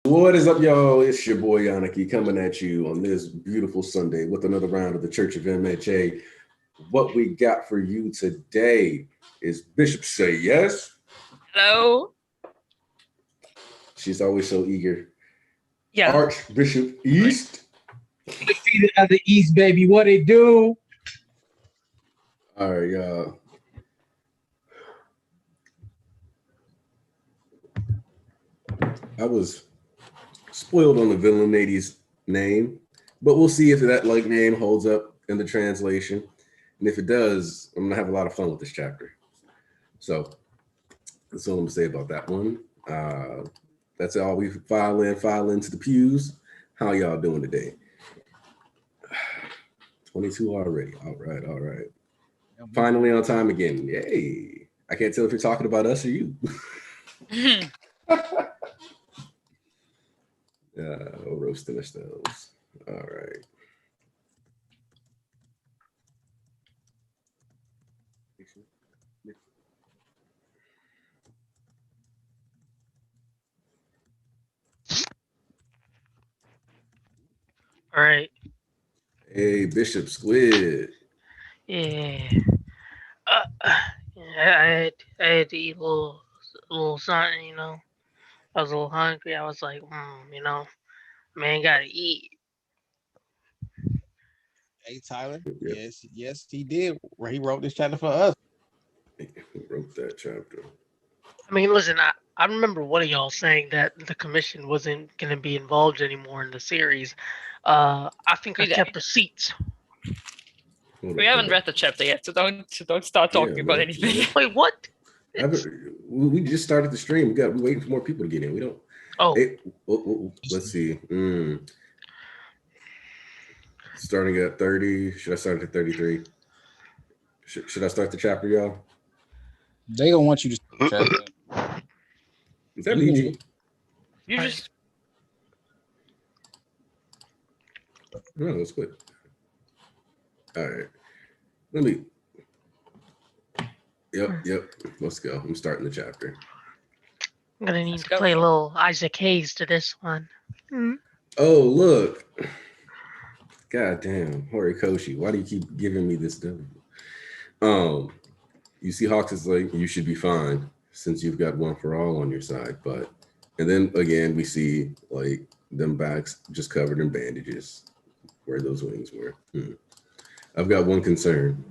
What is up, y'all? It's your boy Yannicki coming at you on this beautiful Sunday with another round of the Church of MHA. What we got for you today is Bishop Say Yes. Hello. She's always so eager. Yeah. Archbishop East. Defeated of the East, baby. What it do? All right, y'all. I was spoiled on the villain lady's name, but we'll see if that name holds up in the translation. And if it does, I'm gonna have a lot of fun with this chapter. So that's all I'm gonna say about that one. That's all. We file into the pews. How y'all doing today? 22 already. All right. Finally on time again. Yay. I can't tell if you're talking about us or you. Roasting ourselves. All right. All right. Hey, Bishop Squid. Yeah. I had to eat a little something, you know. I was a little hungry. I was like, man, gotta eat. Hey, Tyler. Yep. Yes, he did. He wrote this chapter for us. He wrote that chapter. I mean, listen, I remember one of y'all saying that the commission wasn't going to be involved anymore in the series. I think I kept receipts. We haven't read the chapter yet, so don't start talking about anything. Wait, what? We just started the stream. We're waiting for more people to get in. We don't. Oh. Hey, let's see. Starting at 30. Should I start at 33? Should I start the chapter, y'all? They don't want you to start the chapter. Is that BG? You just. No, that's good. All right. Let me. Yep. Let's go. I'm starting the chapter. I'm gonna need to play a little Isaac Hayes to this one. Oh, look. God damn, Horikoshi, why do you keep giving me this W? You see Hawks is like, you should be fine since you've got one for all on your side, and then again we see like them backs just covered in bandages where those wings were. I've got one concern.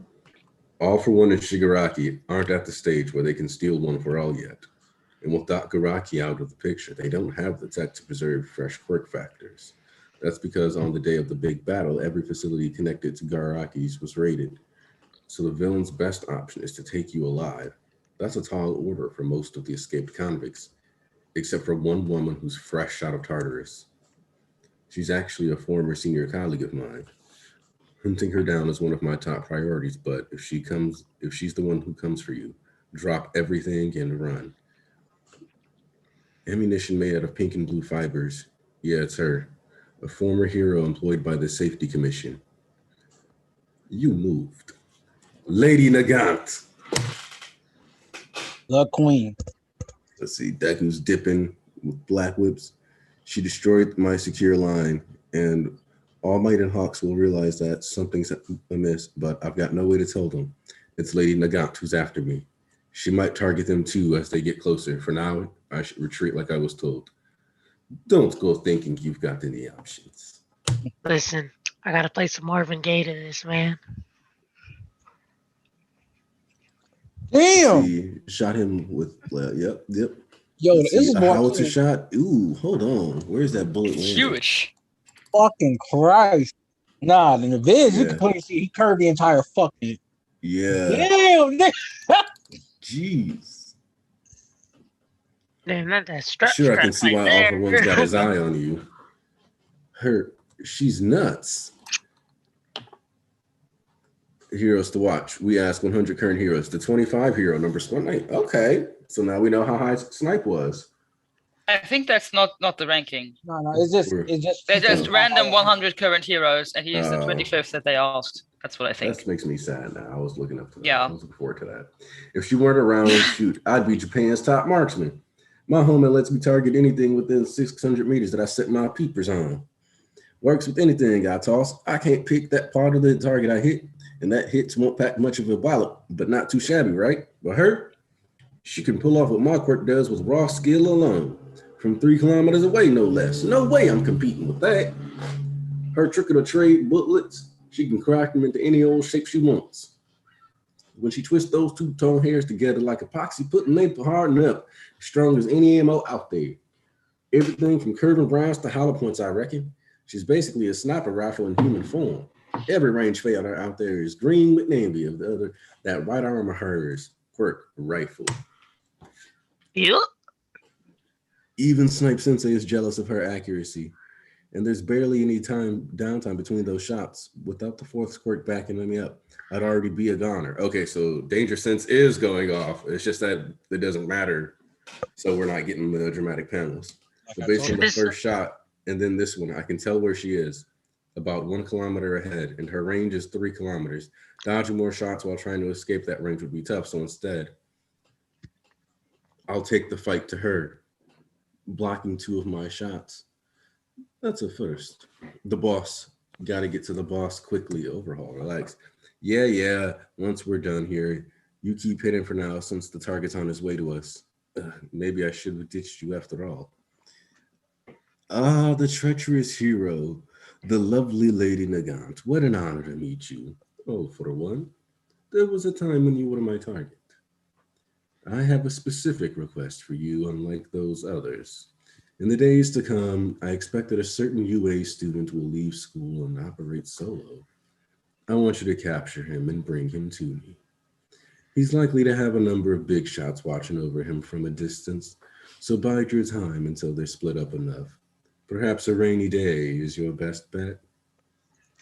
All for One and Shigaraki aren't at the stage where they can steal one for all yet. And without Garaki out of the picture, they don't have the tech to preserve fresh quirk factors. That's because on the day of the big battle, every facility connected to Garaki's was raided. So the villain's best option is to take you alive. That's a tall order for most of the escaped convicts, except for one woman who's fresh out of Tartarus. She's actually a former senior colleague of mine. Hunting her down is one of my top priorities, but if she's the one who comes for you, drop everything and run. Ammunition made out of pink and blue fibers. Yeah, it's her. A former hero employed by the Safety Commission. You moved. Lady Nagant. The Queen. Let's see, Deku's dipping with black whips. She destroyed my secure line, and All Might and Hawks will realize that something's amiss, but I've got no way to tell them. It's Lady Nagant who's after me. She might target them too as they get closer. For now, I should retreat like I was told. Don't go thinking you've got any options. Listen, I gotta play some Marvin Gaye to this, man. Damn! See, shot him with, yep. Yo, this is more. How it's a shot? Ooh, hold on. Where's that bullet landing? Jewish. Fucking Christ. Nah, in the vids, you can clearly see he curved the entire fucking. Yeah. Damn! Jeez. Damn, that strap. Sure, I can see why All for One's got his eye on you. She's nuts. Heroes to watch. We asked 100 current heroes. The 25 hero number Snipe. Okay, so now we know how high Snipe was. I think that's not the ranking. No, it's just They're just random 100 current heroes, and he's the 25th that they asked. That's what I think. That makes me sad now. I was looking up to that. Yeah. I was looking forward to that. If she weren't around, shoot, I'd be Japan's top marksman. My helmet lets me target anything within 600 meters that I set my peepers on. Works with anything I toss. I can't pick that part of the target I hit, and that hits won't pack much of a wallop, but not too shabby, right? But her, she can pull off what my quirk does with raw skill alone. From 3 kilometers away, no less. No way I'm competing with that. Her trick of the trade bullets, she can crack them into any old shape she wants. When she twists those two-tone hairs together like epoxy, putting them hard enough, strong as any ammo out there. Everything from curving rounds to hollow points, I reckon. She's basically a sniper rifle in human form. Every range fighter out there is green with envy of the other. That right arm of hers, quirk rifle. Yep. Even Snipe Sensei is jealous of her accuracy. And there's barely any downtime between those shots. Without the fourth quirk backing me up, I'd already be a goner. Okay, so Danger Sense is going off. It's just that it doesn't matter. So we're not getting the dramatic panels. So based on the first shot, and then this one, I can tell where she is, about 1 kilometer ahead, and her range is 3 kilometers. Dodging more shots while trying to escape that range would be tough. So instead, I'll take the fight to her, blocking 2 of my shots. That's a first. The boss. Got to get to the boss quickly. Overhaul. Relax. Yeah. Once we're done here, you keep hitting for now since the target's on his way to us. Maybe I should have ditched you after all. Ah, the treacherous hero, the lovely Lady Nagant. What an honor to meet you. Oh, for one, there was a time when you were my target. I have a specific request for you, unlike those others. In the days to come, I expect that a certain UA student will leave school and operate solo. I want you to capture him and bring him to me. He's likely to have a number of big shots watching over him from a distance, so bide your time until they're split up enough. Perhaps a rainy day is your best bet.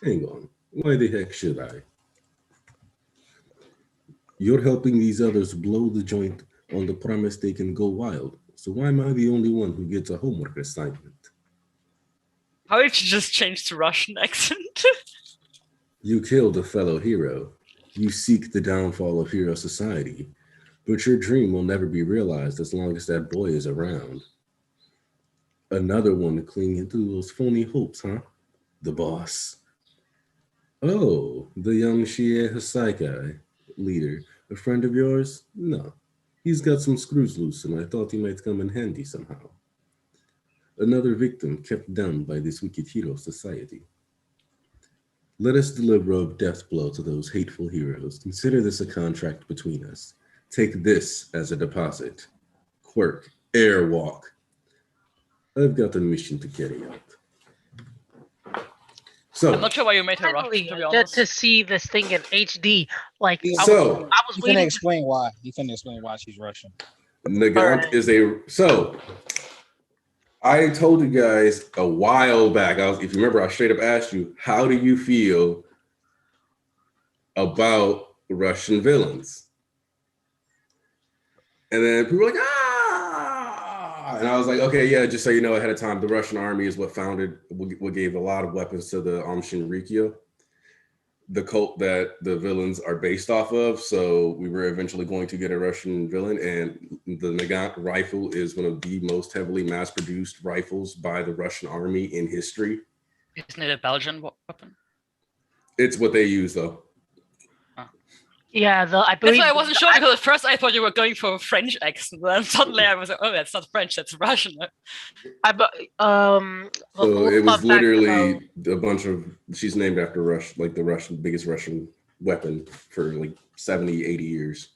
Hang on, why the heck should I? You're helping these others blow the joint on the promise they can go wild. So why am I the only one who gets a homework assignment? How if you just change to Russian accent? You killed a fellow hero. You seek the downfall of hero society. But your dream will never be realized as long as that boy is around. Another one clinging to those phony hopes, huh? The boss. Oh, the young Shie Hasaikai leader. A friend of yours? No. He's got some screws loose, and I thought he might come in handy somehow. Another victim kept down by this wicked hero society. Let us deliver a death blow to those hateful heroes. Consider this a contract between us. Take this as a deposit. Quirk, airwalk. I've got a mission to carry out. So I'm not sure why you made her Russian, to be Finally, honest. get to see this thing in HD. Like, So- I was You waiting. can explain why. You can explain why she's Russian. Nagant is a so. I told you guys a while back. If you remember, I straight up asked you, "How do you feel about Russian villains?" And then people were like, "Ah!" And I was like, "Okay, yeah. Just so you know ahead of time, the Russian army is what gave a lot of weapons to the Shinrikyo, the cult that the villains are based off of. So we were eventually going to get a Russian villain, and the Nagant rifle is one of the most heavily mass-produced rifles by the Russian army in history. Isn't it a Belgian weapon? It's what they use, though. Yeah, I That's believe. why I wasn't sure, because at first I thought you were going for a French accent, and then suddenly I was like, oh, that's not French, that's Russian. So it was literally a bunch of. She's named after Russia, like the biggest Russian weapon for like 70, 80 years.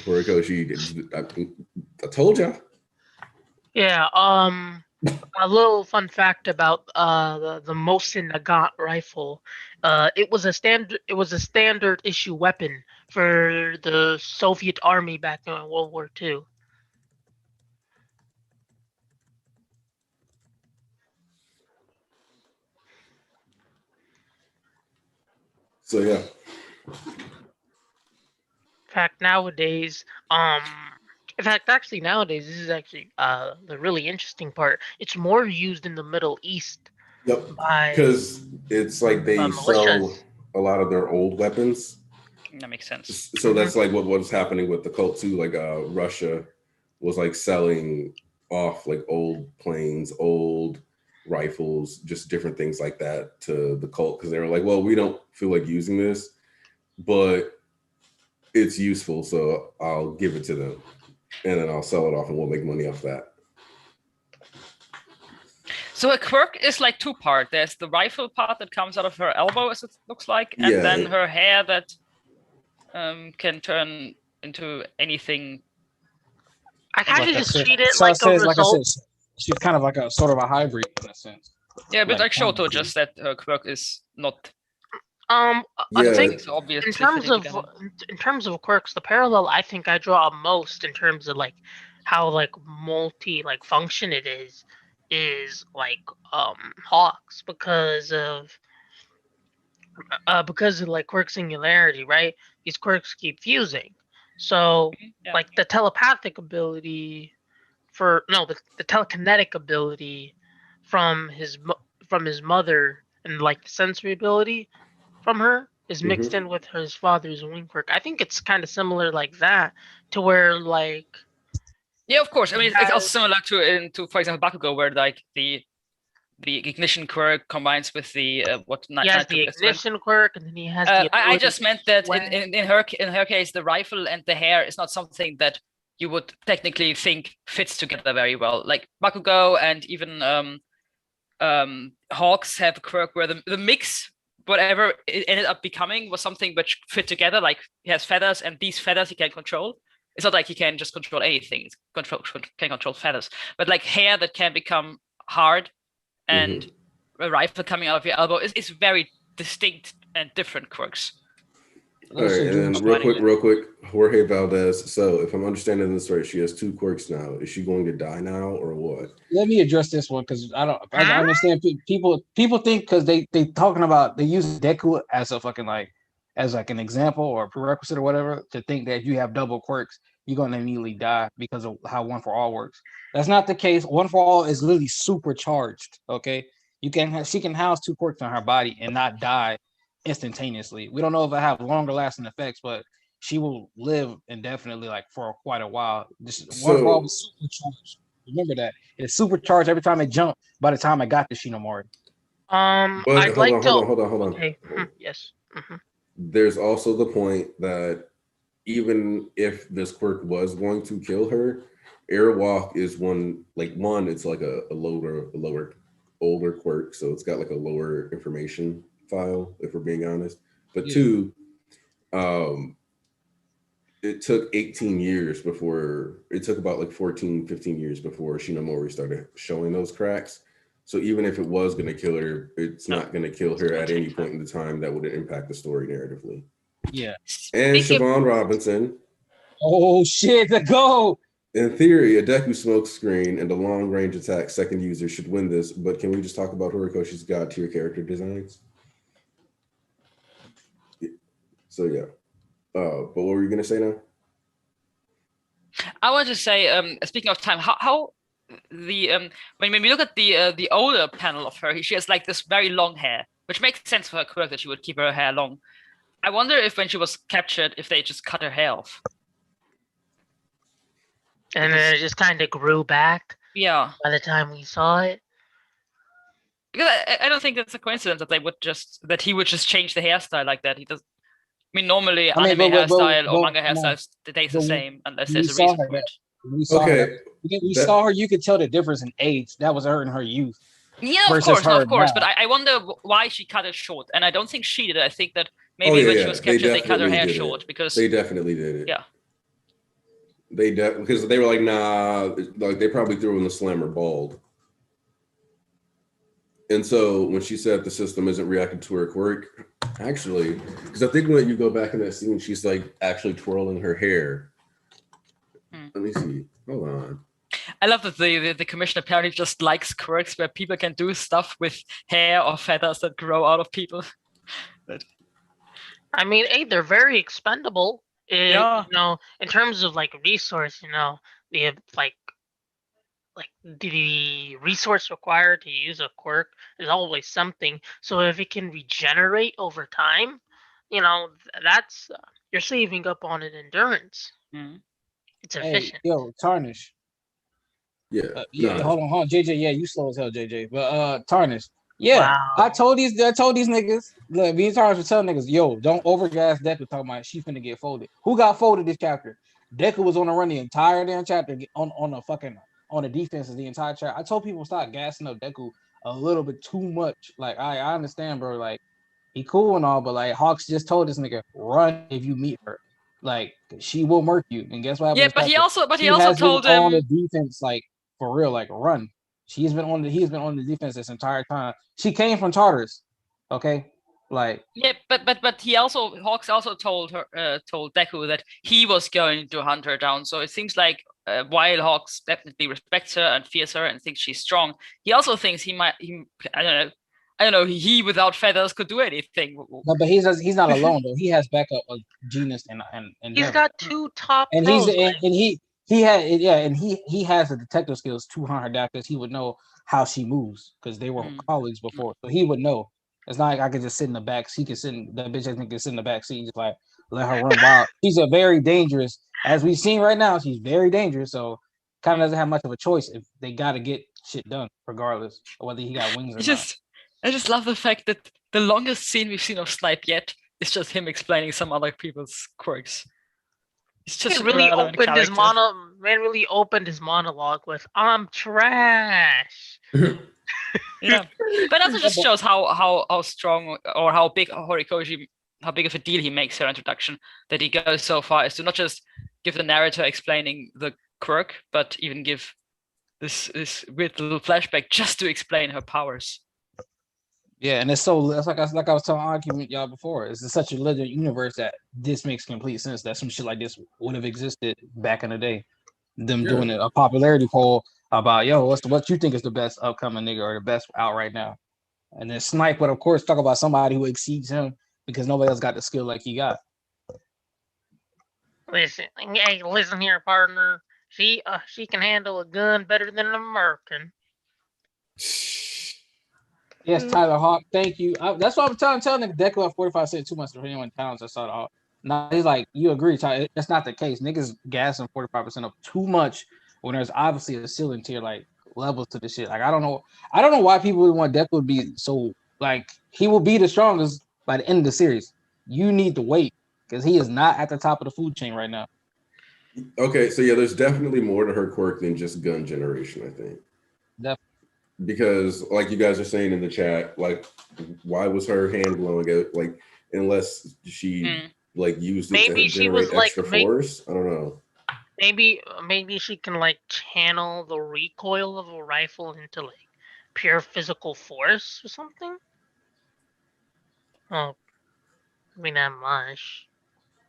Horikoshi, I told you. Yeah. A little fun fact about the Mosin Nagant rifle. It was a standard issue weapon for the Soviet army back in World War II. So yeah. In fact, nowadays, actually nowadays, this is actually the really interesting part. It's more used in the Middle East. Yep. By Because it's like they sell militias. a lot of their old weapons That makes sense. So that's like what was happening with the cult too. Like Russia was like selling off like old planes, old rifles, just different things like that to the cult because they were like, well, we don't feel like using this, but it's useful, so I'll give it to them, and then I'll sell it off, and we'll make money off that. So a quirk is like two-part. There's the rifle part that comes out of her elbow, as it looks like, and then her hair that can turn into anything. I kind of Like just treat it like a like I result. said, she's kind of like a sort of a hybrid in a sense. Yeah, but like Shoto, honestly. just that her quirk is not. I Yeah. think so obvious in terms of quirks, the parallel I think I draw most in terms of like how like multi like function it is like Hawks because of like quirk singularity, right? These quirks keep fusing. So like the telepathic ability the telekinetic ability from his mother and like the sensory ability from her is mixed in with his father's wing quirk. I think it's kind of similar like that to where like yeah, of course. I mean, it's also similar to for example Bakugo, where like the ignition quirk combines with the he has the ignition quirk, and then he has the. I just meant that in her case, the rifle and the hair is not something that you would technically think fits together very well. Like Bakugo and even Hawks have a quirk where the mix, whatever it ended up becoming, was something which fit together. Like he has feathers, and these feathers he can control. It's not like he can just control anything. He can control feathers, but like hair that can become hard, and a rifle coming out of your elbow is very distinct and different quirks. All right, and then real quick, Jorge Valdez. So, if I'm understanding this right, she has 2 quirks now. Is she going to die now, or what? Let me address this one because I understand people think because they talking about they use Deku as a fucking like as like an example or a prerequisite or whatever to think that if you have double quirks you're gonna immediately die because of how One for All works. That's not the case. One for All is literally supercharged. Okay, she can house 2 quirks on her body and not die instantaneously. We don't know if it have longer lasting effects, but she will live indefinitely, like for quite a while. One for All was supercharged. Remember that it's supercharged every time it jumped. By the time I got to Shinomori, I'd like to hold on. Okay. Yes. There's also the point that even if this quirk was going to kill her, Airwalk is it's like a lower older quirk, so it's got like a lower information file, if we're being honest. But 2, it took 18 years before, it took about like 14, 15 years before Shinomori started showing those cracks. So even if it was going to kill her, it's not going to kill her at any point in the time that would impact the story narratively. Yeah. And Siobhan Robinson. Oh shit, the go. In theory, a Deku smoke screen and a long range attack second user should win this, but can we just talk about Horikoshi's god tier character designs? So yeah. But what were you gonna say now? I want to say, speaking of time, how the when we look at the older panel of her, she has like this very long hair, which makes sense for her quirk that she would keep her hair long. I wonder if when she was captured, if they just cut her hair off. And then it just kind of grew back. Yeah. By the time we saw it. Because I don't think that's a coincidence that he would just change the hairstyle like that. He does. I mean, normally anime hairstyle or manga hairstyles stays the same unless there's a reason for it. We saw her. You could tell the difference in age. That was her in her youth. Yeah, of course. But I wonder why she cut it short. And I don't think she did it. I think that maybe when she was captured, they cut her hair short because they definitely did it. Yeah. Because they were like, nah, like they probably threw in the slammer bald. And so when she said the system isn't reacting to her quirk, actually, because I think when you go back in that scene, she's like actually twirling her hair. Let me see. Hold on. I love that the commission apparently just likes quirks where people can do stuff with hair or feathers that grow out of people. But I mean, they're very expendable. Yeah. You know, in terms of like resource, you know, the the resource required to use a quirk is always something. So if it can regenerate over time, you know, that's you're saving up on an endurance. Mhm. It's Hey, efficient. yo, Tarnish. Yeah. Yeah, No. hold on, JJ. Yeah, you slow as hell, JJ. But Tarnish. Yeah, Wow. I told these niggas. Look, me and Tarnish was telling niggas, yo, don't overgas Deku talking about she finna get folded. Who got folded this chapter? Deku was on the run the entire damn chapter on the fucking on the defenses the entire chapter. I told people stop gassing up Deku a little bit too much. Like I understand, bro. Like he cool and all, but like Hawks just told this nigga run if you meet her. Like she will murk you. And guess what happened? Yeah, this but he chapter? also She has been told on the him. defense, like for real, like run. He's been on the defense this entire time. She came from Tartarus, okay? Like Yeah, but he also Hawks also told Deku that he was going to hunt her down. So it seems like while Hawks definitely respects her and fears her and thinks she's strong, he also thinks he I don't know, he without feathers could do anything. no, but he's not alone though. He has backup of Genus and He's Devil. got 2 top And pros. he had yeah, and he has the detective skills to hunt her down because he would know how she moves because they were colleagues before, so he would know. It's not like I could just sit in the back. He could sit in that bitch. I think can sit in the back seat and just like let her run wild. She's a very dangerous, as we've seen right now. She's very dangerous. So kind of doesn't have much of a choice if they got to get shit done, regardless of whether he got wings or not. I just love the fact that the longest scene we've seen of Snipe yet is just him explaining some other people's quirks. He's just Man really relevant opened his character. man really opened his monologue with "I'm trash." Yeah, but also just shows how strong or how big Horikoshi, how big of a deal he makes her introduction, that he goes so far as to not just give the narrator explaining the quirk, but even give this weird little flashback just to explain her powers. Yeah, and it's like I was telling argument y'all before. It's such a legend universe that this makes complete sense that some shit like this would have existed back in the day. Them doing a popularity poll about what you think is the best upcoming nigga or the best out right now, and then Snipe would of course talk about somebody who exceeds him because nobody else got the skill like he got. Listen here, partner. She can handle a gun better than an American. Yes, Tyler Hawk. Thank you. That's what I'm telling niggas. Deku at 45 cents too much for anyone pounds. I saw the Hawk. Now he's like, you agree, Tyler? That's not the case. Niggas gassing 45% up too much when there's obviously a ceiling tier like levels to the shit. Like I don't know why people would want Deku to be so like he will be the strongest by the end of the series. You need to wait because he is not at the top of the food chain right now. Okay, so yeah, there's definitely more to her quirk than just gun generation, I think. Definitely. Because like you guys are saying in the chat, like why was her hand glowing out? Like unless she like used it maybe to she generate was like extra force. I don't know. Maybe she can like channel the recoil of a rifle into like pure physical force or something. Oh, I mean that much.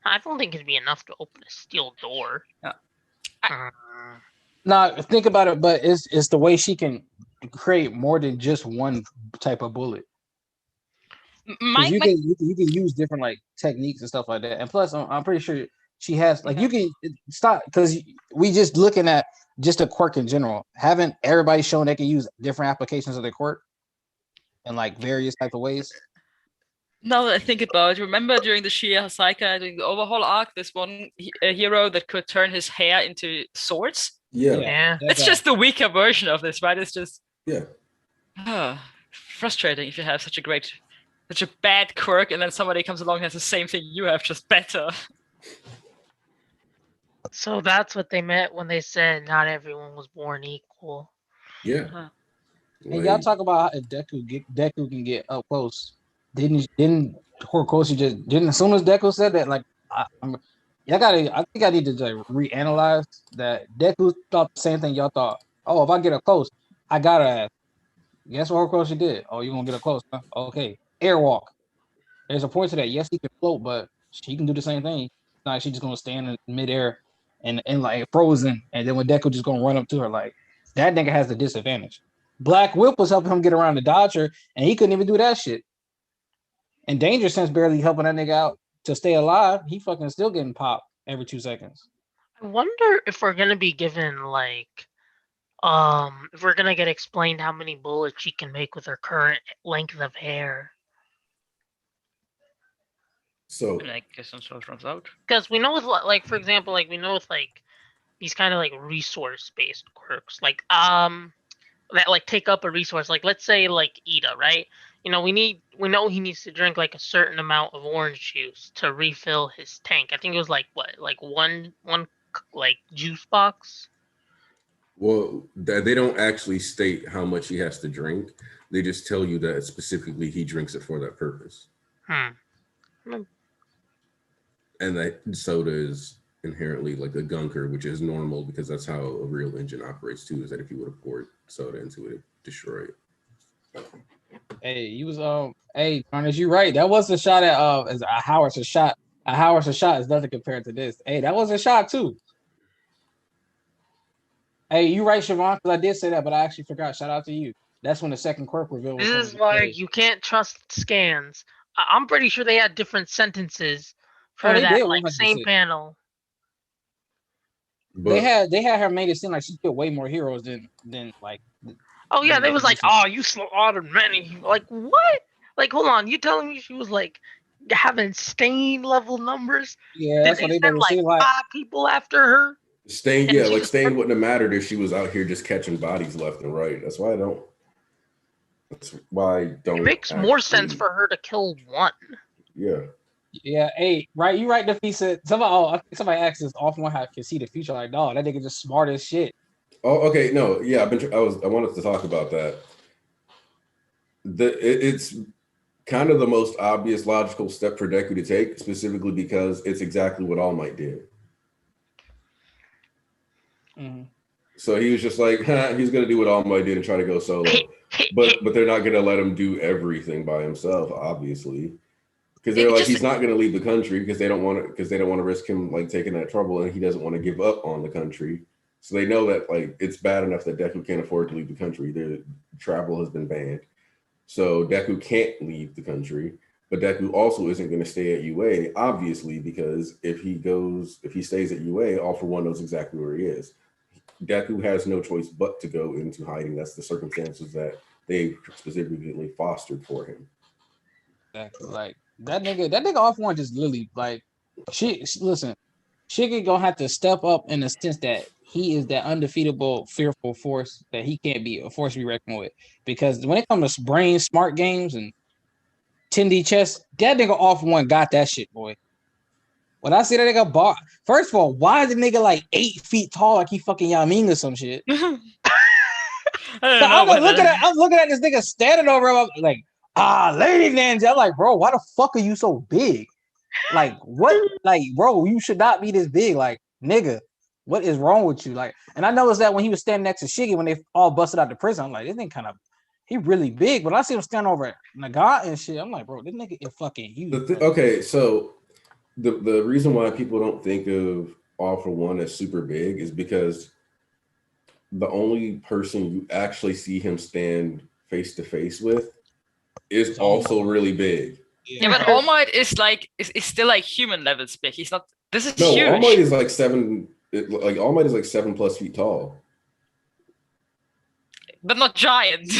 I don't think it'd be enough to open a steel door. No, think about it, but it's the way she can create more than just one type of bullet. You can use different like techniques and stuff like that, and plus I'm pretty sure she has like you can stop because we just looking at just a quirk in general. Haven't everybody shown they can use different applications of their quirk in like various types of ways? Now that I think about it, remember during the Shia Hasaika, during the overhaul arc, this one hero that could turn his hair into swords? Yeah. It's just the weaker version of this, right? It's just yeah. Frustrating if you have such a bad quirk and then somebody comes along and has the same thing you have, just better. So that's what they meant when they said not everyone was born equal. Yeah. And y'all talk about how if Deku can get up close. Didn't Horikoshi didn't as soon as Deku said that, like I think I need to like reanalyze that. Deku thought the same thing y'all thought. Oh, if I get up close, I gotta ask. Guess what Horikoshi did? Oh, you gonna get up close? Huh? Okay. Airwalk. There's a point to that. Yes, he can float, but she can do the same thing. Like she's just gonna stand in midair and like frozen, and then when Deku just gonna run up to her, like that nigga has the disadvantage. Black Whip was helping him get around the Dodger, and he couldn't even do that shit. And Danger Sense barely helping that nigga out to stay alive. He fucking still getting popped every 2 seconds. I wonder if we're gonna be given like, if we're gonna get explained how many bullets she can make with her current length of hair. So And I guess some sort runs out. Because we know with like, for example, like we know with like these kind of like resource based quirks, like that like take up a resource. Like let's say like Ida, right? You know, we know he needs to drink like a certain amount of orange juice to refill his tank. I think it was like what, like one like juice box. well, they don't actually state how much he has to drink. They just tell you that specifically he drinks it for that purpose. Hmm. And that soda is inherently like a gunker, which is normal because that's how a real engine operates too. Is that if you would have poured soda into it, it'd destroy it. Hey, you was hey, Ernest, you right. That was a shot at as a howitzer shot. A howitzer shot is nothing compared to this. Hey, that was a shot too. Hey, you right, Siobhan, because I did say that, but I actually forgot. Shout out to you. That's when the second quirk reveal was. This is why you can't trust scans. I'm pretty sure they had different sentences for they that did, like same 100%. panel. They had her made it seem like she killed way more heroes than like. Oh yeah, than they the was like, conditions. oh, you slaughtered many. Like what? Like hold on, you telling me she was like having stain level numbers? Yeah, Did that's what they they made send it like seem like. 5 people after her? Stain, And yeah, she like just- Stain wouldn't have mattered if she was out here just catching bodies left and right. That's why I don't. That's why I don't. It makes more sense actually- for her to kill one. Yeah. Yeah, hey, right, you right. Defeat said somebody asked this off one how can see the future. Like, dog, that nigga just smart as shit. Oh, okay. No, yeah. I wanted to talk about that. It's kind of the most obvious logical step for Deku to take, specifically because it's exactly what All Might did. Mm-hmm. So he was just like, he's gonna do what All Might did and try to go solo. But they're not gonna let him do everything by himself, obviously. Because they're like, he's not gonna leave the country because they don't want to risk him like taking that trouble, and he doesn't want to give up on the country. So they know that like it's bad enough that Deku can't afford to leave the country. Their travel has been banned. So Deku can't leave the country, but Deku also isn't going to stay at UA, obviously, because if he stays at UA, All For One knows exactly where he is. Deku has no choice but to go into hiding. That's the circumstances that they specifically fostered for him. Exactly. Like that nigga off one just literally like listen, Shiggy gonna have to step up in the sense that he is that undefeatable, fearful force that he can't be a force to be reckoned with. Because when it comes to brain smart games and 10D chess, that nigga off one got that shit, boy. When I see that nigga bar, first of all, why is the nigga like 8 feet tall like he fucking Yao Ming or some shit? I'm looking at this nigga standing over him, I'm like, Lady Ninja. I'm like, bro, why the fuck are you so big? Like, what? Like, bro, you should not be this big. Like, nigga, what is wrong with you? Like, and I noticed that when he was standing next to Shiggy when they all busted out the prison, I'm like, this nigga kind of, he really big. But I see him standing over at Nagat and shit. I'm like, bro, this nigga is fucking huge. Okay, so the reason why people don't think of All For One as super big is because the only person you actually see him stand face to face with is also really big. Yeah, but All Might is still like human levels big. He's not. This is huge. All Might is like 7. Like All Might is like 7+ feet tall. But not giant.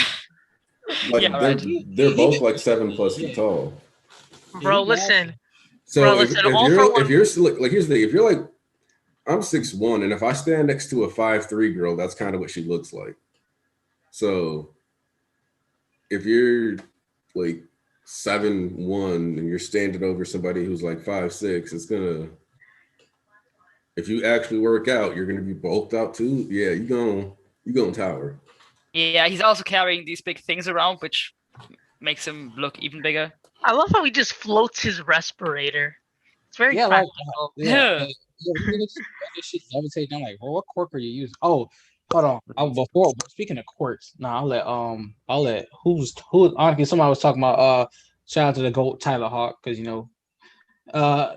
Like yeah, they're both like 7+ feet tall. Bro, listen. So if you're like, here's the thing, if you're like, I'm 6'1", and if I stand next to a 5'3" girl, that's kind of what she looks like. So if you're like 7'1" and you're standing over somebody who's like 5'6", it's gonna, if you actually work out, you're gonna be bulked out too. Yeah, you gonna tower. Yeah, he's also carrying these big things around, which makes him look even bigger. I love how he just floats his respirator. It's very practical. I'm like, bro, what quirk are you using? Oh, hold on. Before speaking of quirks, I'll let who honestly somebody was talking about shout out to the GOAT Tyler Hawk, because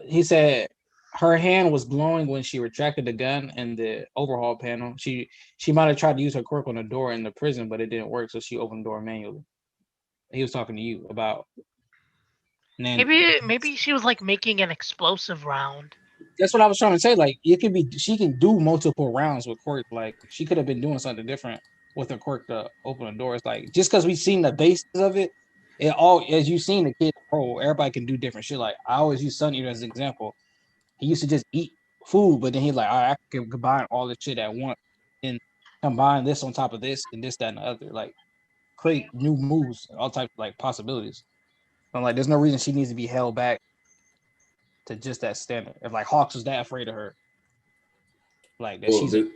he said her hand was glowing when she retracted the gun in the overhaul panel. She might have tried to use her quirk on the door in the prison, but it didn't work, so she opened the door manually. He was talking to you about. Maybe she was like making an explosive round. That's what I was trying to say. Like, it could be she can do multiple rounds with quirk. Like, she could have been doing something different with her quirk to open the doors. Like, just because we've seen the basis of it it all, as you've seen the kid grow, everybody can do different shit. Like I always use Sun Eater as an example. He used to just eat food, but then he's like, all right, I can combine all this shit at once and combine this on top of this and this, that, and the other. Like create new moves, all types of like possibilities. I'm like, there's no reason she needs to be held back to just that standard. If like Hawks was that afraid of her, like that Well,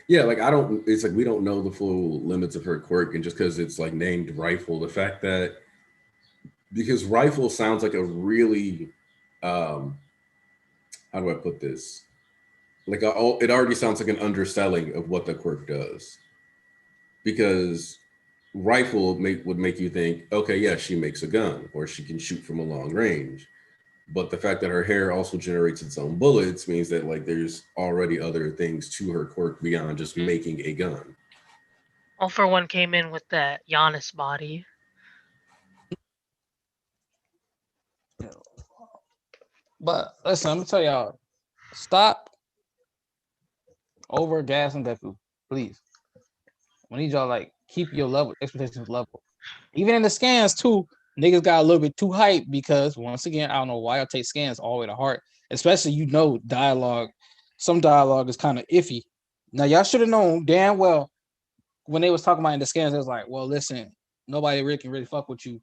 yeah, like I don't. It's like we don't know the full limits of her quirk, and just because it's like named Rifle, the fact that because Rifle sounds like a really, how do I put this? Like it already sounds like an underselling of what the quirk does, because Rifle would make you think, okay, yeah, she makes a gun or she can shoot from a long range. But the fact that her hair also generates its own bullets means that like there's already other things to her quirk beyond just making a gun. All for One came in with that Giannis body. But listen, let me tell y'all, stop over gassing Deku, please. I need y'all like keep your level expectations level. Even in the scans too, niggas got a little bit too hyped because once again, I don't know why y'all take scans all the way to heart, especially dialogue. Some dialogue is kind of iffy. Now y'all should have known damn well when they was talking about in the scans, it was like, well, listen, nobody really can really fuck with you,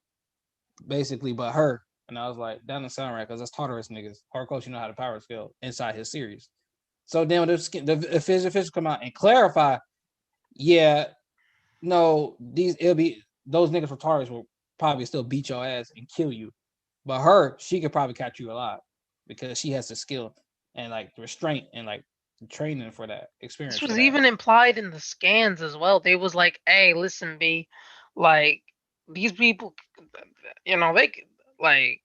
basically, but her. And I was like, that doesn't sound right because that's Tartarus niggas. Hardcore, you know how to power scale inside his series. So then when the officials come out and clarify, yeah, no, it'll be those niggas from Tartarus will probably still beat your ass and kill you. But her, she could probably catch you alive because she has the skill and like restraint and like training for that experience. This was even implied in the scans as well. They was like, "Hey, listen, B, like these people, you know, they like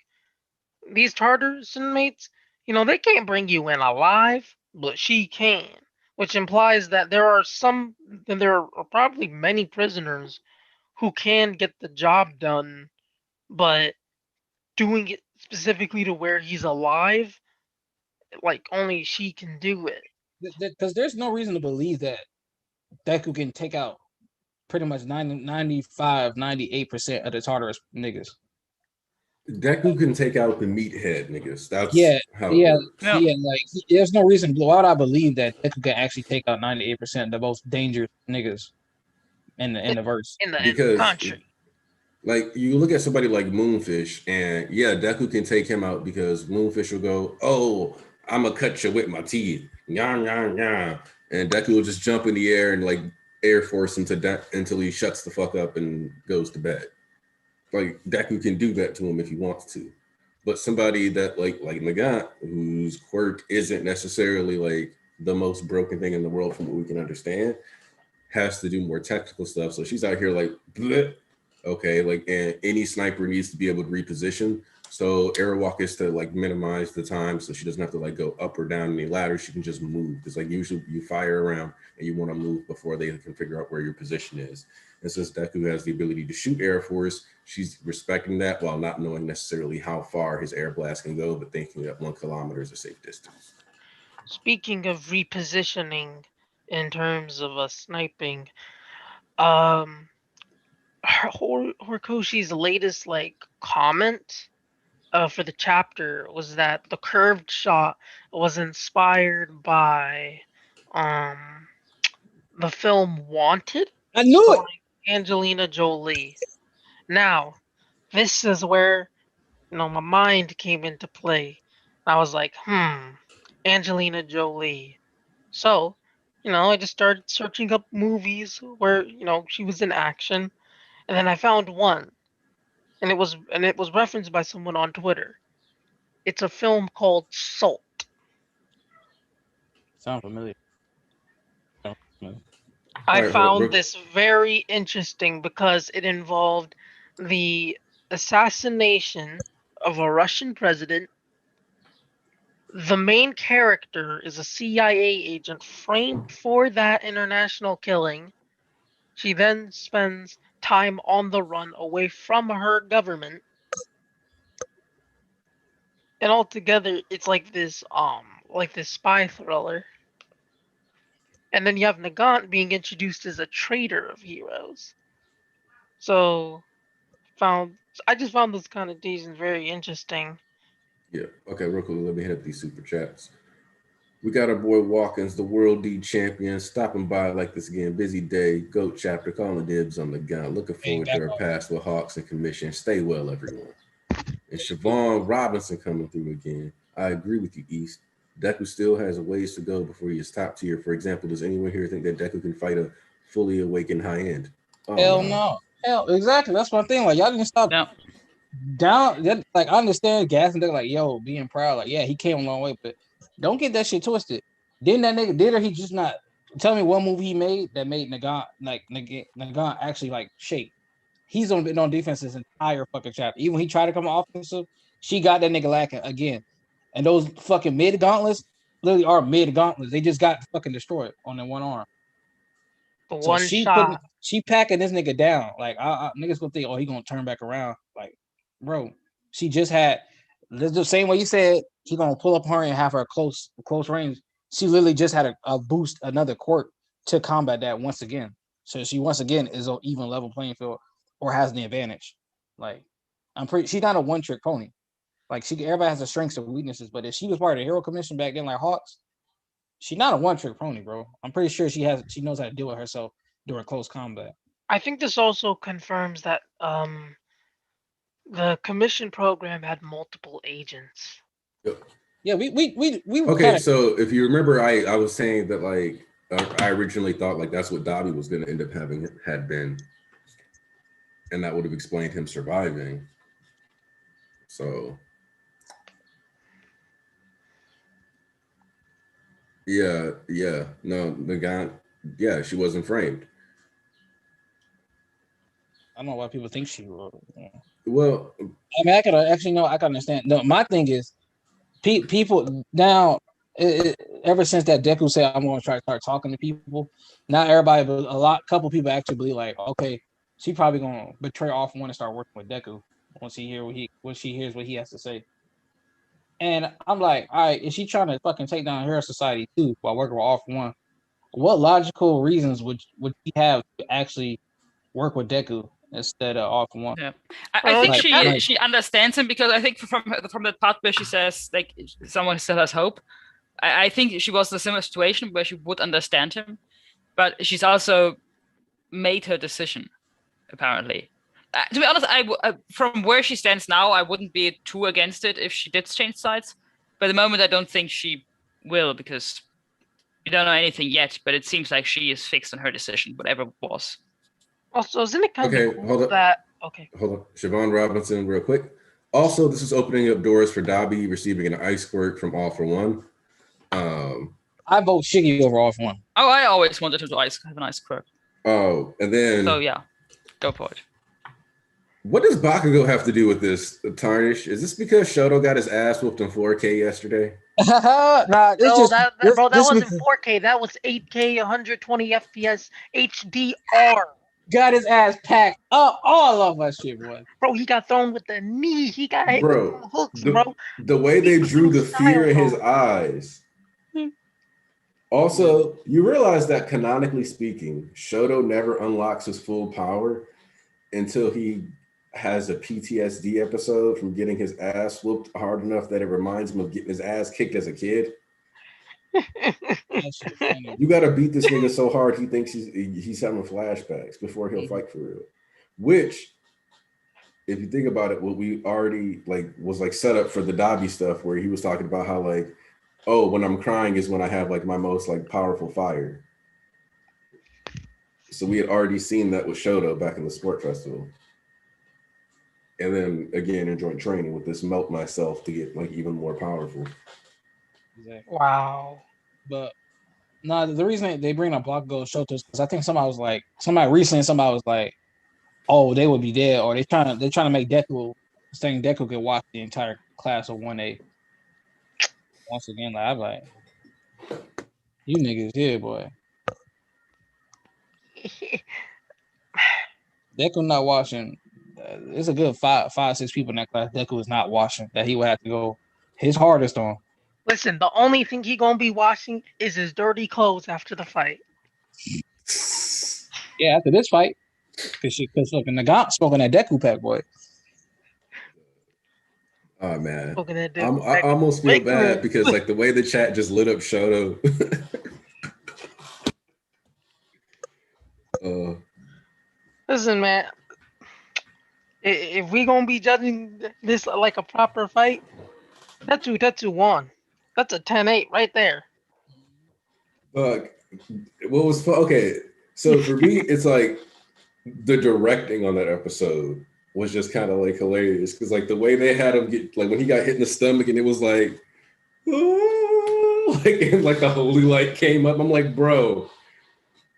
these Tartarus inmates, you know, they can't bring you in alive, but she can." Which implies that there are probably many prisoners who can get the job done, but doing it specifically to where he's alive, like only she can do it. Because there's no reason to believe that Deku can take out pretty much 95, 98% of the Tartarus niggas. Deku can take out the meathead niggas. That's how it yeah, works. Yeah. yeah. Like there's no reason. Why would I believe that Deku can actually take out 98% of the most dangerous niggas in the verse? In the Because country. like you look at somebody like Moonfish, and yeah, Deku can take him out because Moonfish will go, "Oh, I'm gonna cut you with my teeth," yah yah yah, and Deku will just jump in the air and like air force him to death until he shuts the fuck up and goes to bed. Like Deku can do that to him if he wants to, but somebody that like Nagant, whose quirk isn't necessarily like the most broken thing in the world from what we can understand, has to do more technical stuff. So she's out here like, bleh. Okay, like, and any sniper needs to be able to reposition. So Airwalk is to like minimize the time, so she doesn't have to like go up or down any ladder. She can just move. It's like usually you fire around and you want to move before they can figure out where your position is. And since Deku has the ability to shoot Air Force, she's respecting that while not knowing necessarily how far his air blast can go, but thinking that 1 kilometer is a safe distance. Speaking of repositioning in terms of sniping, Horikoshi's latest like comment for the chapter was that the curved shot was inspired by um the film Wanted, I knew it. starring Angelina Jolie. Now, this is where my mind came into play. I was like, Angelina Jolie. So, I just started searching up movies where, she was in action, and then I found one, and it was referenced by someone on Twitter. It's a film called Salt. Sound familiar. I All right, hold found up. this very interesting because it involved the assassination of a Russian president. The main character is a CIA agent framed for that international killing. She then spends time on the run away from her government. And altogether it's like this spy thriller. And then you have Nagant being introduced as a traitor of heroes. So just found this kind of decent very interesting. Yeah. Okay, real quick. Let me hit up these super chats. We got our boy Watkins, the World D champion, stopping by like this again. Busy day. GOAT chapter calling dibs on the gun. Looking forward to our pass with Hawks and commission. Stay well, everyone. And Siobhan Robinson coming through again. I agree with you, East. Deku still has a ways to go before he is top tier. For example, does anyone here think that Deku can fight a fully awakened high end? Oh, Hell no. Hell, exactly. That's one thing. Like, y'all didn't stop down. Like, I understand gas and they're like, yo, being proud. Like, yeah, he came a long way, but don't get that shit twisted. Didn't that nigga, did or he just not tell me one movie he made that made Nagant actually like shake? He's only been on defense his entire fucking chapter. Even when he tried to come offensive, she got that nigga lacking again. And those fucking mid gauntlets literally are mid gauntlets. They just got fucking destroyed on that one arm. The So one shot. she packing this nigga down. Like, niggas gonna think, oh, he gonna turn back around. Like, bro, she just had the same way you said he gonna pull up her and have her close range. She literally just had a boost, another quirk to combat that once again. So she once again is on even level playing field or has the advantage. Like, she's not a one trick pony. Like, everybody has their strengths and weaknesses, but if she was part of the hero commission back then, like Hawks, she's not a one trick pony, bro. I'm pretty sure she knows how to deal with herself during close combat. I think this also confirms that the commission program had multiple agents. Yeah, we okay. So if you remember, I was saying that like I originally thought like that's what Dobby was going to end up had been, and that would have explained him surviving. So yeah, no, the guy, yeah, she wasn't framed. I don't know why people think she will. Yeah. Well, I mean, I can understand. No, my thing is, people now. Ever since that Deku said, "I'm going to try to start talking to people," now everybody, but couple people actually believe like, okay, she probably going to betray All For One and start working with Deku once she hears what he has to say. And I'm like, all right, is she trying to fucking take down Hero Society too while working with All For One? What logical reasons would she have to actually work with Deku instead of All For One? Yeah, I think she understands him, because I think from the part where she says like someone still has hope, I think she was in a similar situation where she would understand him, but she's also made her decision apparently. To be honest, from where she stands now, I wouldn't be too against it if she did change sides. But at the moment, I don't think she will, because we don't know anything yet. But it seems like she is fixed on her decision, whatever it was. Also, isn't it kind of cool hold on. that? Okay, hold on, Siobhan Robinson, real quick. Also, this is opening up doors for Dobby receiving an ice quirk from All For One. I vote Shiggy over All For One. Oh, I always wanted him to have an ice quirk. Oh, and then so yeah, go for it. What does Bakugo have to do with this, Tarnish? Is this because Shoto got his ass whooped in 4K yesterday? Nah, it's that wasn't 4K. That was 8K, 120 FPS, HDR. Got his ass packed up, all of us shit, boy. Bro, he got thrown with the knee. He got hit with the hooks, bro. The way they drew the fear in his eyes. Also, you realize that canonically speaking, Shoto never unlocks his full power until he has a PTSD episode from getting his ass whooped hard enough that it reminds him of getting his ass kicked as a kid. You got to beat this nigga so hard he thinks he's having flashbacks before he'll fight for real. Which, if you think about it, what we already was set up for the Dobby stuff, where he was talking about how oh, when I'm crying is when I have my most powerful fire. So we had already seen that with Shoto back in the sport festival. And then again in joint training with this melt myself to get even more powerful. Exactly. Wow. But no, the reason they bring up Bakugo Shoto is because I think somebody was like, oh, they would be dead, or they're trying to make Deku, saying Deku could watch the entire class of 1A. Once again, I'm like, you niggas here, boy. Deku not watching. There's a good five, 6 people in that class. Deku is not watching. That he would have to go his hardest on. Listen, the only thing he gonna be washing is his dirty clothes after the fight. Yeah, after this fight. Because fucking Nagant smoking that Deku pack, boy. Oh man, Looking at I almost feel bad because like the way the chat just lit up Shoto. Listen, man. If we gonna be judging this like a proper fight, Tetsu won. That's a 10-8 right there. What was fun? Okay, so for me, it's like the directing on that episode was just kind of like hilarious because like the way they had him get like when he got hit in the stomach and it was like, oh, like and like the holy light came up. I'm like, bro,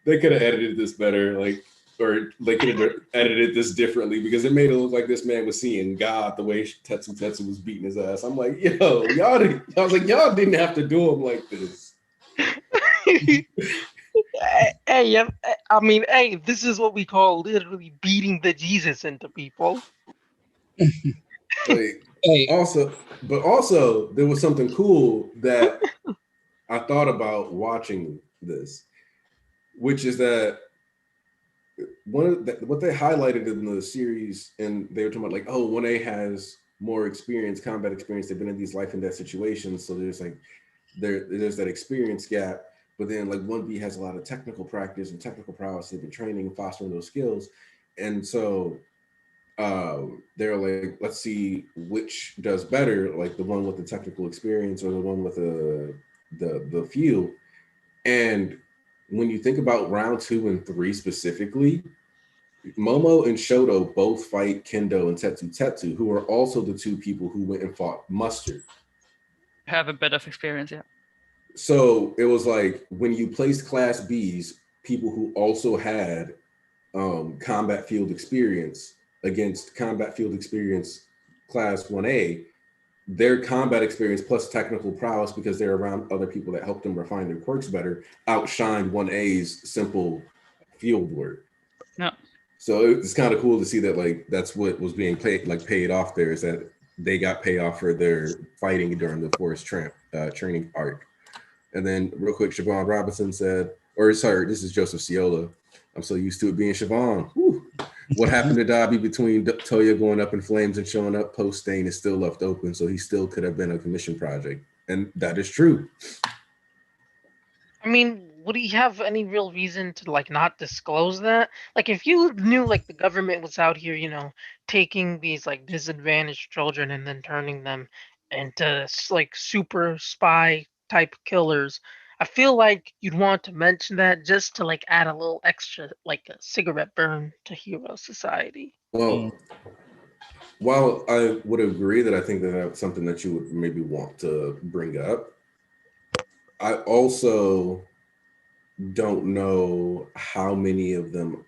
they could have edited this better, like, or they could have edited this differently because it made it look like this man was seeing God the way Tetsu was beating his ass. I'm like, yo, y'all didn't have to do him like this. Hey, I mean, hey, this is what we call literally beating the Jesus into people. Like, also there was something cool that I thought about watching this, which is that what they highlighted in the series, and they were talking about like, oh, 1A has more experience, combat experience. They've been in these life and death situations, so there's like there's that experience gap. But then like 1B has a lot of technical practice and technical prowess. They've been training and fostering those skills. And so they're like, let's see which does better, like the one with the technical experience or the one with the feel. And when you think about round 2 and 3 specifically, Momo and Shoto both fight Kendo and Tetsu, who are also the 2 people who went and fought Mustard. Have a bit of experience, yeah. So it was like when you placed Class Bs, people who also had combat field experience against combat field experience Class 1A, their combat experience plus technical prowess, because they're around other people that help them refine their quirks better, outshined 1A's simple field work. No. So it's kind of cool to see that like that's what was being paid off there, is that they got payoff for their fighting during the forest training arc. And then real quick, Siobhan Robinson said, this is Joseph Ciola. I'm so used to it being Siobhan. Whew. What happened to Dobby between Toya going up in flames and showing up post-stain is still left open, so he still could have been a commission project. And that is true. I mean, would he have any real reason to like not disclose that? Like if you knew like the government was out here, taking these like disadvantaged children and then turning them into like super spy type killers, I feel like you'd want to mention that just to like add a little extra like a cigarette burn to Hero Society. Well, while I would agree that I think that that's something that you would maybe want to bring up, I also don't know how many of them.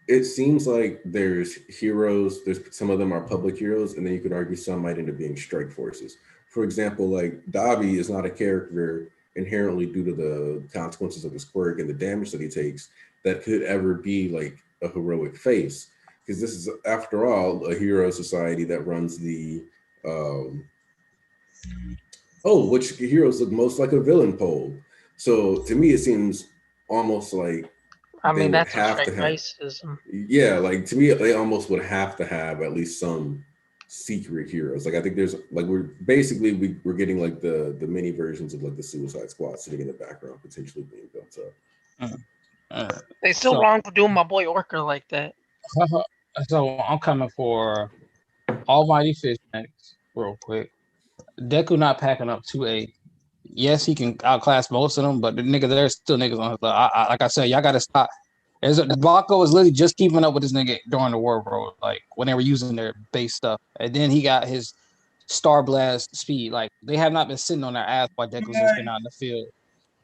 It seems like there's heroes, some of them are public heroes, and then you could argue some might end up being strike forces. For example, like Dobby is not a character inherently due to the consequences of his quirk and the damage that he takes that could ever be like a heroic face. Because this is, after all, a hero society that runs the which heroes look most like a villain poll. So to me, it seems almost like that's have to have racism. Yeah, like to me, they almost would have to have at least some secret heroes. Like I think there's like we're getting like the mini versions of like the Suicide Squad sitting in the background potentially being built up. They still wrong for doing my boy Orca like that. So I'm coming for Almighty Fish next, real quick. Deku not packing up 2A. Yes, he can outclass most of them, but there's still niggas on his level. Like I said, y'all gotta stop. Baco was literally just keeping up with this nigga during the war, bro. Like when they were using their base stuff, and then he got his Star Blast speed. Like they have not been sitting on their ass while Deku's just been out in the field.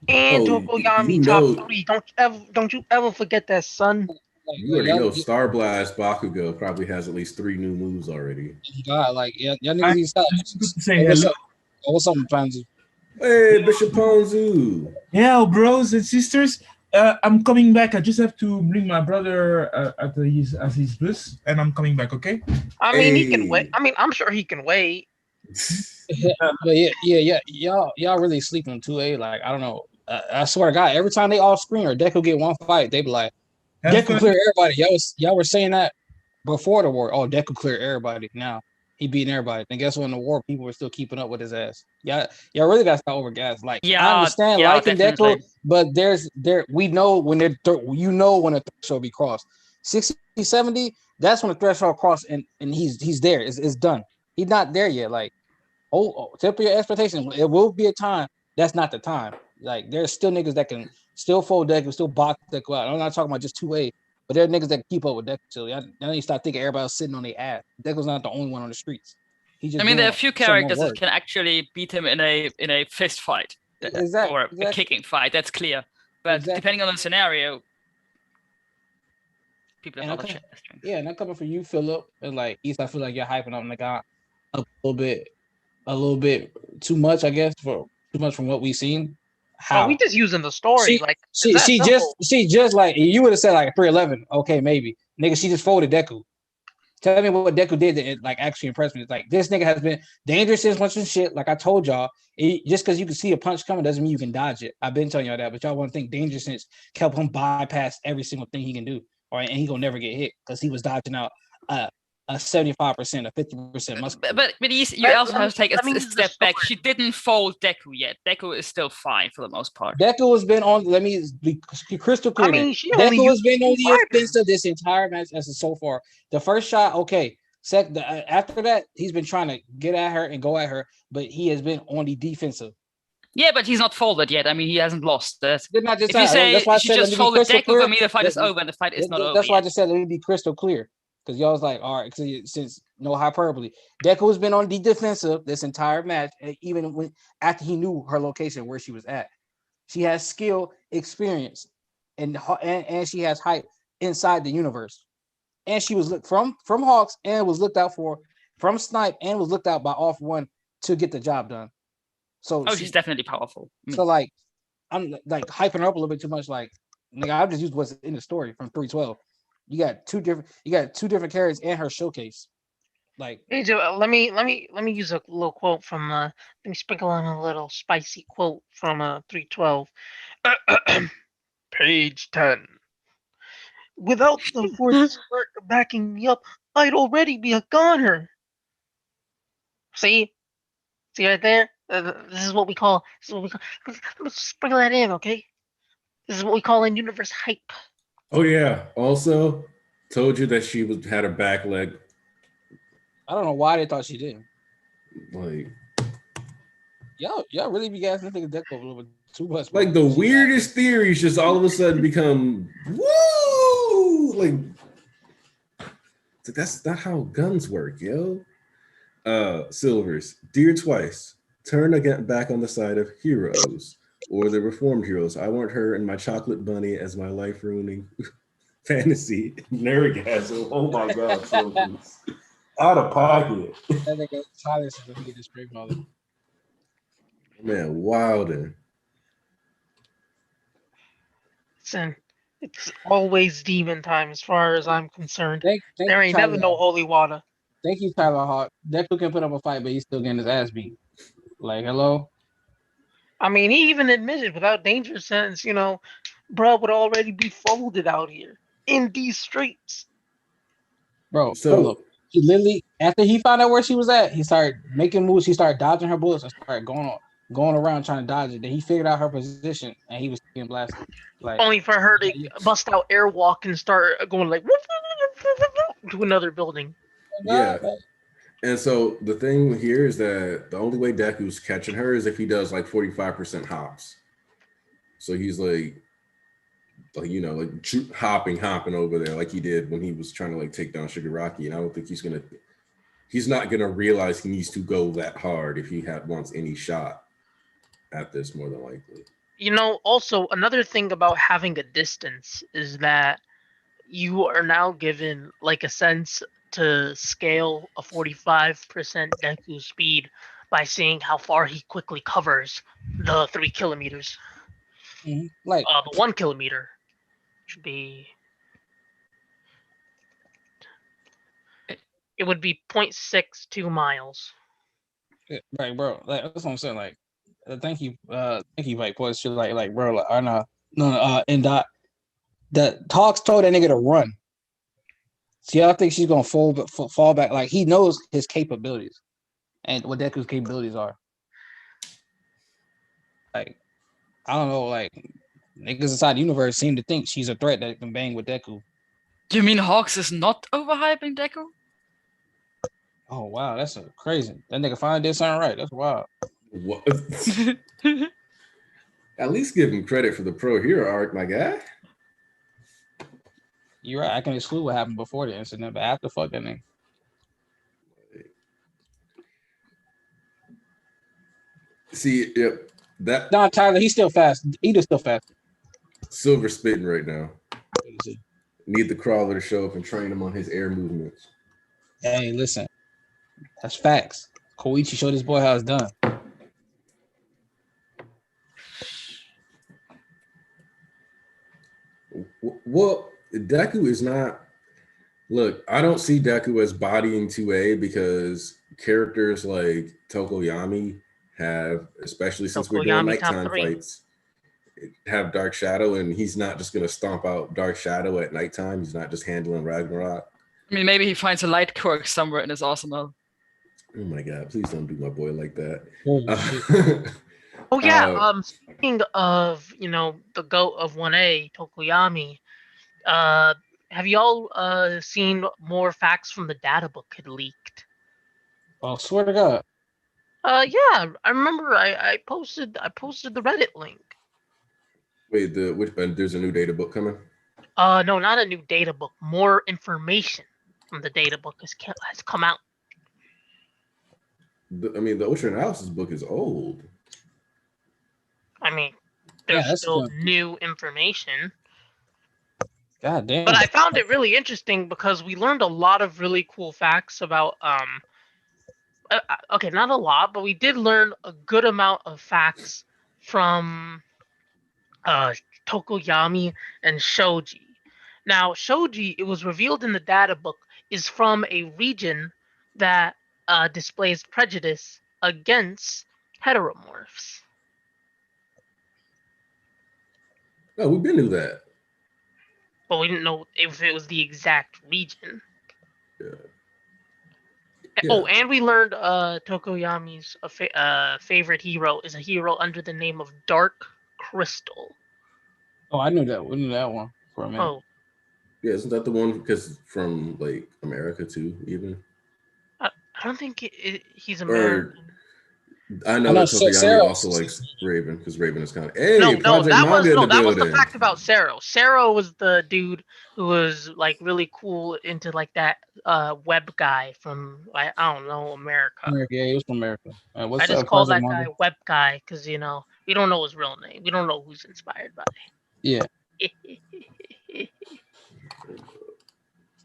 And Tokoyami top 3. Don't you ever forget that, son. You already know Star Blast Bakugo probably has at least 3 new moves already. God, like y'all niggas say hello. What's up, Panzu? Hey, Bishop Ponzu. Yeah, bros and sisters. I'm coming back. I just have to bring my brother at his bus, and I'm coming back. Okay. I mean, he can wait. I mean, I'm sure he can wait. But yeah. Y'all really sleep on 2A. Like I don't know. I swear to God, every time they off screen or Deku get one fight, they be like, Deku clear everybody. Y'all were saying that before the war. Oh, Deku clear everybody. Now he beating everybody. And guess what? In the war, people were still keeping up with his ass. Y'all really got to stop over gas. Like I understand liking Deku, but we know when when a threshold be crossed. 60, 70, that's when the threshold crossed, and he's there. It's done. He's not there yet. Like, temper your expectations. It will be a time. That's not the time. Like, there's still niggas that can still fold Deku, still box Deku out. I'm not talking about just 2A, but there are niggas that can keep up with Deku. So y'all need to stop thinking everybody else sitting on their ass. Deku's not the only one on the streets. I mean, there are a few characters that can actually beat him in a fist fight, or a kicking fight. That's clear. But depending on the scenario, people have other strengths. Yeah, and I'm coming for you, Philip. And like East, I feel like you're hyping up Nagat a little bit too much, I guess, for too much from what we've seen. How we just using the story? She just like you would have said like 311. Okay, maybe nigga, she just folded Deku. Tell me what Deku did that like actually impressed me. It's like this nigga has been dangerous since punch and shit. Like I told y'all, just because you can see a punch coming doesn't mean you can dodge it. I've been telling y'all that, but y'all want to think dangerous since help him bypass every single thing he can do, and he gonna never get hit because he was dodging out a 75%, a 50% muscle. But you also have to take a step back. She didn't fold Deku yet. Deku is still fine for the most part. Deku has been on. Let me be crystal clear. Deku has been on the offensive this entire match as so far. The first shot, okay. After that, he's been trying to get at her and go at her, but he has been on the defensive. Yeah, but he's not folded yet. I mean, he hasn't lost. If you say she just folded Deku, for me, the fight is over, and the fight is not over. That's why I just said let me be crystal clear. Because y'all was like, all right, since no hyperbole. Deku has been on the defensive this entire match, even after he knew her location where she was at. She has skill, experience, and she has height inside the universe. And she was looked from Hawks and was looked out for from Snipe and was looked out by Off One to get the job done. So she's definitely powerful. So like, I'm like hyping her up a little bit too much. Like, nigga, I've just used what's in the story from 312. You got two different characters and her showcase. Like, hey Joe, let me use a little quote from let me sprinkle in a little spicy quote from 312. Page 10. Without the force backing me up, I'd already be a goner. See right there? This is what we call. Let's sprinkle that in, okay? This is what we call in universe hype. Oh yeah. Also, told you that she had her back leg. I don't know why they thought she didn't. Like, y'all really be gassing this nigga Deku a little bit too much. Like the weirdest theories just all of a sudden become woo. Like that's not how guns work, yo. Silvers, dear twice, turn again back on the side of heroes. Or the reformed heroes. I want her and my chocolate bunny as my life ruining fantasy nerdgasm. Oh my god, so out of pocket. That nigga Silas is gonna get this great mother. Man, Wilder. Listen, it's always demon time as far as I'm concerned. Thank there ain't never no holy water. Thank you, Tyler Hawk. Deku can put up a fight, but he's still getting his ass beat. Like, hello. I mean, he even admitted without danger sense, bruh would already be folded out here in these streets. Bro, so he literally, after he found out where she was at, he started making moves. He started dodging her bullets and started going around trying to dodge it. Then he figured out her position and he was getting blasted. Like, only for her to bust out airwalk and start going like to another building. Yeah. And so the thing here is that the only way Deku's catching her is if he does like 45% hops. So he's like hopping over there like he did when he was trying to like take down Shigaraki. And I don't think he's not gonna realize he needs to go that hard if he wants any shot at this, more than likely. Also another thing about having a distance is that you are now given like a sense to scale a 45% Deku speed by seeing how far he quickly covers the 3 kilometers. Mm-hmm. Like the 1 kilometer should be. It would be 0.62 miles. Right, bro. Like that's what I'm saying. Like, thank you, Mike. Plus, like, bro. Like, no, Dot. the Hawks told that nigga to run. See, I think she's gonna fall back. Like he knows his capabilities and what Deku's capabilities are. Like I don't know, like niggas inside the universe seem to think she's a threat that can bang with Deku. Do you mean Hawks is not overhyping Deku? Oh wow, that's crazy. That nigga finally did something right. That's wild. What? At least give him credit for the pro hero arc, my guy. You're right. I can exclude what happened before the incident, but after fuck that nigga. See, yep, that Don Tyler, he's still fast. Edith's still fast. Silver spitting right now. Need the crawler to show up and train him on his air movements. Hey, listen, that's facts. Koichi showed this boy how it's done. Well, Deku is not. Look, I don't see Deku as bodying 2A because characters like Tokoyami have, especially since we're doing Tokoyami top nighttime 3. fights, have Dark Shadow, and he's not just going to stomp out Dark Shadow at nighttime. He's not just handling Ragnarok. I mean, maybe he finds a light quirk somewhere in his arsenal. Oh my God! Please don't do my boy like that. Oh yeah. Speaking of, the GOAT of 1A, Tokoyami, have y'all seen more facts from the data book had leaked? Oh, swear to God. Yeah, I remember I posted the Reddit link. Wait, there's a new data book coming? No, not a new data book. More information from the data book has come out. The Ultra Analysis book is old. I mean, there's that's still good. new information. God damn. But I found it really interesting because we learned a lot of really cool facts about okay, not a lot, but we did learn a good amount of facts from Tokoyami and Shoji. Now, Shoji, it was revealed in the data book, is from a region that displays prejudice against heteromorphs. No, we've been through that. But we didn't know if it was the exact region. Yeah. Oh, and we learned Tokoyami's favorite hero is a hero under the name of Dark Crystal. Oh, I knew that. We knew that one for a minute. Oh, Yeah, isn't that the one because from like America too, even? I don't think he's American. I know that Tokoyami also likes Raven because Raven is kind of Project Manga that was the fact about Sero. Sero was the dude who was like really cool into like that web guy from I don't know America. Yeah, he was from America. I just call that guy web guy because we don't know his real name. We don't know who's inspired by. Yeah.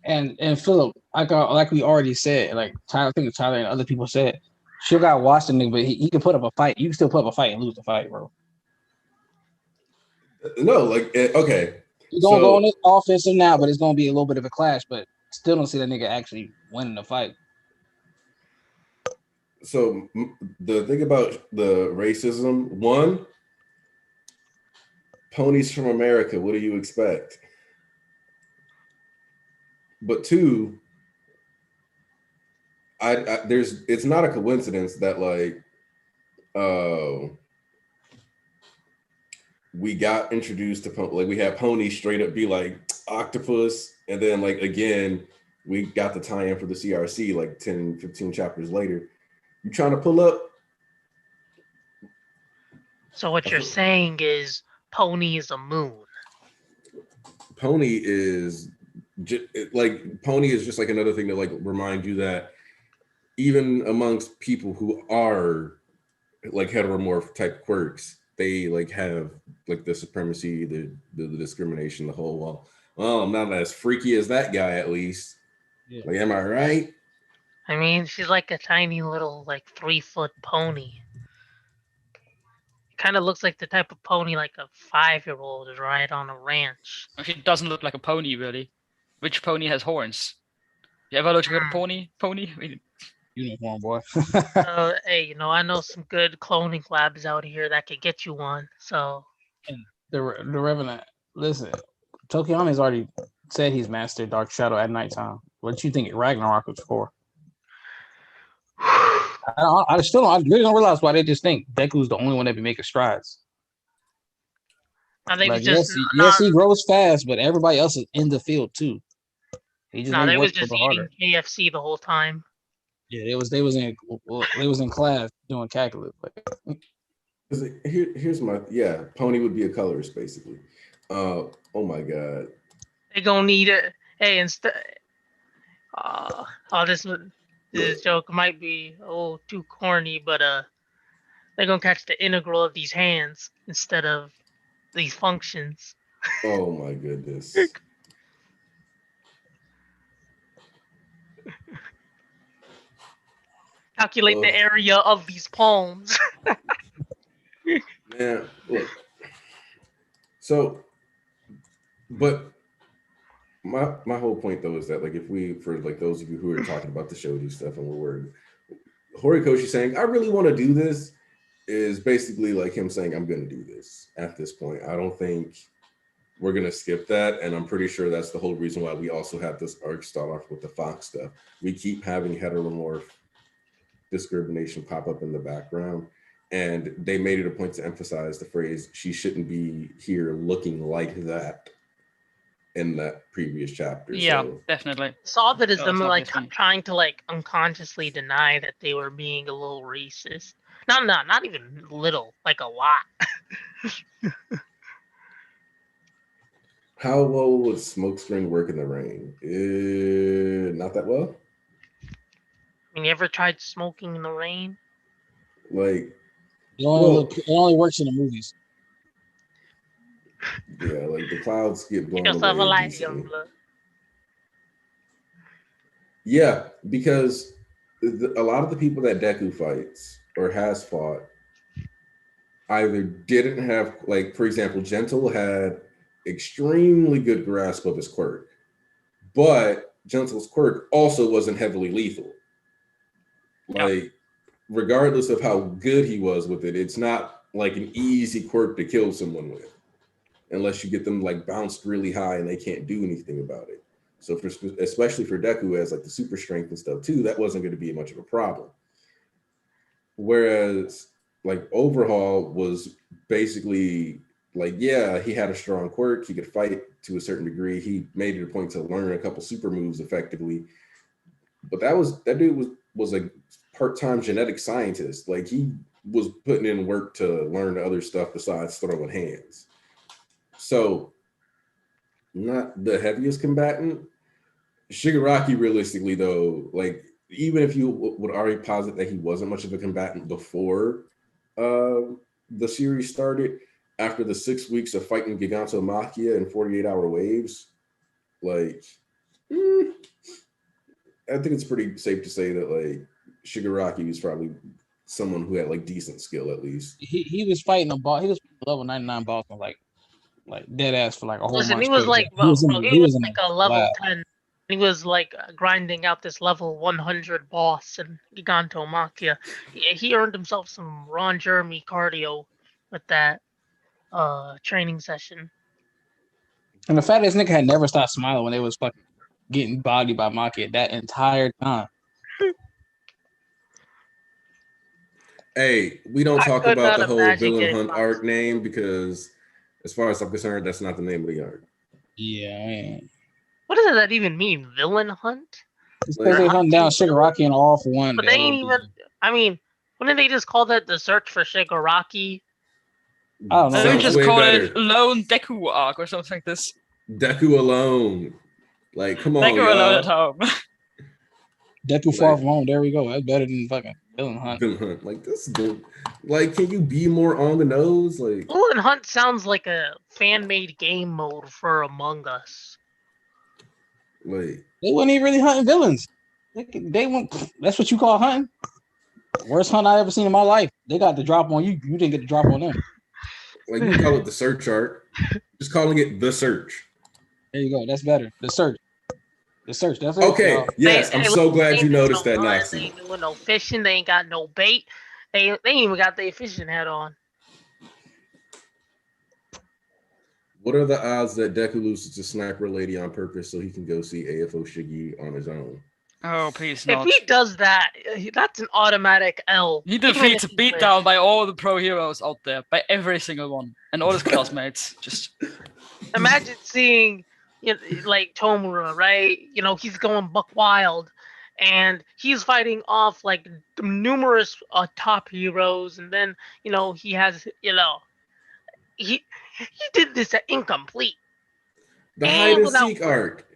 And Philip, like we already said, like Tyler, I think Tyler and other people said, Sugar got watched the nigga, but he can put up a fight. You can still put up a fight and lose the fight, bro. No, like okay. He's gonna go on this offensive now, but it's gonna be a little bit of a clash. But still don't see that nigga actually winning the fight. So the thing about the racism, one, ponies from America. What do you expect? But two, it's not a coincidence that like we got introduced to like we had ponies straight up be like octopus, and then like again we got the tie-in for the CRC like 10 15 chapters later. You trying to pull up? So what you're saying is Pony is a moon. Pony is just like another thing to like remind you that even amongst people who are like heteromorph type quirks, they like have like the supremacy, the discrimination, the whole well, I'm not as freaky as that guy at least. Yeah. Like, am I right? I mean, she's like a tiny little like 3-foot pony. Kind of looks like the type of pony like a 5-year-old is ride on a ranch. She doesn't look like a pony, really. Which pony has horns? You ever look at a pony? Uniform boy. Hey, I know some good cloning labs out here that could get you one. So and the Revenant, listen, Tokiyami's already said he's mastered Dark Shadow at nighttime. What do you think Ragnarok was for? I still don't. I really don't realize why they just think Deku's the only one that be making strides. I think Like, it's just yes, he grows fast, but everybody else is in the field too. He just they was work just a little eating harder. KFC the whole time. Yeah, they was in class doing calculus. Here's my Pony would be a colorist basically. Oh my god. They gonna need it. Hey, instead. This joke might be too corny, but they're gonna catch the integral of these hands instead of these functions. Oh my goodness. Calculate the area of these palms. Man, look. So, but my whole point though is that like for those of you who are talking about the shoji stuff and we're worried, Horikoshi saying I really want to do this is basically like him saying I'm going to do this at this point. I don't think we're going to skip that, and I'm pretty sure that's the whole reason why we also had this arc start off with the Fox stuff. We keep having heteromorph discrimination pop up in the background, and they made it a point to emphasize the phrase she shouldn't be here looking like that in that previous chapter. Yeah, so. Definitely. Saw that as them like obviously. trying to like unconsciously deny that they were being a little racist. Not even little, like a lot. How well would smokescreen work in the rain? Not that well. I mean, you ever tried smoking in the rain? Like, it only works in the movies. Yeah, like the clouds get blown Yourself a away light, decently. young blood. Yeah, because a lot of the people that Deku fights or has fought either didn't have, like, for example, Gentle had extremely good grasp of his quirk, but Gentle's quirk also wasn't heavily lethal. Like, regardless of how good he was with it, it's not like an easy quirk to kill someone with, unless you get them like bounced really high and they can't do anything about it. So especially for Deku, who has like the super strength and stuff too, that wasn't going to be much of a problem. Whereas like Overhaul was basically like, yeah, he had a strong quirk. He could fight to a certain degree. He made it a point to learn a couple super moves effectively. But that dude was a part-time genetic scientist. Like he was putting in work to learn other stuff besides throwing hands. So not the heaviest combatant. Shigaraki, realistically though, like even if you would already posit that he wasn't much of a combatant before the series started, after the 6 weeks of fighting Gigantomachia in 48-hour waves, like I think it's pretty safe to say that like Shigaraki was probably someone who had like decent skill at least. He was fighting a boss. He was level 99 boss on like dead ass for like a whole month. Listen, he was like, he was like a level 10. He was like grinding out this level 100 boss in Gigantomachia. He earned himself some Ron Jeremy cardio with that training session. And the fact that this nigga had never stopped smiling when they was fucking getting bodied by Machia that entire time. Hey, we don't talk about the whole villain hunt arc name because, as far as I'm concerned, that's not the name of the arc. Yeah, man. What does that even mean, villain hunt? It's because they hunt down Shigaraki and All for One. But they ain't even. I mean, wouldn't they just call that the search for Shigaraki? I don't know. They would just call it Lone Deku arc or something like this. Deku alone. Like, come on, Deku y'all. alone at home. Deku Far From Home. There we go. That's better than fucking villain hunt. Villain hunt. Like this dude. Like, can you be more on the nose? Like, villain hunt sounds like a fan-made game mode for Among Us. Like, they weren't even really hunting villains. They went. That's what you call hunting. Worst hunt I ever seen in my life. They got the drop on you. You didn't get the drop on them. Like you call it the search arc. Just calling it the search. There you go. That's better. The search. The search. That's okay. Yes, I'm so glad you noticed that, Nazi. They ain't doing no fishing. They ain't got no bait. They ain't even got their fishing hat on. What are the odds that Deku loses to Sniper Lady on purpose so he can go see AFO Shiggy on his own? Oh, please If not. he does that, that's an automatic L. He even defeats if a he beatdown wins. by all the pro heroes out there, by every single one, and all his classmates. Just Imagine seeing like Tomura, right? He's going buck wild, and he's fighting off like numerous top heroes, and then he has he did this at incomplete The hide and and without seek arc.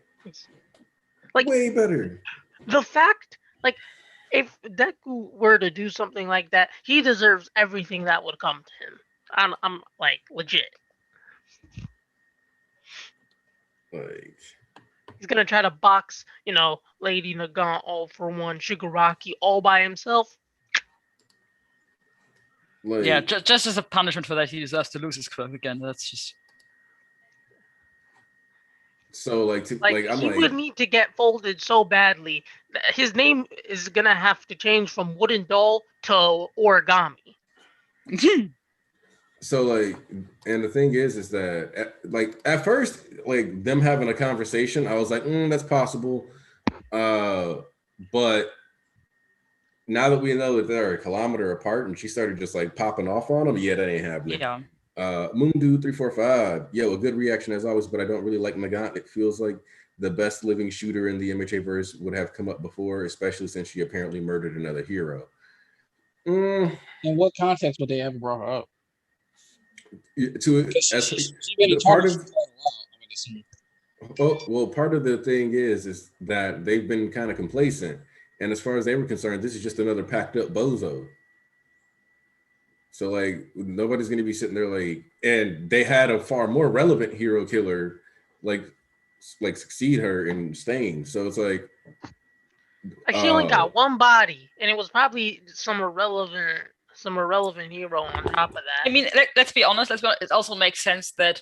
like Way better. the fact like if Deku were to do something like that, he deserves everything that would come to him. I'm like legit. Like, He's gonna try to box, Lady Nagant all for one, Shigaraki all by himself. yeah, just as a punishment for that, he deserves to lose his cloak again. That's just so like I'm he like, would need to get folded so badly. His name is gonna have to change from Wooden Doll to Origami. so like, and the thing is that like at first, like them having a conversation, I was like, that's possible. But now that we know that they're a kilometer apart and she started just like popping off on him, yeah, that ain't happening. yeah. Moondu 345, yo, a good reaction as always, but I don't really like Nagant. It feels like the best living shooter in the MHA verse would have come up before, especially since she apparently murdered another hero. In what context would they ever brought her up? Part of the thing is that they've been kind of complacent, and as far as they were concerned, this is just another packed up bozo. So like nobody's gonna be sitting there like, and they had a far more relevant hero killer like succeed her in staying. So it's like she only got one body, and it was probably some irrelevant hero on top of that. I mean, let's be honest. It also makes sense that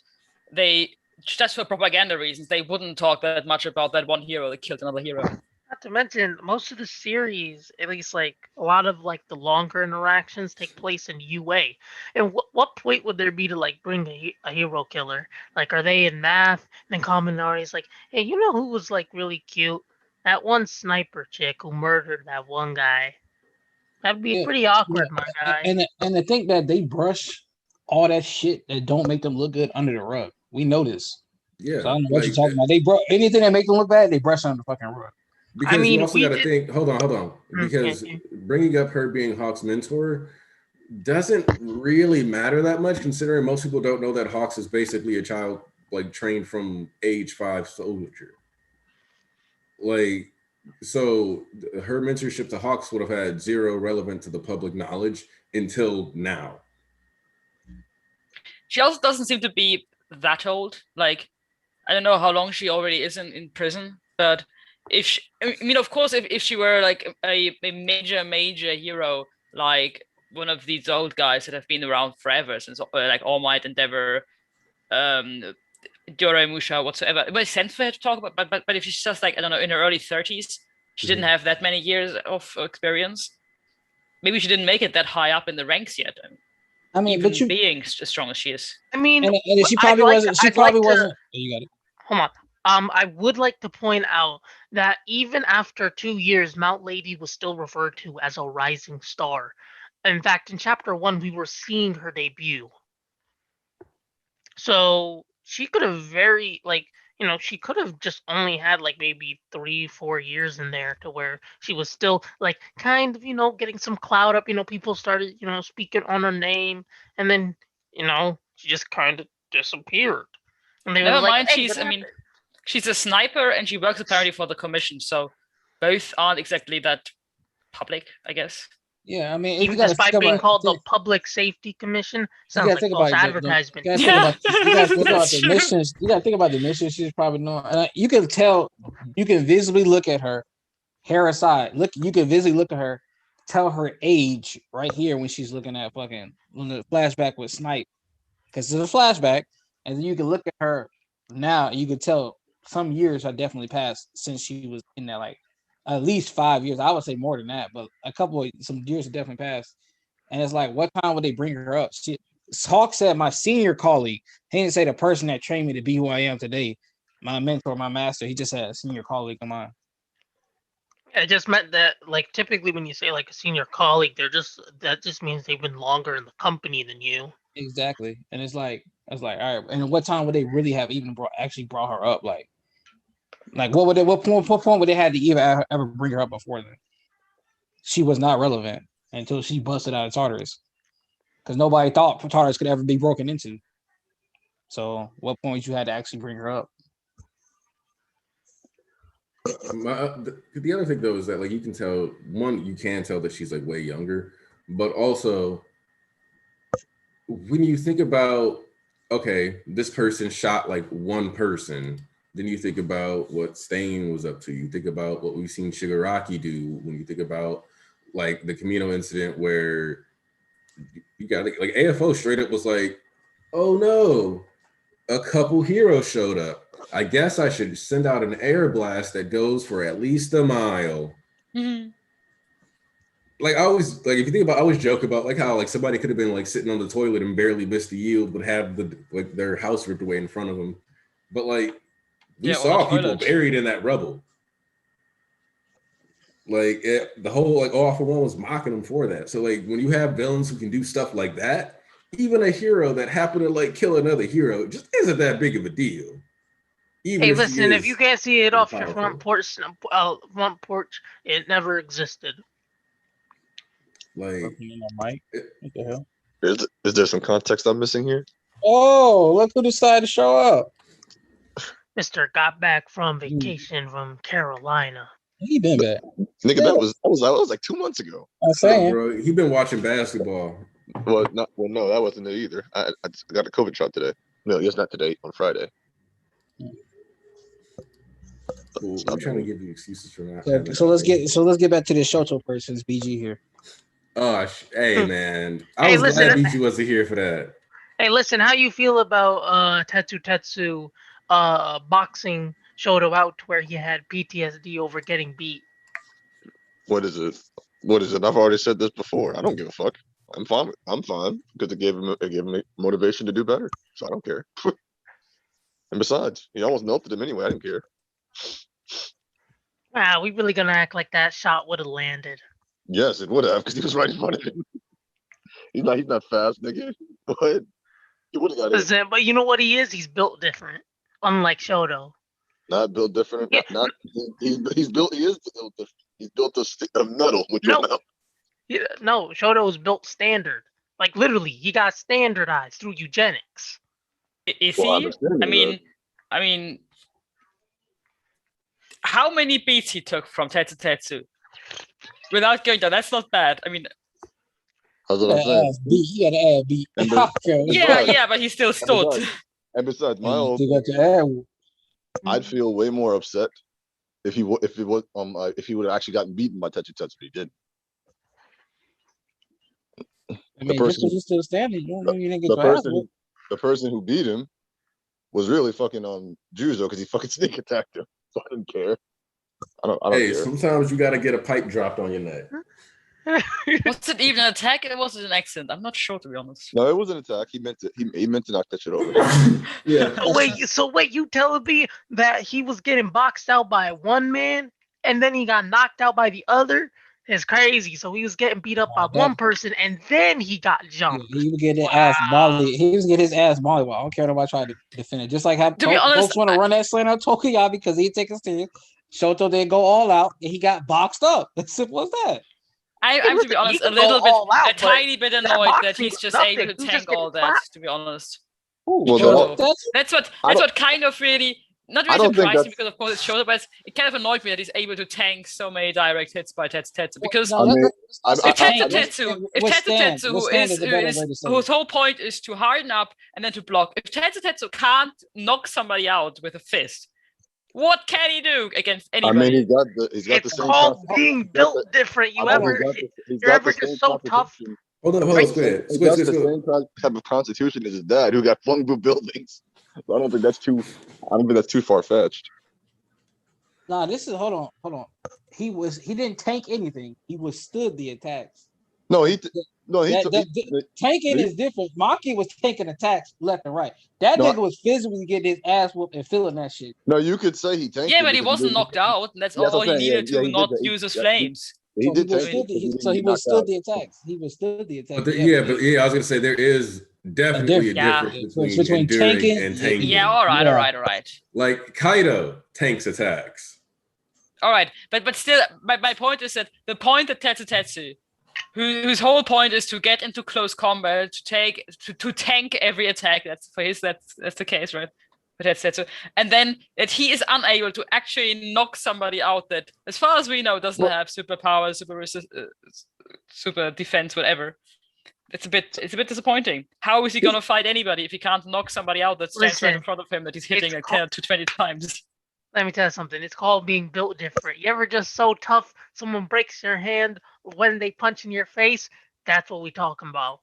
they, just for propaganda reasons, they wouldn't talk that much about that one hero that killed another hero. Not to mention, most of the series, at least like a lot of like the longer interactions, take place in UA. And what point would there be to like bring a hero killer? Like, are they in math? And then Kaminari's like, hey, you know who was like really cute? That one sniper chick who murdered that one guy. That'd be pretty awkward, my guy. And to think that they brush all that shit that don't make them look good under the rug. We know this. Yeah. So I don't know what you're talking about. They anything that make them look bad, they brush under the fucking rug. Because you also got to think. Hold on. Because bringing up her being Hawk's mentor doesn't really matter that much, considering most people don't know that Hawks is basically a child like trained from age 5 soldier. Like, so her mentorship to Hawks would have had zero relevant to the public knowledge until now. She also doesn't seem to be that old. Like, I don't know how long she already is in prison, but if she, I mean, of course, if she were like a major hero, like one of these old guys that have been around forever since like All Might, Endeavor, Musha, whatsoever, it makes sense for her to talk about. But if she's just like, I don't know, in her early 30s, she didn't have that many years of experience. Maybe she didn't make it that high up in the ranks yet. I mean, even being as strong as she is. I mean, and she probably wasn't. She probably wasn't. You got it. Hold on. I would like to point out that even after 2 years, Mount Lady was still referred to as a rising star. In fact, in chapter 1, we were seeing her debut. So she could have she could have just only had like maybe 3-4 years in there to where she was still like kind of, getting some clout up. People started, speaking on her name, and then, she just kind of disappeared. And they Never were mind, like, hey, she's a sniper and she works apparently for the commission, so both aren't exactly that public, I guess. Yeah, I mean, even despite being called the Public Safety Commission, sounds like false advertisement. You gotta think about the missions. You gotta think about the missions she's probably doing. You can tell, you can visibly look at her, hair aside. You can visibly look at her, tell her age right here when she's looking at when the flashback with Snipe, because it's a flashback, and then you can look at her now. You can tell some years have definitely passed since she was in there, like at least 5 years. I would say more than that, but some years have definitely passed. And it's like, what time would they bring her up? Hawk said my senior colleague. He didn't say the person that trained me to be who I am today. My mentor, my master. He just had a senior colleague of mine. It just meant that, like, typically when you say like a senior colleague, that just means they've been longer in the company than you. Exactly, and it's like all right. And what time would they really have even brought her up? Like what point would they have to even ever bring her up before then? She was not relevant until she busted out of Tartarus, because nobody thought Tartarus could ever be broken into. So, what point you had to actually bring her up? The other thing though is that, like, you can tell that she's like way younger, but also when you think about, okay, this person shot like one person, then you think about what Stain was up to. You think about what we've seen Shigaraki do. When you think about like the Camino incident where you got like AFO straight up was like, oh no, a couple heroes showed up. I guess I should send out an air blast that goes for at least a mile. Mm-hmm. Like, I always, like, if you think about, I always joke about like how like somebody could have been like sitting on the toilet and barely missed the yield, but have their house ripped away in front of them. But like we saw people buried in that rubble. Like the whole like All for One was mocking them for that. So like when you have villains who can do stuff like that, even a hero that happened to like kill another hero just isn't that big of a deal. Even hey, listen, if you can't see it off your front porch, it never existed. Like, Mike, what the hell? Is there some context I'm missing here? Oh, look who decided to show up. Mr. got back from vacation from Carolina. He been back. Nigga, that was like 2 months ago. I'm saying, bro, he been watching basketball. No, that wasn't it either. I got a COVID shot today. No, it's not today. On Friday. Cool. I'm trying to give you excuses for that. So let's get back to the Shoto person's BG here. Oh, hey man, I was glad BG wasn't here for that. Hey, listen, how you feel about Tetsu boxing Shoto out to where he had PTSD over getting beat? What is it? I've already said this before. I don't give a fuck. I'm fine because it gave him motivation to do better. So I don't care. And besides, he almost melted him anyway. I didn't care. Wow, we really gonna act like that shot would have landed? Yes, it would have, because he was right in front of him. He's not fast, nigga. What? He would have got it. But you know what he is? He's built different, unlike Shoto. Not built different. Yeah. He's built. He is built different. He's built of metal. No, Shoto is built standard. Like literally, he got standardized through eugenics. Is he? I mean, how many beats he took from Tetsu? Without going down, that's not bad. I mean, he got an ass beat. Yeah, but he still stood. And besides, I'd feel way more upset if he would have actually gotten beaten by Tetsu, but he didn't. I mean, just because he's still standing, you didn't get the person who beat him was really fucking Juzo because he fucking sneak attacked him. So I didn't care. I don't care. Sometimes you gotta get a pipe dropped on your neck. Was it even an attack? It was an accident. I'm not sure, to be honest. No, it was an attack. He meant to knock that shit over. Yeah. Wait, you telling me that he was getting boxed out by one man and then he got knocked out by the other? It's crazy. So he was getting beat up by one person and then he got jumped. He was getting ass molly. He was getting his ass molly. Well, I don't care nobody tried to defend it. Just like how folks want to run that slant on Tokuya because he take a stand. Shoto didn't go all out and he got boxed up. As simple as that. I'm to be honest, a tiny bit annoyed that he's just able to tank all that. To be honest, that's what kind of really not really surprised me, because of course it's Shoto, but it kind of annoyed me that he's able to tank so many direct hits by Tetsu. Because if Tetsu whose whole point is to harden up and then to block, if Tetsu can't knock somebody out with a fist, what can he do against anybody? I mean, he's got the same. It's called being built different. You're ever just so tough. Hold on, Squid. He's got the same type of constitution as his dad, who got flung through buildings. So I don't think that's too far fetched. Nah, hold on. He didn't tank anything. He withstood the attacks. No, No, Tanking he- is different. Maki was taking attacks left and right. That No, nigga was physically getting his ass whooped and feeling that shit. no, you could say he tanked. Yeah, it but he because wasn't didn't- knocked out. That's Yeah, that's all what he I'm saying. needed Yeah, to he did not that. use his Yeah, flames. He So did he tank it withstood because he the, didn't so he get knocked withstood out. the attacks. He withstood the attacks. But yeah, I was gonna say there is definitely a difference. difference Between between enduring tanking- and yeah, tanking. Yeah, all right, Yeah. all right. Like Kaido tanks attacks. All right, but still, my point is that the point that Tetsu, whose whole point is to get into close combat, to tank every attack. That's the case, right? But Tetsu, and then that he is unable to actually knock somebody out that, as far as we know, doesn't have superpowers, super defense, whatever. It's a bit disappointing. How is he gonna fight anybody if he can't knock somebody out that stands right in front of him that he's hitting like 10 to 20 times? Let me tell you something. It's called being built different. You ever just so tough, someone breaks your hand when they punch in your face? That's what we talking about.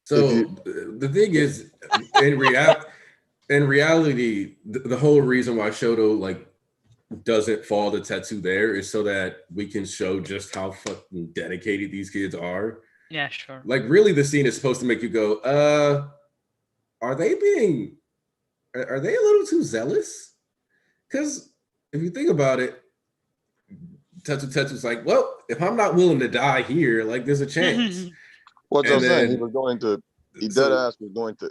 So the thing is, in reality, the whole reason why Shoto like doesn't fall to Tetsu there is so that we can show just how fucking dedicated these kids are. Yeah, sure. Like, really, the scene is supposed to make you go, are they a little too zealous? Because if you think about it, Tetsu's like, well, if I'm not willing to die here, like, there's a chance. What's I'm And saying? then- He so- dead ass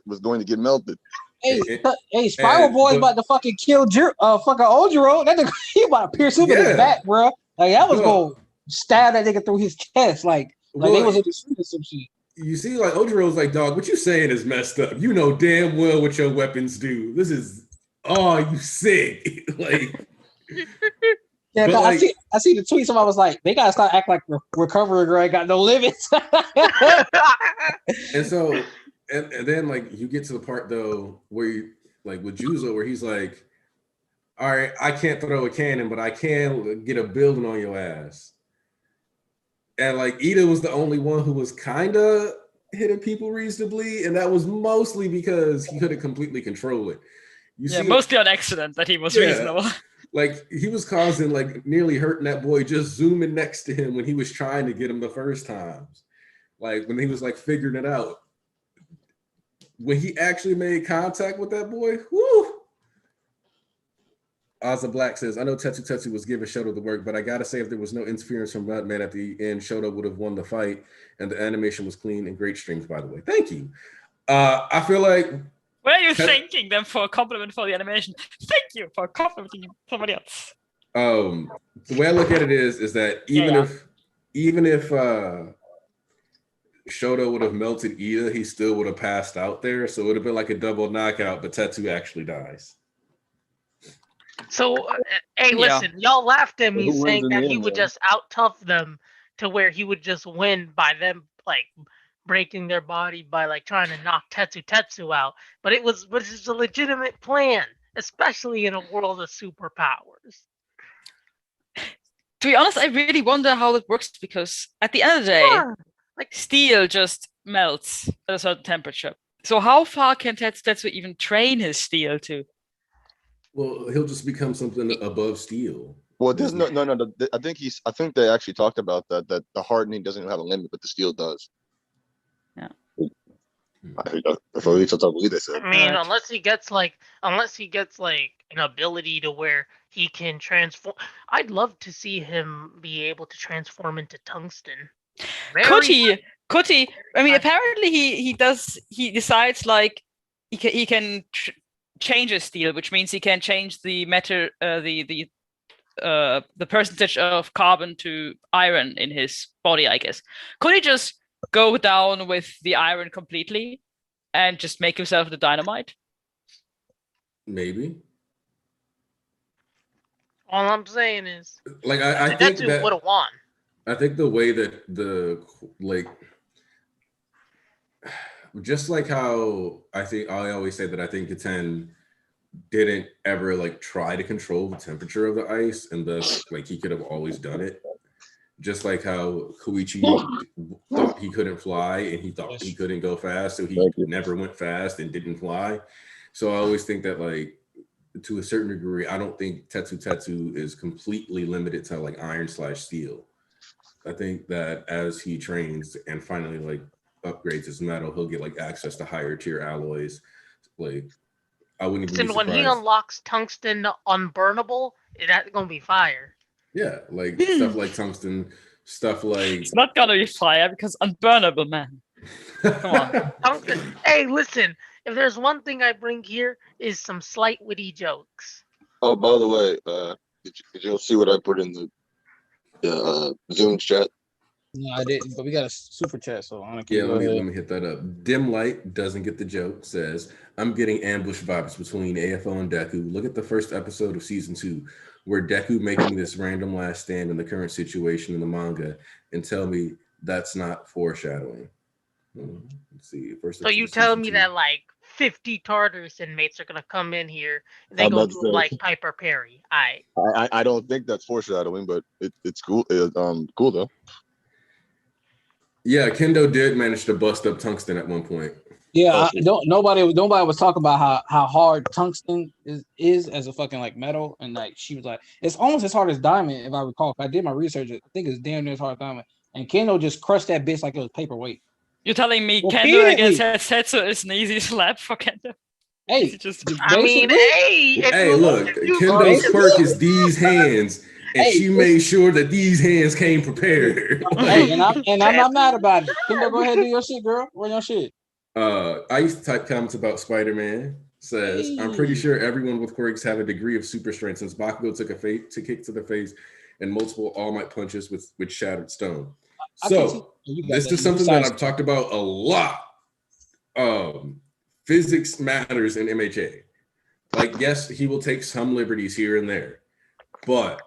was going to get melted. Hey, Spiral Boy's about to fucking kill fucking Ojiro. That nigga, he about to pierce him in his Yeah. back, bro. Like that was Bro. going to stab that nigga through his chest, like they Well, was in the street or some shit. You see, like, Ojiro's like, dog, what you saying is messed up. You know damn well what your weapons do. This is, you sick. Like, Yeah, but, 'cause like- I see the tweet. Somebody was like, they gotta start acting like recovery girl ain't got no limits. and so, and then, like, you get to the part, though, where you, like, with Juzo, where he's like, all right, I can't throw a cannon, but I can get a building on your ass. And, like, Ida was the only one who was kind of hitting people reasonably, and that was mostly because he couldn't completely control it. You Yeah, see, mostly on accident that he was Yeah. reasonable. like, he was causing, like, nearly hurting that boy just zooming next to him when he was trying to get him the first times. Like, when he was, like, figuring it out. When he actually made contact with that boy, whoo! Ozza Black says, I know Tetsu was giving Shoto the work, but I gotta say, if there was no interference from Mudman at the end, Shoto would have won the fight, and the animation was clean and great strings, by the way. Thank you. I feel like Why are you thanking them for a compliment for the animation? Thank you for complimenting somebody else. the way I look at it is that even if Shoto would have melted Ida, he still would have passed out there. So it would have been like a double knockout, but Tetsu actually dies. So, hey, Yeah. listen, y'all laughed at Who me wins saying in that the he end, would then? just out tough them to where he would just win by them like breaking their body by like trying to knock Tetsu out. But it was a legitimate plan, especially in a world of superpowers. To be honest, I really wonder how it works because at the end of the day, Yeah. steel just melts at a certain temperature. So how far can Tetsu even train his steel to? Well, he'll just become something above steel. Well, there's no. I think they actually talked about that the hardening doesn't have a limit, but the steel does. Yeah. At least that's what I believe they said. I mean, Right. unless he gets like an ability to where he can transform. I'd love to see him be able to transform into tungsten. Could he? I mean, I- apparently he does. He decides like he can change his steel, which means he can change the matter, the percentage of carbon to iron in his body, I guess. Could he just go down with the iron completely and just make himself the dynamite? Maybe. All I'm saying is, Like, I think Tetsu that would have won. I think the way that just like how I always say that I think Gaten didn't ever like try to control the temperature of the ice, and thus like he could have always done it. Just like how Koichi thought he couldn't fly and he thought he couldn't go fast, so he Thank you. never went fast and didn't fly. So I always think that like to a certain degree, I don't think Tetsu is completely limited to like iron/steel. I think that as he trains and finally like upgrades his metal, he'll get like access to higher tier alloys. Like I wouldn't even be And when he surprised. unlocks tungsten unburnable, that's gonna be fire. Yeah, like stuff like tungsten, stuff like It's not gonna be fire because unburnable, man. Come on. Tungsten. Hey, listen. If there's one thing I bring here is some slight witty jokes. Oh, by the way, did you see what I put in the Zoom chat? No, I didn't, but we got a super chat, so I'm gonna keep Yeah, let going. me hit that up. Dim Light doesn't get the joke. Says I'm getting ambush vibes between AFO and Deku. Look at the first episode of season 2, where Deku making this random last stand in the current situation in the manga, and tell me that's not foreshadowing. Let's see. First So you episode of tell season me 2. that like 50 Tartarus inmates are gonna come in here and they I'm gonna about to do say. like Piper Perry. I don't think that's foreshadowing, but it's cool. Cool though. Yeah, Kendo did manage to bust up tungsten at one point. Yeah, Oh, nobody was talking about how hard tungsten is as a fucking like metal, and like she was like, it's almost as hard as diamond if I recall. If I did my research, I think it's damn near as hard as diamond. And Kendo just crushed that bitch like it was paperweight. You're telling me Kendo Repeatedly. against Setsu is an easy slap for Kendo? Hey, Is it just I mean, hey, if Hey, you look, you- Kendo's Hey, quirk is these hands, and Hey, she made sure that these hands came prepared. hey, and I'm not mad about it. Kendo, go ahead and do your shit, girl. Run your shit. I used to type comments about Spider-Man. Says, I'm pretty Hey. sure everyone with quirks have a degree of super strength since Bakugo took a kick to the face and multiple All Might punches with shattered stone. So this is something that I've talked about a lot. Physics matters in MHA. Like, yes, he will take some liberties here and there, but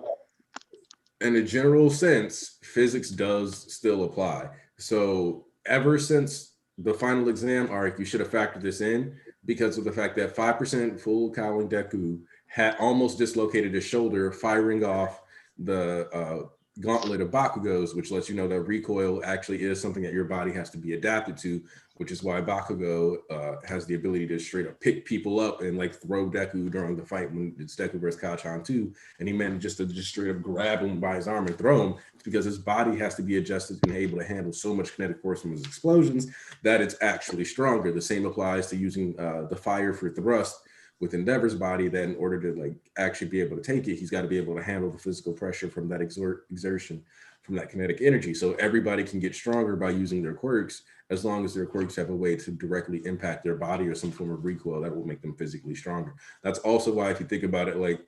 in a general sense, physics does still apply. So ever since the final exam arc, you should have factored this in because of the fact that 5% full Cowling Deku had almost dislocated his shoulder, firing off the gauntlet of Bakugo's, which lets you know that recoil actually is something that your body has to be adapted to, which is why Bakugo has the ability to straight up pick people up and like throw Deku during the fight when it's Deku versus Kacchan 2, and he managed to just straight up grab him by his arm and throw him. It's because his body has to be adjusted and able to handle so much kinetic force from his explosions that it's actually stronger. The same applies to using the fire for thrust with Endeavor's body, that in order to like actually be able to take it, he's got to be able to handle the physical pressure from that exertion, from that kinetic energy. So everybody can get stronger by using their quirks, as long as their quirks have a way to directly impact their body or some form of recoil that will make them physically stronger. That's also why, if you think about it, like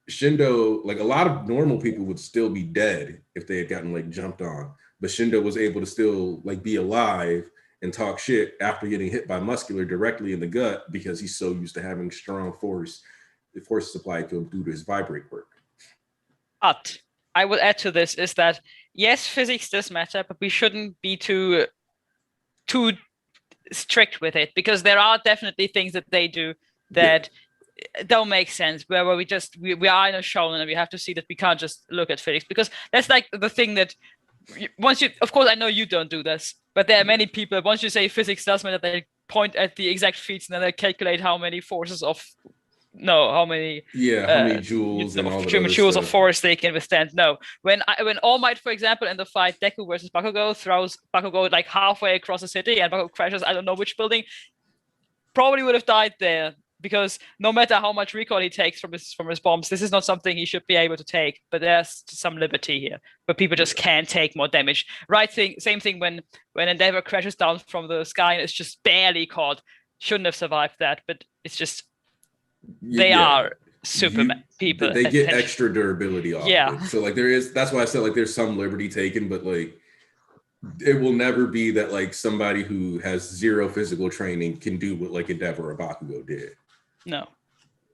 Shindo, like a lot of normal people would still be dead if they had gotten like jumped on, but Shindo was able to still like be alive and talk shit after getting hit by Muscular directly in the gut because he's so used to having strong force supplied to him due to his vibrate quirk. But I would add to this is that yes, physics does matter, but we shouldn't be too strict with it, because there are definitely things that they do that don't make sense, where we are in a show and we have to see that we can't just look at physics, because that's like the thing that once you, of course, I know you don't do this, but there are many people, once you say physics does matter, they point at the exact feats and then they calculate how many joules and all that joules of force they can withstand. No, when All Might, for example, in the fight Deku versus Bakugo, throws Bakugo like halfway across the city and Bakugo crashes I don't know which building, probably would have died there, because no matter how much recoil he takes from his bombs, this is not something he should be able to take. But there's some liberty here, but people just can't take more damage. Same thing when Endeavor crashes down from the sky and it's just barely caught. Shouldn't have survived that, but it's just they are Superman people. They get extra durability off of it. So like that's why I said like there's some liberty taken, but like it will never be that like somebody who has zero physical training can do what like Endeavor or Bakugo did. No.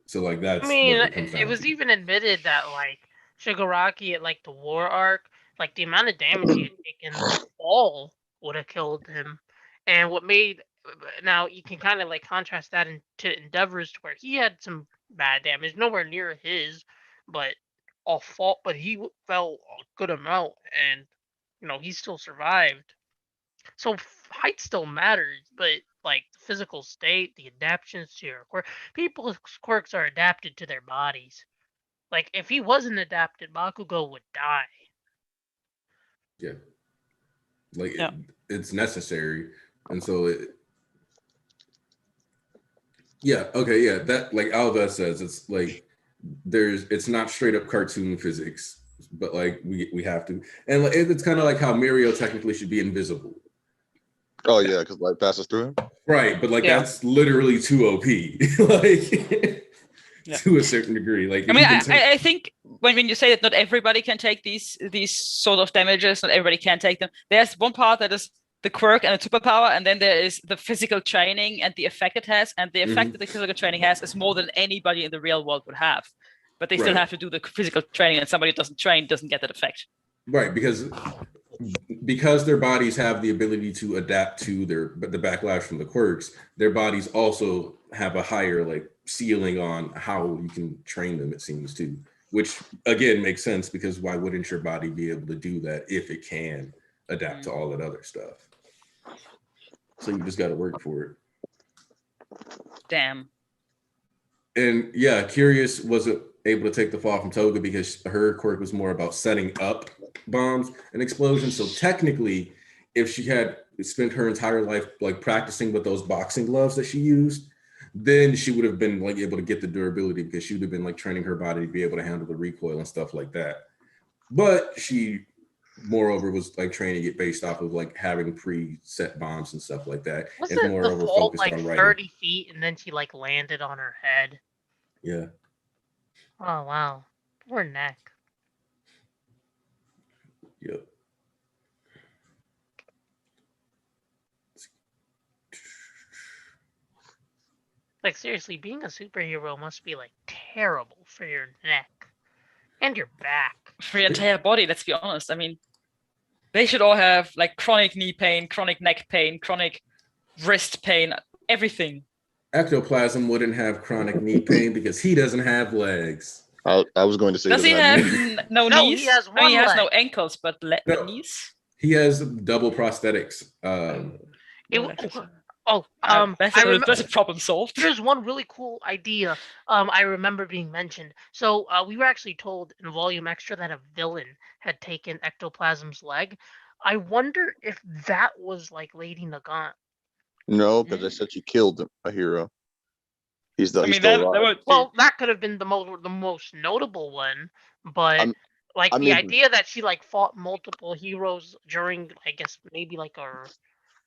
So like that's. I mean, it was even admitted that like Shigaraki at like the war arc, like the amount of damage he had taken, all would have killed him. And what made now you can kind of like contrast that into Endeavor's, where he had some bad damage, nowhere near his, but but he fell a good amount, and he still survived. So height still matters, but like the physical state, the adaptations to your quirk, people's quirks are adapted to their bodies. Like if he wasn't adapted, Bakugo would die. Yeah. Like it's necessary, And so that like Alves says, it's like it's not straight up cartoon physics, but like we have to, and like, it's kind of like how Mirio technically should be invisible. Oh yeah, because light passes through him. Right, but like Yeah. that's literally too OP, like Yeah. to a certain degree. Like I mean, I think when you say that not everybody can take these sort of damages, not everybody can take them. There's one part that is the quirk and the superpower, and then there is the physical training and the effect it has. And the effect that the physical training has is more than anybody in the real world would have. But they still Right. have to do the physical training, and somebody who doesn't train doesn't get that effect. right, because their bodies have the ability to adapt to the backlash from the quirks. Their bodies also have a higher like ceiling on how you can train them. It seems too, which again makes sense because why wouldn't your body be able to do that if it can adapt to all that other stuff? So you just got to work for it. Damn. And yeah, Curious wasn't able to take the fall from Toga because her quirk was more about setting up bombs and explosions. So technically, if she had spent her entire life like practicing with those boxing gloves that she used, then she would have been like able to get the durability because she would have been like training her body to be able to handle the recoil and stuff like that. But she moreover was like training it based off of like having pre-set bombs and stuff like that. Wasn't and the moreover fall focused like on writing. 30 feet and then she like landed on her head? Yeah. Oh wow. Poor neck. Yep. Like seriously, being a superhero must be like terrible for your neck and your back. For your entire body, let's be honest. I mean, they should all have like chronic knee pain, chronic neck pain, chronic wrist pain, everything. Ectoplasm wouldn't have chronic knee pain because he doesn't have legs. I was going to say. Does he doesn't have knees. no No, knees? he has I mean, he one has no leg. ankles, but No. knees. He has double prosthetics. That's a problem solved. Here's one really cool idea. I remember being mentioned. So we were actually told in Volume Extra that a villain had taken Ectoplasm's leg. I wonder if that was like Lady Nagant. No, because I said she killed a hero. He's I he's mean, still that alive. would be, Well, that could have been the most notable one, but I the mean- idea that she like fought multiple heroes during, I guess maybe like her,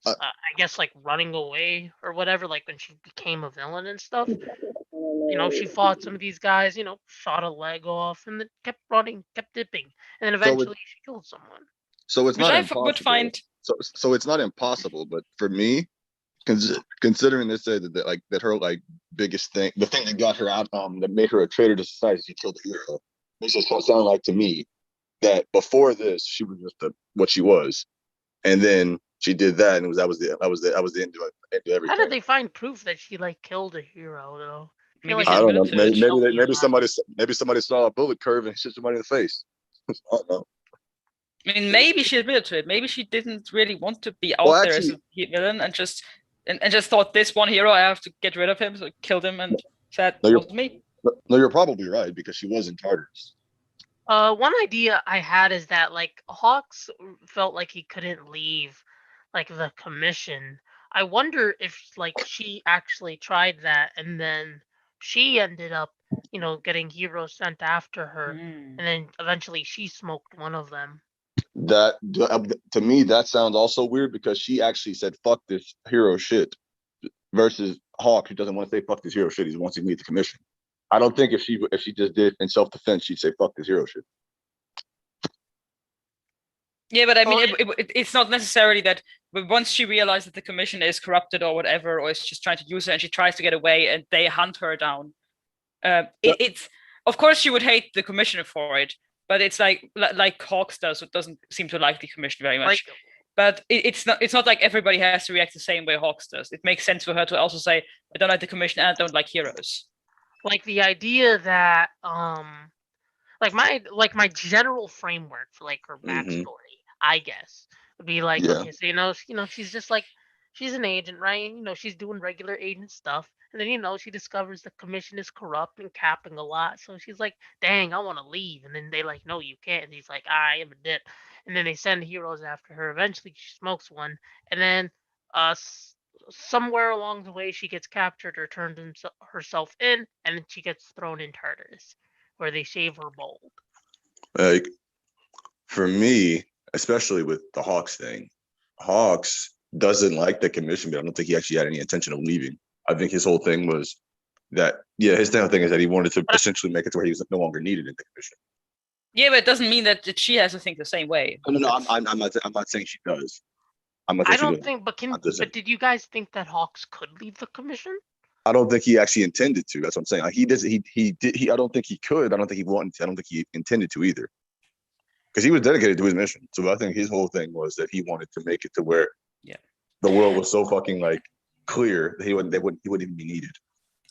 I guess like running away or whatever, like when she became a villain and stuff. You know, she fought some of these guys, you know, shot a leg off, and then kept running, kept dipping, and then eventually she killed someone. So it's which not I impossible. would find. So it's not impossible, but for me, considering they say that her like biggest thing, the thing that got her out, that made her a traitor to society, she killed a hero. Makes it sound like to me that before this she was just what she was, and then she did that, and that was the end of everything. How did they find proof that she like killed a hero though? Maybe I don't know. Military. Maybe somebody saw a bullet curve and hit somebody in the face. I don't know. I mean, maybe she admitted to it. Maybe she didn't really want to be out Well, there as a villain and just thought this one hero, I have to get rid of him, so killed him and said it was me. No, you're probably right because she was in Tartarus. One idea I had is that like Hawks felt like he couldn't leave like the commission. I wonder if like she actually tried that and then she ended up, you know, getting heroes sent after her, and then eventually she smoked one of them. That to me that sounds also weird because she actually said fuck this hero shit versus Hawk, who doesn't want to say fuck this hero shit. He wants to meet the commission. I don't think if she just did it in self-defense, she'd say fuck this hero shit. Yeah, but I mean, it's not necessarily that. But once she realized that the commission is corrupted or whatever, or is just trying to use her, and she tries to get away, and they hunt her down. It's of course she would hate the commissioner for it, but it's like Hawks does, it doesn't seem to like the commission very much. But it's not like everybody has to react the same way Hawks does. It makes sense for her to also say, I don't like the commission and I don't like heroes. Like the idea that my general framework for like her backstory, I guess, would be like, okay, so you know, she's just like she's an agent, right? You know, she's doing regular agent stuff. And then, you know, she discovers the commission is corrupt and capping a lot. So she's like, dang, I want to leave. And then they like, no, you can't. And he's like, I am a dip. And then they send heroes after her. Eventually she smokes one. And then somewhere along the way, she gets captured or turned herself in, and then she gets thrown in Tartarus, where they shave her bald. Like, for me, especially with the Hawks thing, Hawks doesn't like the commission, but I don't think he actually had any intention of leaving. I think his whole thing was that, his thing is that he wanted to essentially make it to where he was no longer needed in the commission. Yeah, but it doesn't mean that she has to think the same way. No, I'm not saying she does. I'm not I saying she don't does. think, but I'm just saying. did you guys think that Hawks could leave the commission? I don't think he actually intended to. That's what I'm saying. Like, he does. He did. I don't think he could. I don't think he wanted to. I don't think he intended to either. Because he was dedicated to his mission. So I think his whole thing was that he wanted to make it to where the world was so fucking like clear that he wouldn't even be needed.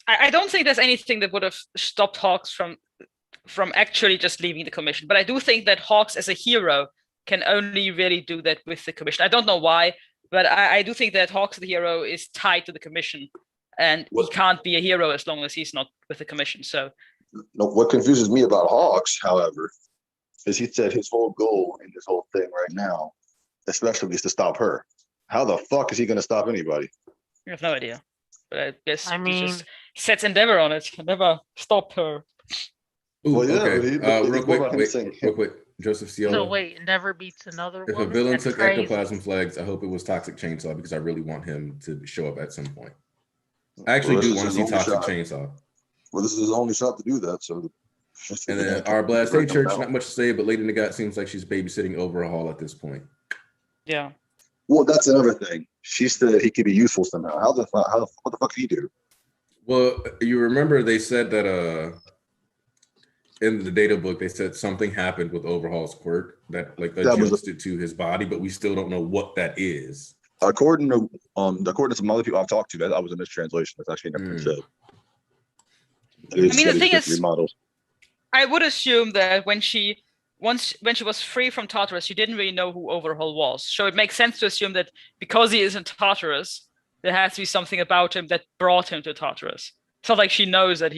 I don't think there's anything that would have stopped Hawks from actually just leaving the commission. But I do think that Hawks as a hero can only really do that with the commission. I don't know why, but I do think that Hawks the hero is tied to the commission, and he can't be a hero as long as he's not with the commission. So no, what confuses me about Hawks, however, is he said his whole goal in this whole thing right now, especially, is to stop her. How the fuck is he going to stop anybody? I have no idea. But I guess I he mean, just sets Endeavor on it. Can never stop her. Ooh, Well, yeah, okay. but Real what quick, about him wait, saying real him? quick. Joseph so Cielo. wait, Endeavor beats another If a woman? villain That's took crazy. ectoplasm flags, I hope it was Toxic Chainsaw because I really want him to show up at some point. I actually do want to see Toxic Chainsaw. Well, this is his only shot to do that. So, And then our Blast A Church, not much to say, but Lady Nagat seems like she's babysitting Overhaul at this point. Yeah. Well, that's another thing. She said he could be useful somehow. What the fuck did he do? Well, you remember they said that in the data book they said something happened with Overhaul's quirk that like adjusted to his body, but we still don't know what that is. According to some other people I've talked to, that was a mistranslation. That's actually never been said. I mean, the thing is, remodeled. I would assume that when she was free from Tartarus, she didn't really know who Overhaul was. So it makes sense to assume that because he isn't Tartarus, there has to be something about him that brought him to Tartarus. It's not like she knows that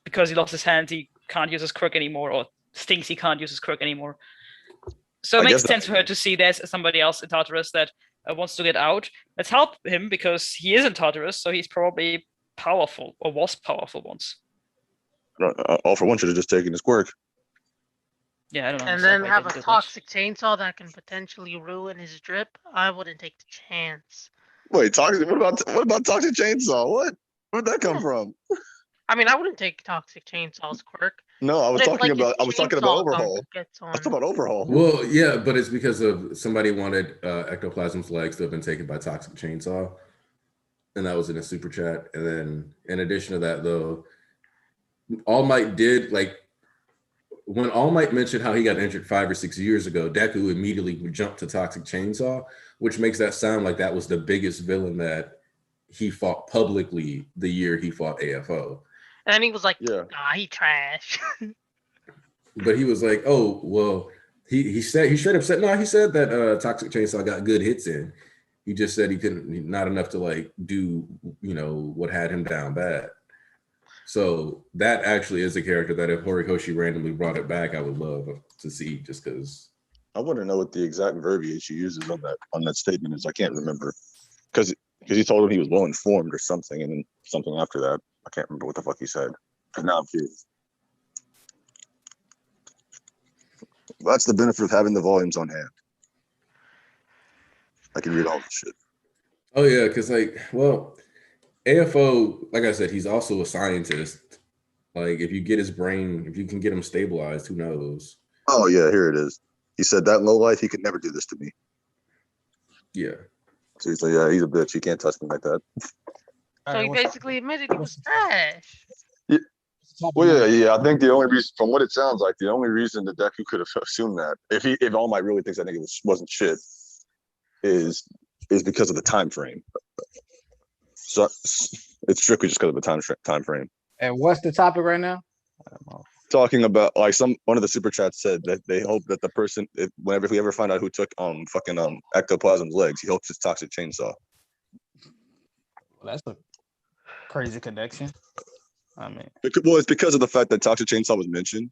because he lost his hand, he can't use his crook anymore, or thinks he can't use his crook anymore. So it makes sense for her to see there's somebody else in Tartarus that wants to get out. Let's help him because he is in Tartarus, so he's probably powerful, or was powerful once. All for One should have just taken his quirk. Yeah, I don't know. And then have a toxic chainsaw that can potentially ruin his drip. I wouldn't take the chance. Wait, toxic? What about toxic chainsaw? What? Where'd that come from? I mean, I wouldn't take toxic chainsaw's quirk. No, I was talking about Overhaul. I was talking about Overhaul. Well, yeah, but it's because of somebody wanted Ectoplasm's legs to have been taken by Toxic Chainsaw, and that was in a super chat. And then, in addition to that, though, All Might did when All Might mentioned how he got injured 5 or 6 years ago, Deku immediately jumped to Toxic Chainsaw, which makes that sound like that was the biggest villain that he fought publicly the year he fought AFO. And then he was like, yeah, nah, he trash. But he was like, oh, well, he straight up said, no, he said that Toxic Chainsaw got good hits in. He just said he couldn't, not enough to do, what had him down bad. So that actually is a character that if Horikoshi randomly brought it back, I would love to see, just because. I want to know what the exact verbiage he uses on that statement is. I can't remember. Because he told him he was well informed or something, and then something after that. I can't remember what the fuck he said. Because now I'm curious. That's the benefit of having the volumes on hand. I can read all this shit. Oh, yeah, because, AFO, like I said, he's also a scientist. If you get his brain, if you can get him stabilized, who knows? Oh, yeah, here it is. He said that in low life, he could never do this to me. Yeah. So he's like, yeah, he's a bitch. He can't touch me like that. So he basically admitted he was trash. Yeah. Well, yeah. I think the only reason, from what it sounds like, the only reason that Deku could have assumed that, if All Might really thinks that nigga wasn't shit, is because of the time frame. So it's strictly just because of the time frame. And what's the topic right now? Talking about one of the super chats said that they hope that the person, whenever we ever find out who took Ectoplasm's legs, he hopes it's Toxic Chainsaw. Well, that's a crazy connection. I mean, it's because of the fact that Toxic Chainsaw was mentioned,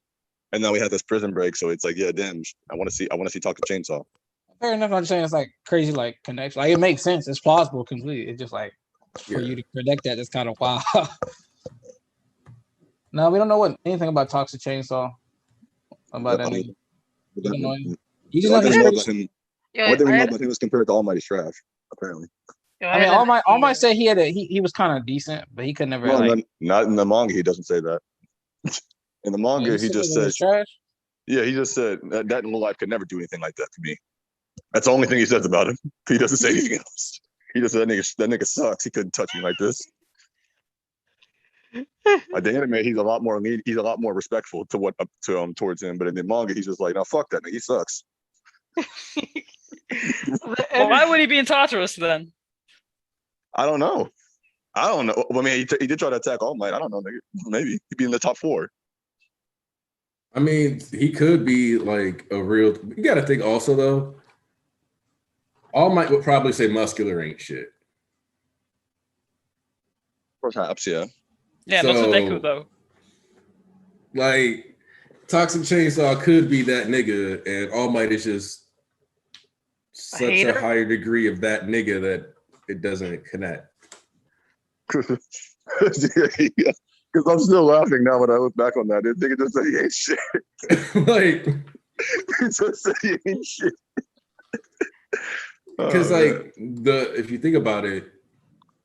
and now we have this prison break. So it's like, yeah, damn, I want to see Toxic Chainsaw. Fair enough. I'm just saying it's like crazy, like connection. Like it makes sense. It's plausible completely. It's just like for you to predict that, it's kind of wild. No, we don't know anything about Toxic Chainsaw. About that nigga. We don't know anything. You just know Only he's thing we know pretty. about him. Yeah, Only thing we I know had, about him is compared to Almighty's trash. Apparently. yeah, I mean, had an all might idea. say he was kind of decent, but he could never No, like. no, not in the manga. He doesn't say that. In the manga, He he said just it was says, trash. "Yeah, he just said that in real life could never do anything like that to me." That's the only thing he says about him. He doesn't say anything else. He just said that nigga sucks. He couldn't touch me like this. At the anime, he's a lot more respectful to towards him. But in the manga, he's just like, no, fuck that nigga. He sucks. Why would he be in Tartarus then? I don't know. I mean, he did try to attack All Might. I don't know, nigga. Maybe he'd be in the top 4. I mean, he could be like a real. You got to think also though. All Might would probably say muscular ain't shit. Perhaps, yeah. Yeah, not So, to Deku though. Like, Toxic Chainsaw could be that nigga, and All Might is just such a hater? higher degree of that nigga that it doesn't connect. Because I'm still laughing now when I look back on that. This nigga just said he ain't shit. Like, He just said he ain't shit. because Oh, like if you think about it,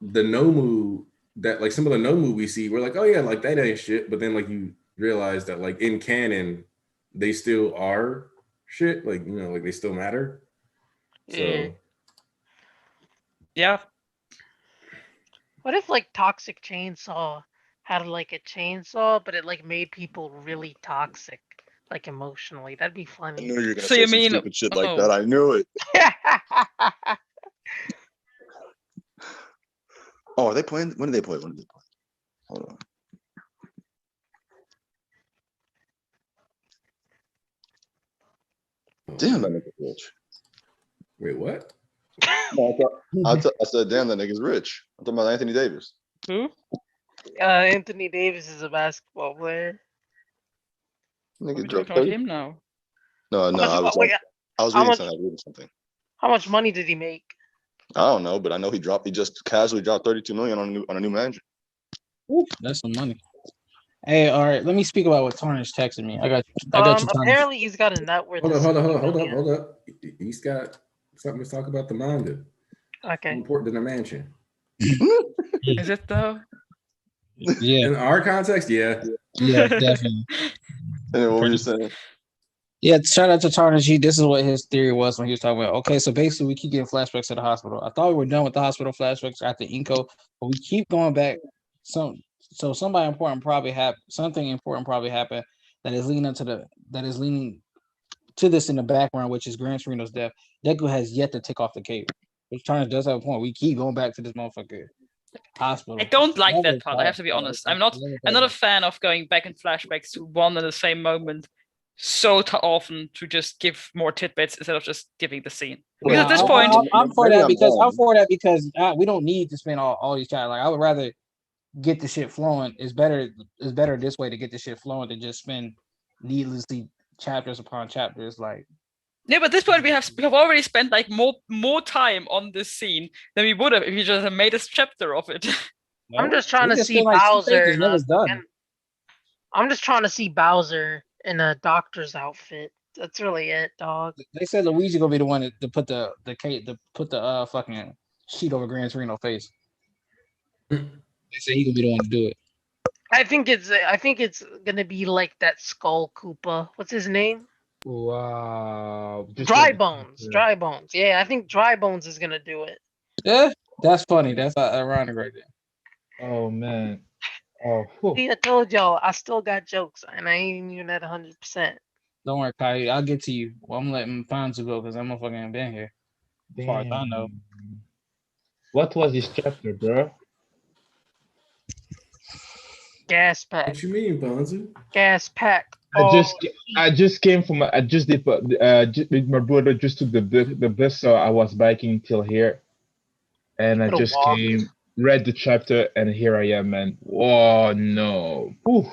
the Nomu that like some of the Nomu we see, we're like, oh yeah, like that ain't shit. But then like you realize that like in canon, they still are shit. Like, you know, like they still matter. Yeah. So Yeah. What if like Toxic Chainsaw had like a chainsaw, but it like made people really toxic, like emotionally? That'd be I funny. knew you were gonna So say you some mean- stupid shit like oh. that. I knew it. Oh, are they playing? When did they play? Hold on. Damn, that nigga's rich. wait, what? No, I said, damn, that nigga's rich. I'm talking about Anthony Davis. Who? Anthony Davis is a basketball player. Are we Nigga dropped talking about 30. him now? No, How I much, was how reading much- something. I was reading something. how much money did he make? I don't know, but I know he just casually dropped 32 million on a new mansion. Oof, that's some money. Hey, all right. Let me speak about what Tarnish texted me. I got you, Tarnish. Apparently he's got a net worth. Hold of up. 60 million. Hold up. He's got something to talk about the manga. Okay. Important than a mansion. Is it though? Yeah, In our context, yeah. yeah, definitely. And what were you saying? Yeah, shout out to Tarnish. This is what his theory was when he was talking about. Okay, so basically, we keep getting flashbacks to the hospital. I thought we were done with the hospital flashbacks after Inko, but we keep going back. Something important probably happened that is leading to this in the background, which is Gran Torino's death. Deku has yet to take off the cape. Which Tarnish does have a point. We keep going back to this motherfucker hospital. I don't like Never that part. I have to be thought- honest. I'm not never a fan of going back in flashbacks to one and the same moment so often to just give more tidbits instead of just giving the scene. Because at this point, I'm for Maybe that I'm because wrong. we don't need to spend all these time. Like I would rather get the shit flowing. It's better this way to get the shit flowing than just spend needlessly chapters upon chapters. Like yeah, but at this point we have already spent like more time on this scene than we would have if you just had made a chapter of it. I'm just trying we to just see spent, like, 2 Bowser. pages, never done. I'm just trying to see Bowser in a doctor's outfit. That's really it, dog. They said Luigi gonna be the one to put the cake to put the fucking sheet over Gran Torino face. They say he gonna be the one to do it. I think it's gonna be like that Skull Koopa. What's his name? Wow. Dry Bones. Dry Bones. Yeah, I think Dry Bones is gonna do it. Yeah, that's funny. That's ironic right there. Oh man. Oh. Whew. See, I told y'all I still got jokes, and I ain't even at 100%. Don't worry, Kai. I'll get to you. Well, I'm letting Fonzu go because I'm a fucking been here. As far as I know. Damn. What was this chapter, bro? Gas pack. What you mean, Bonzo? Gas pack. I just came from I just did my brother just took the bus, so I was biking till here, and I could've just walked. came, read the chapter, and here I am, man. Oh no. Whew.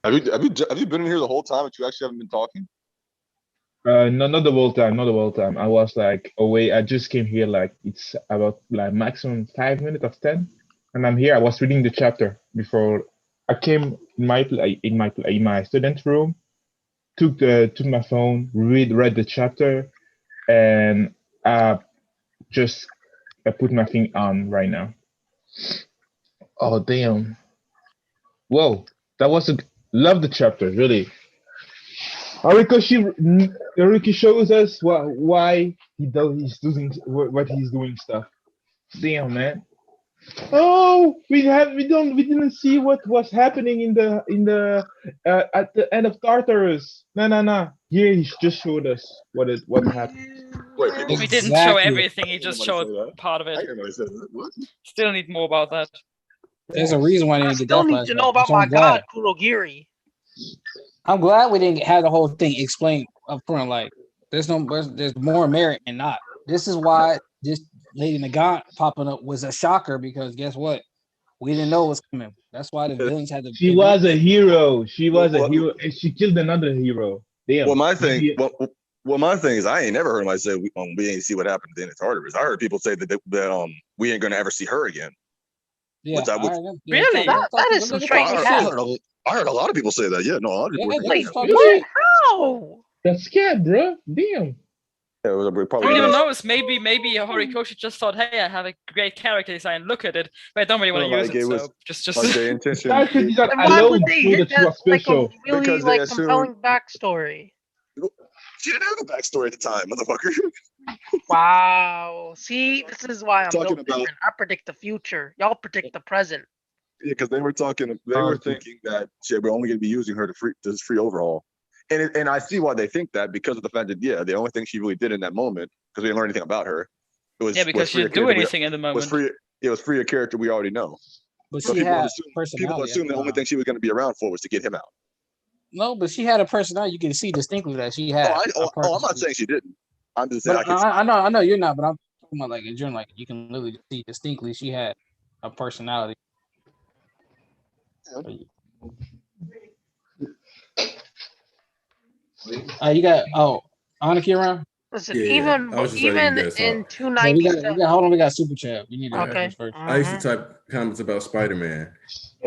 Have you been in here the whole time, but you actually haven't been talking? No, not the whole time. Not the whole time. I was like away. I just came here. Like it's about like maximum 5 minutes of 10, and I'm here. I was reading the chapter before I came in my student room. Took my phone, read the chapter, and just put my thing on right now. Oh damn! Whoa, that was a love the chapter really. Horikoshi shows us why he's doing what he's doing stuff. Damn man. Oh, we didn't see what was happening in the at the end of Tartarus. No. Here he just showed us what happened. Wait, people, We didn't show Exactly. everything. He just Nobody showed say that. part of I it. hear nobody say that. What? Still need more about that. There's a reason why they I didn't get still that need to flashback. know about So I'm my glad. god, Kurogiri. I'm glad we didn't have the whole thing explained up front. Like, there's more merit in not. This is why this Lady Nagant popping up was a shocker because guess what? We didn't know it was coming. That's why the villains had to. She was a hero. She was a Well, hero, and she killed another hero. Damn. Well, my thing, Maybe- well, my thing is, I ain't never heard anybody say we ain't see what happened at the end of Tartarus. I heard people say that we ain't gonna ever see her again. Yeah, Which I would- Really? That is some strange I cap. heard a lot of people say that. Yeah, no, a lot of people. Yeah, were they thinking was that. talking What? shit. How? That's scared, bro. Damn. Yeah, it was Who probably even not- knows? Maybe Horikoshi just thought, hey, I have a great character design. Look at it, but I don't really want to Well, use like, it. it was So just like the intention. Character design And why alone would they showed hit that she that was like a special. really Because they like assume- compelling backstory? She didn't have a backstory at the time, motherfucker. Wow. See, this is why I'm Talking built about- different. I predict the future. Y'all predict the present. Yeah, because they were talking. They were thinking that shit, we're only going to be using her to this free overhaul, and I see why they think that because of the fact that the only thing she really did in that moment, because we didn't learn anything about her, was yeah, because was she free a didn't do character anything in the was moment. free. It was free a character we already know. But So she people had assume personality. the only thing she was going to be around for was to get him out. No, but she had a personality. You can see distinctly that she Oh, had. I'm not saying she didn't. I'm just saying. But I know you're not. But I'm talking about like in general, like you can literally see distinctly she had a personality. You got Aniki around? Listen, Yeah, even I was just letting even you guys in talk. Yeah, we 297. got hold on, we got super chat. We need to Okay. answer first. I used to type comments about Spider-Man.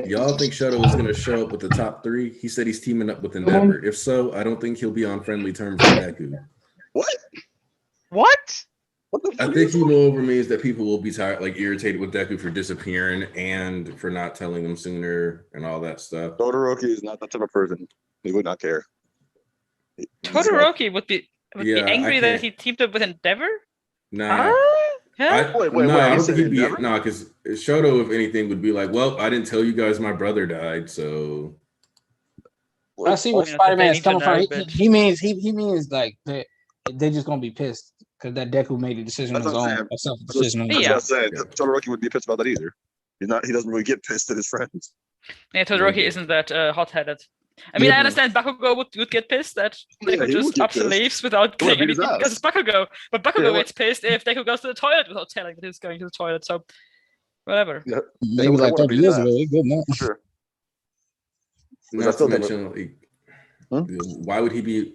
Y'all think Shadow is going to show up with the top 3? He said he's teaming up with Endeavor. If so, I don't think he'll be on friendly terms with Deku. What? What? What the I fuck? think Hilo means that people will be tired, like irritated with Deku for disappearing and for not telling them sooner and all that stuff. Todoroki is not that type of person. He would not care. Todoroki would be Yeah, I angry that can't- he teamed up with Endeavor. Nah. Huh? Wait, no, he I don't said think he'd be. Endeavor? No, because Shoto, if anything, would be like, "Well, I didn't tell you guys my brother died, so." I see where I mean, Spider-Man is that's the coming thing from. to know, He means like they just gonna be pissed because that Deku made a decision on That's his what I'm own, saying. a self That's decision. what Yeah. I'm saying. Yeah. Todoroki wouldn't be pissed about that either. He doesn't really get pissed at his friends. Yeah, Todoroki Okay. isn't that hot-headed. I mean, Yeah. I understand Bakugo would get pissed that Yeah, Deku he just would get ups and pissed. leaves without He would saying beat his anything ass. because it's Bakugo. But Bakugo Yeah, what- gets pissed if Deku goes to the toilet without telling that he's going to the toilet. So, whatever. Yeah, Maybe would- like it would 30 be years that. ago. They good now. for sure. Not I to still think- mention, like, Hmm? why would he be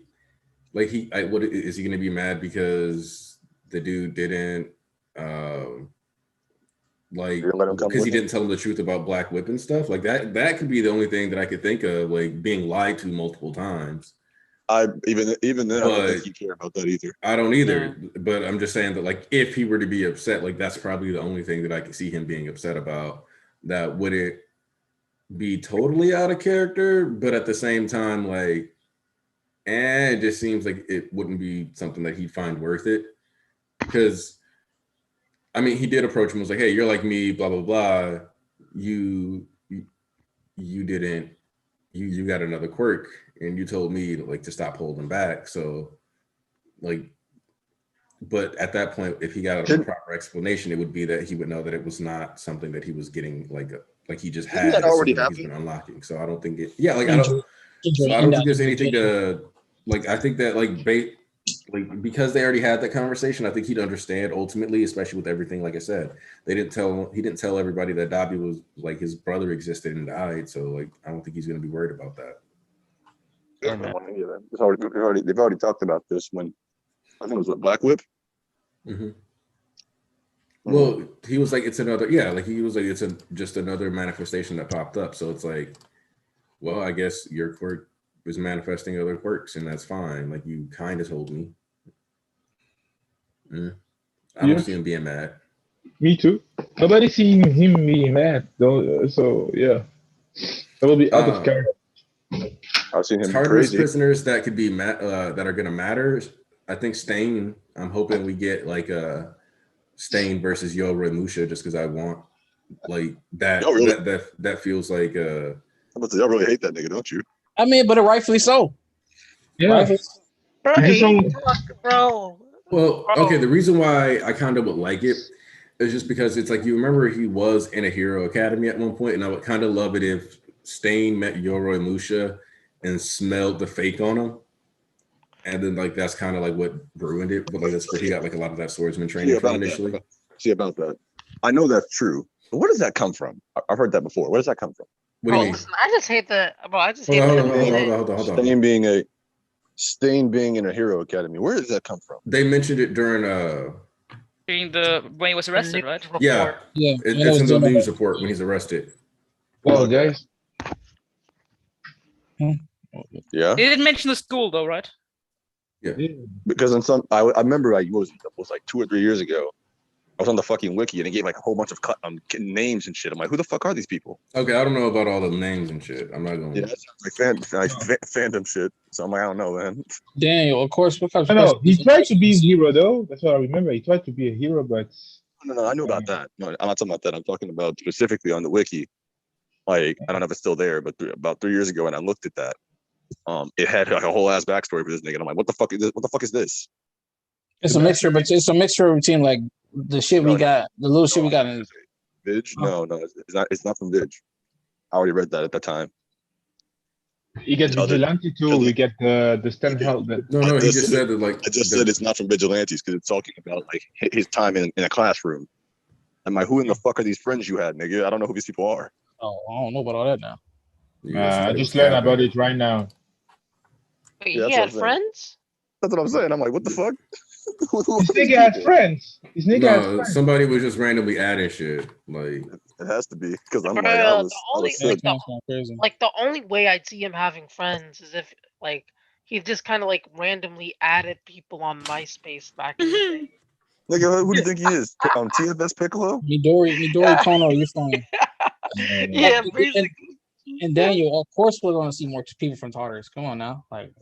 like he? What is he going to be mad because the dude didn't, like, You're gonna let him come because he with him? didn't tell him the truth about Black Whip and stuff like that? That could be the only thing that I could think of, like being lied to multiple times. Even then, I don't think But- he care about that either. I don't either, but I'm just saying that, like, if he were to be upset, like, that's probably the only thing that I could see him being upset about. That would it be totally out of character, but at the same time, like, it just seems like it wouldn't be something that he'd find worth it. Because, I mean, he did approach him, was like, hey, you're like me, blah, blah, blah. You didn't, you got another quirk, and you told me to stop holding back. So, like, but at that point, if he got a proper explanation, it would be that he would know that it was not something that he was getting like he just had. that It's already something that he's been unlocking. So I don't think it. Yeah, like I don't think there's anything to like. I think that like because they already had that conversation, I think he'd understand ultimately, especially with everything. Like I said, he didn't tell everybody that Dabi was like his brother existed and died. So like I don't think he's gonna be worried about that. Yeah, I don't want any of that. They've already talked about this when I think it was what, Black Whip. Mm-hmm. Well, he was like, it's another, like he was like, it's just another manifestation that popped up. So it's like, well, I guess your quirk was manifesting other quirks, and that's fine. Like, you kind of told me. I don't see him being mad. Me too. Nobody seen him being mad though. So yeah, that will be out of character. I've seen him Tartarus crazy. prisoners that could be that are gonna matter. I think Stain. I'm hoping we get like a Stain versus Yoroi Musha, just because I want like that. Really? That feels like Y'all really hate that nigga, don't you? I mean, but rightfully so. Yeah. Rightfully so. Bro. Well, okay. The reason why I kind of would like it is just because it's like, you remember he was in a Hero Academy at one point, and I would kind of love it if Stain met Yoroi Musha and smelled the fake on him, and then like that's kind of like what ruined it. But like that's where he got like a lot of that swordsman training from initially. About that, I know that's true, but where does that come from? I've heard that before. Where does that come from? What do you mean? Listen, I just hate the. Bro, I just hate Hold on. Stain being in a Hero Academy. Where does that come from? They mentioned it during when he was arrested, right? Yeah. It's in the news report when he's arrested. Well, guys. Yeah. They didn't mention the school though, right? Yeah. Because I remember it was like 2 or 3 years ago. I was on the fucking wiki and it gave like a whole bunch of names and shit. I'm like, who the fuck are these people? Okay, I don't know about all the names and shit. I'm not going. Yeah, that sounds like fandom shit. So I'm like, I don't know, man. Daniel, of course, because he tried to be a hero though. That's what I remember. He tried to be a hero, but no, I knew about that. No, I'm not talking about that. I'm talking about specifically on the wiki. Like, I don't know if it's still there, but about 3 years ago when I looked at that, it had like a whole ass backstory for this nigga. And I'm like, what the fuck is this? What the fuck is this? It's a mixture, but it's a mixture between like the shit we got, the little shit we got in Vidge. No, it's not from Vidge. I already read that at the time. You get Vigilante too. We get the Sten Helden. No, he just said that like I just said it's not from Vigilantes because it's talking about like his time in a classroom. I'm like, who in the fuck are these friends you had, nigga? I don't know who these people are. Oh, I don't know about all that now. I just learned about it right now. Wait, he had friends? That's what I'm saying. I'm like, what the fuck? This nigga had friends. This nigga had friends. Somebody was just randomly adding shit. Like, it has to be because I'm like, the only way I'd see him having friends is if like he just kind of like randomly added people on MySpace back in the day. Nigga, who do you think he is? TFS Piccolo? Midori Kono, you're fine. Yeah, basically. And Daniel, of course, we're going to see more people from Tartarus. Come on now, like.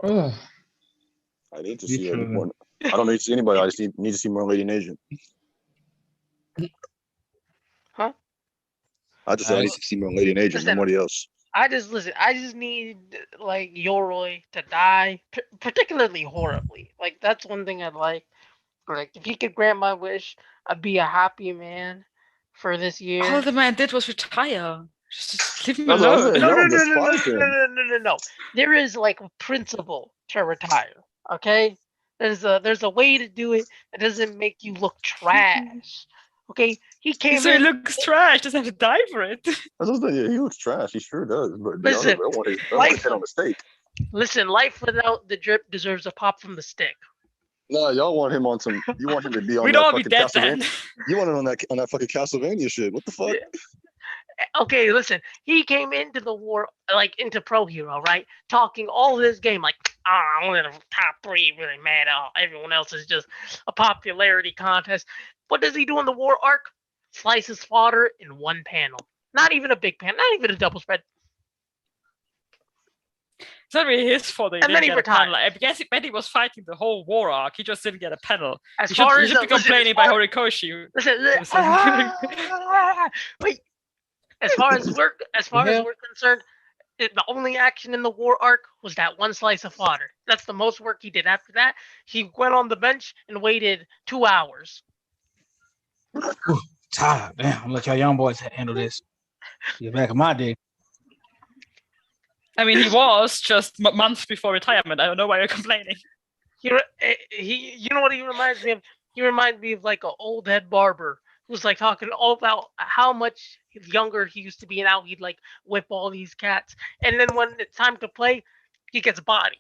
I need to see more. I don't need to see anybody. I just need to see more Lady Nation. Huh? I need to see more Lady Nation. Nobody else. I just need like Yoroi to die, particularly horribly. Like that's one thing I'd like. Like if he could grant my wish, I'd be a happy man for this year. All the man did was retire. Just leave him alone. No. There is like a principle to retire. Okay, there's a way to do it that doesn't make you look trash. Okay, he came. So he looks trash. Doesn't have to die for it. Yeah, he looks trash. He sure does. But listen, I don't want his head on the stake. Listen, life without the drip deserves a pop from the stick. No, y'all want him on some. You want him to be on. We that don't want to be dead then. then. You want him on that fucking Castlevania shit. What the fuck? Yeah. Okay, listen. He came into the war like into Pro Hero, right? Talking all this game like, I'm in the top 3, really mad. Everyone else is just a popularity contest. What does he do in the war arc? Slices fodder in one panel. Not even a big panel. Not even a double spread. It's not really his fault. And then he retired. I guess Betty was fighting the whole war arc. He just didn't get a panel. As far as you should be complaining by Horikoshi. Wait. As far as we're concerned, the only action in the war arc was that one slice of fodder. That's the most work he did. After that, he went on the bench and waited 2 hours. Damn, I'm gonna let y'all young boys handle this. Get back in my day. I mean, he was just months before retirement. I don't know why you're complaining. He you know what he reminds me of? He reminds me of like an old head barber who's like talking all about how much younger he used to be and how he'd like whip all these cats. And then when it's time to play, he gets bodied.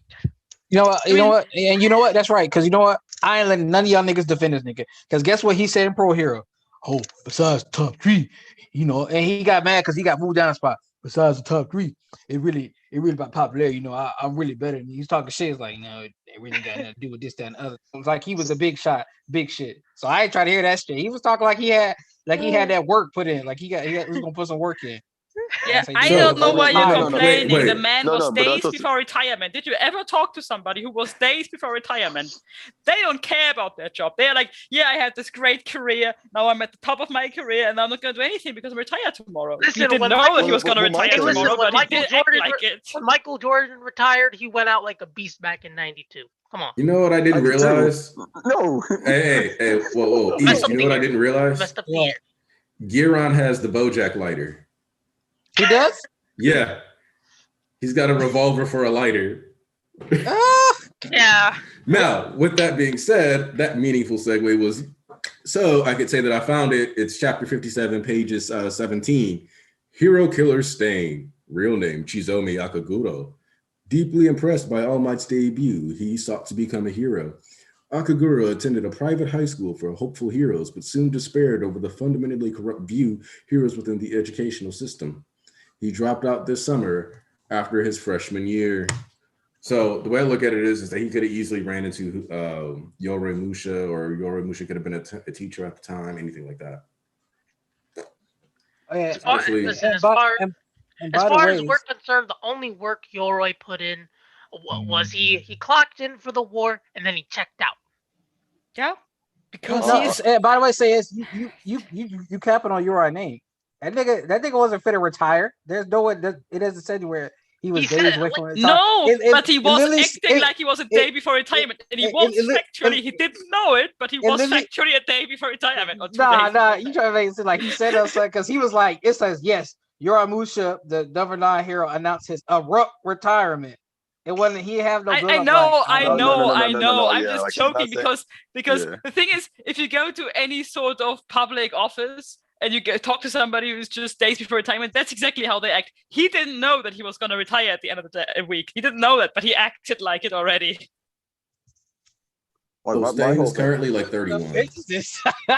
You know what? You know what? And you know what? That's right. Because you know what? I ain't letting none of y'all niggas defend this nigga. Because guess what he said in Pro Hero? Oh, besides the top 3, you know, and he got mad because he got moved down a spot. Besides the top 3, it really about popularity. You know, I'm really better than you. He's talking shit. It's like, no, it really got nothing to do with this, that, and other. It was like he was a big shot, big shit. So I ain't trying to hear that shit. He was talking like he had that work put in. Like he was gonna put some work in. Yeah, So I you don't know why no, you're no, no, no. complaining. Wait, The wait. man No, was no, but days that's before retirement. Did you ever talk to somebody who was days before retirement? They don't care about their job. They're like, yeah, I had this great career. Now I'm at the top of my career, and I'm not going to do anything because I'm retired tomorrow. Listen, He didn't when know Michael- that he was going to Well, retire Michael- tomorrow, Listen, when but he Michael did act Jordan like it. When Michael Jordan retired, he went out like a beast back in '92. Come on. You know what I didn't I did too. realize? No. Hey, whoa, Messed East. up You know the what I year. didn't realize? Messed up the What? year. Giron has the Bojack lighter. He does? Yeah, he's got a revolver for a lighter. Yeah. Now, with that being said, that meaningful segue was so I could say that I found it. It's chapter 57, pages 17. Hero Killer Stain, real name Chizomi Akaguro. Deeply impressed by All Might's debut, he sought to become a hero. Akaguro attended a private high school for hopeful heroes, but soon despaired over the fundamentally corrupt view heroes within the educational system. He dropped out this summer after his freshman year. So the way I look at it is that he could have easily ran into Yoroi Musha, or Yoroi Musha could have been a teacher at the time, anything like that. Especially- Listen, as by far the as way, we're concerned, the only work Yoroi put in was he clocked in for the war and then he checked out. Yeah, because no, he is. by the way, say it's you capping on your name. That nigga wasn't fit to retire. There's no way that it doesn't say anywhere he was He days said, away from retire. No, but he was literally- acting like he was a day before retirement, and he was factually. He didn't know it, but he was literally- factually a day before retirement. Or 2 Nah, days. you trying to make it seem like he said us because he was like, it says yes, Yoramusha, the number 9 hero, announced his abrupt retirement. It wasn't he have no. I build-up know, like, I No, know, no, I no, know. no, I'm yeah, just like, she's joking not because yeah. the thing is, if you go to any sort of public office and you talk to somebody who's just days before retirement, that's exactly how they act. He didn't know that he was going to retire at the end of the week. He didn't know that, but he acted like it already. Like, So my Stain whole is thing- currently like 31.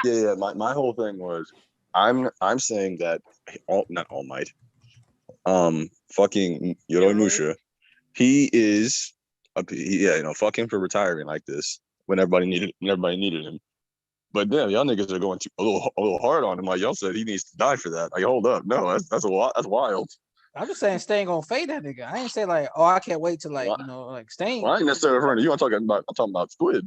yeah. My whole thing was, I'm saying that not All Might, fucking Yoroi Musha, he is fuck him for retiring like this when everybody needed him. But damn, y'all niggas are going a little hard on him. Like y'all said, he needs to die for that. Like, hold up, no, that's a lot. That's wild. I'm just saying Stain gonna fade that nigga. I ain't say like, oh, I can't wait to Stain. Well, I ain't necessarily referring to you. I'm talking about Squid.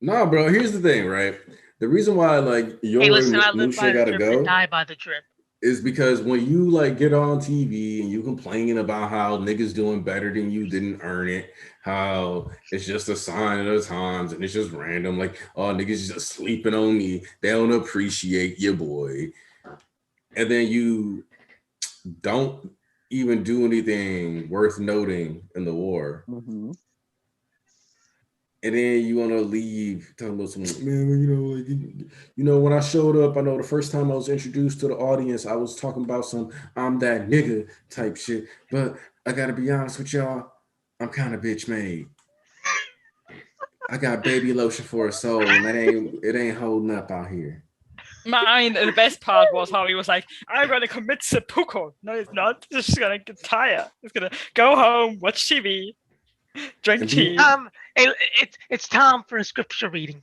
Nah, bro. Here's the thing, right? The reason why like Hey, listen, I Yoroi live by Musha the gotta drip and go die by the drip. is because when you like get on TV and you complaining about how niggas doing better than you didn't earn it, how it's just a sign of the times and it's just random, like, oh, niggas just sleeping on me, they don't appreciate your boy, and then you don't even do anything worth noting in the war. Mm-hmm. And then you want to leave talking about some, man, when I showed up, I know the first time I was introduced to the audience, I was talking about some I'm that nigga type shit. But I got to be honest with y'all, I'm kind of bitch made. I got baby lotion for a soul, and it ain't holding up out here. The best part was how he was like, I'm going to commit seppuku. No, he's not. He's just going to get tired. He's going to go home, watch TV, drink tea. It's time for a scripture reading.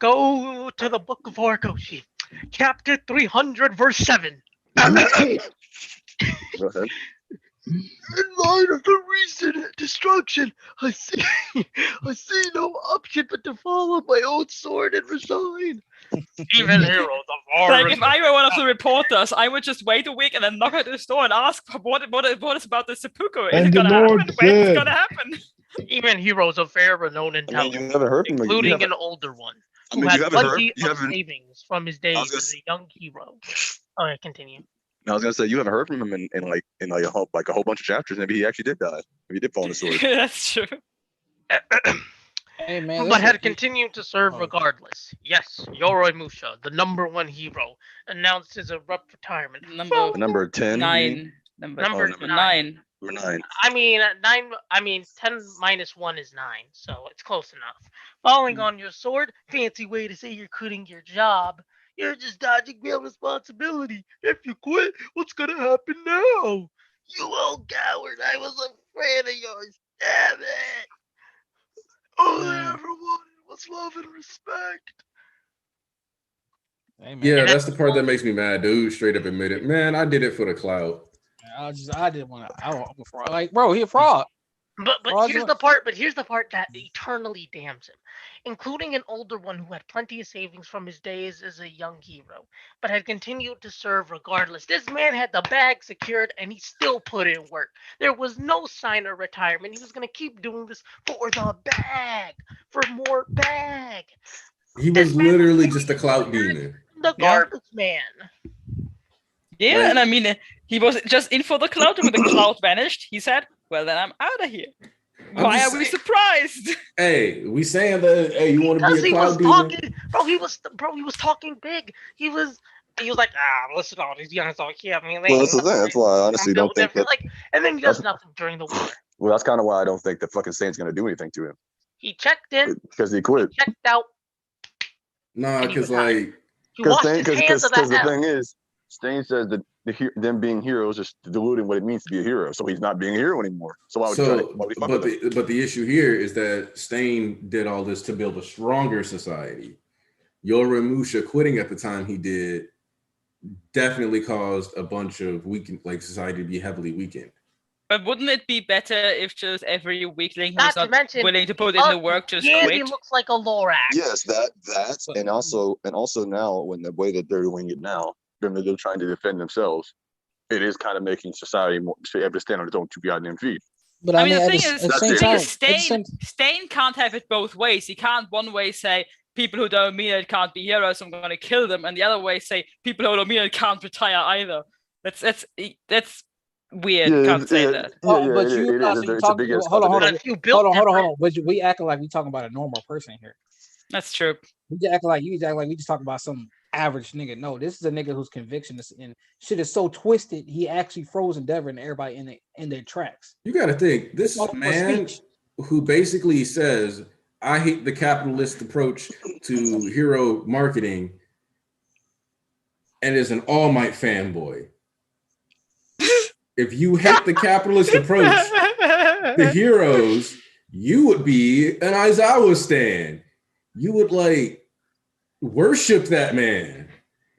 Go to the book of Horikoshi, chapter 300, verse 7. Go ahead. In light of the recent destruction, I see no option but to fall on my own sword and resign. Even heroes of Like, if I were one of the reporters, I would just wait a week and then knock at his door and ask what is about the seppuku. Is And it the going to Lord happen? When is it said- going to happen? Even heroes of fair renown I intelligence, mean, you haven't heard from him. including an older one I who mean, had you haven't heard. plenty You of haven't. savings from his days as a young hero. All right, continue. I was gonna say you haven't heard from him in a whole bunch of chapters. Maybe he actually did die. Maybe he did fall on the sword. That's true. Hey man, but this had is continued to serve oh, regardless. Yes, Yoroi Musha, the #1 hero, announced his abrupt retirement. Number Number 10. you mean? 9. Number number 9. Number 9. I mean, 9. I mean, 10 minus 1 is 9, so it's close enough. Falling on your sword, fancy way to say you're quitting your job. You're just dodging real responsibility. If you quit, what's gonna happen now? You old coward! I was a friend of yours. Damn it! All I man. ever wanted was love and respect. Hey man, Yeah, And that's the part that makes me mad. Dude straight up admitted, man, I did it for the clout. I didn't want to. I'm a fraud. Like, bro, he a fraud. But here's Fraudulent. the part. But here's the part that eternally damns him, including an older one who had plenty of savings from his days as a young hero, but had continued to serve regardless. This man had the bag secured, and he still put in work. There was no sign of retirement. He was gonna keep doing this for the bag, for more bag. He This was man was literally just a clout demon. the Yeah. garbage man. Yeah, Like- and I mean, he was just in for the cloud, and when the cloud vanished, he said, "Well, then I'm out of here." Why just are we saying- surprised? Hey, we saying that? Hey, you want to Because be a he was clout demon? talking, bro. He was talking big. He was like, listen, to all these youngsters out here. I mean, they Well, ain't that's the thing. That's why I honestly don't think that. like. And then he does that's- nothing during the war. Well, that's kind of why I don't think the fucking Saint's gonna do anything to him He checked in, because he quit. checked out. Nah, And he because retired. like, He washed his hands of that the L. thing is, Stain says that them being heroes is diluting what it means to be a hero. So he's not being a hero anymore. So why would you try to? Why would you fuck with him? but the issue here is that Stain did all this to build a stronger society. Yoramusha quitting at the time he did definitely caused a bunch of society to be heavily weakened. But wouldn't it be better if just every weakling Not who's to not mention, willing to put in the work just Yandy quit? looks like a Lorax. Yes, that and also now when the way that they're doing it now, they're trying to defend themselves. It is kind of making society more able to stand on its own 2 goddamn feet. But I mean, at the the thing at is, the same the thing time, is, Stain can't have it both ways. He can't one way say people who don't mean it can't be heroes, I'm going to kill them, and the other way say people who don't mean it can't retire either. That's weird. Yeah, Can't say that. but you it also is. you It's a talk. big Hold ass on, hold contradiction. on, If you built hold on. different- But we acting like we talking about a normal person here. That's true. We just act like we just talking about some average nigga. No, this is a nigga whose conviction is and shit is so twisted. He actually froze Endeavor and everybody in their tracks. You got to think this All for man speech. who basically says, "I hate the capitalist approach to hero marketing," and is an All Might fanboy. If you hate the capitalist approach to heroes, you would be an Aizawa stan. You would worship that man.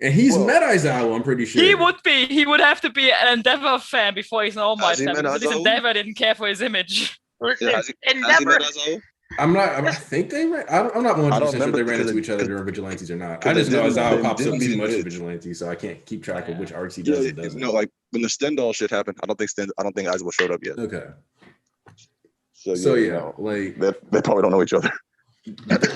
And he's Well, met Aizawa, I'm pretty sure. He would be. He would have to be an Endeavor fan before he's an All Might Has he fan. met Because at least Aizawa? Endeavor didn't care for his image. Listen, Has he Endeavor. met Aizawa? I think they ran. I'm not 100% I don't sure remember they ran because into it- each other during Vigilantes or not. I because just know them Aizawa pops up Dims too he much in did. Vigilantes, so I can't keep track of which arcs he Yeah, does and doesn't. no, like when the Stendhal shit happened, I don't think Aizawa showed up yet. Okay. So So yeah, yeah, no, like, they probably don't know each other.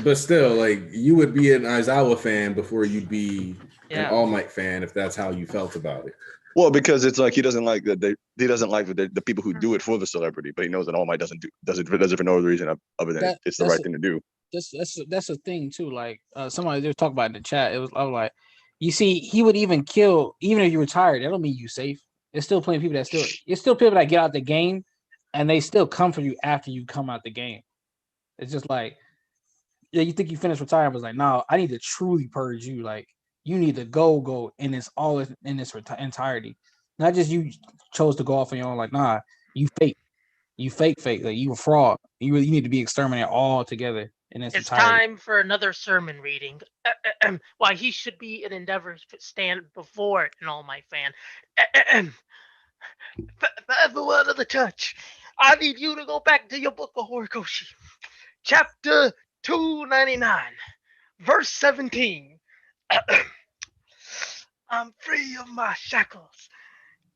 but still, like, you would be an Aizawa fan before you'd be an Yeah. All Might fan if that's how you felt about it. Well, because it's like he doesn't like that he doesn't like the people who do it for the celebrity, but he knows that All Might does it for no other reason other than it's the that's right thing to do. That's a thing too. Like somebody they were talking about in the chat. I was like, you see, he would even kill even if you retired. That don't mean you safe. There's still plenty of people it's still people that get out the game, and they still come for you after you come out the game. It's just like, yeah, you think you finished retiring, but it's like, no, I need to truly purge you. Like, you need to go in this entirety. Not just you chose to go off on your own. Like, nah, you fake, like you a fraud. You need to be exterminated all together in its It's entirety. time for another sermon reading. Why he should be an Endeavor stand before an All Might fan. For the word of the touch, I need you to go back to your book of Horikoshi, chapter 299, verse 17. I'm free of my shackles.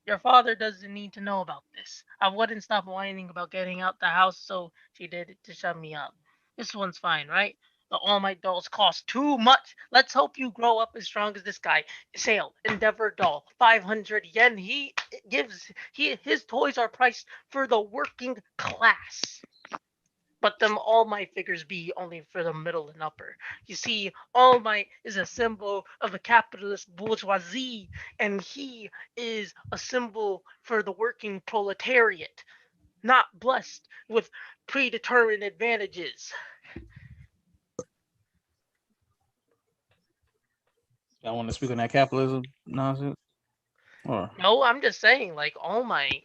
Your father doesn't need to know about this. I wouldn't stop whining about getting out the house, so she did it to shut me up. This one's fine, right? The All Might dolls cost too much. Let's hope you grow up as strong as this guy. Sale, Endeavor doll, 500 yen. His toys are priced for the working class. but them All Might figures be only for the middle and upper. You see, All Might is a symbol of the capitalist bourgeoisie, and he is a symbol for the working proletariat, not blessed with predetermined advantages. I want to speak on that capitalism nonsense. Or No, I'm just saying, like, All Might,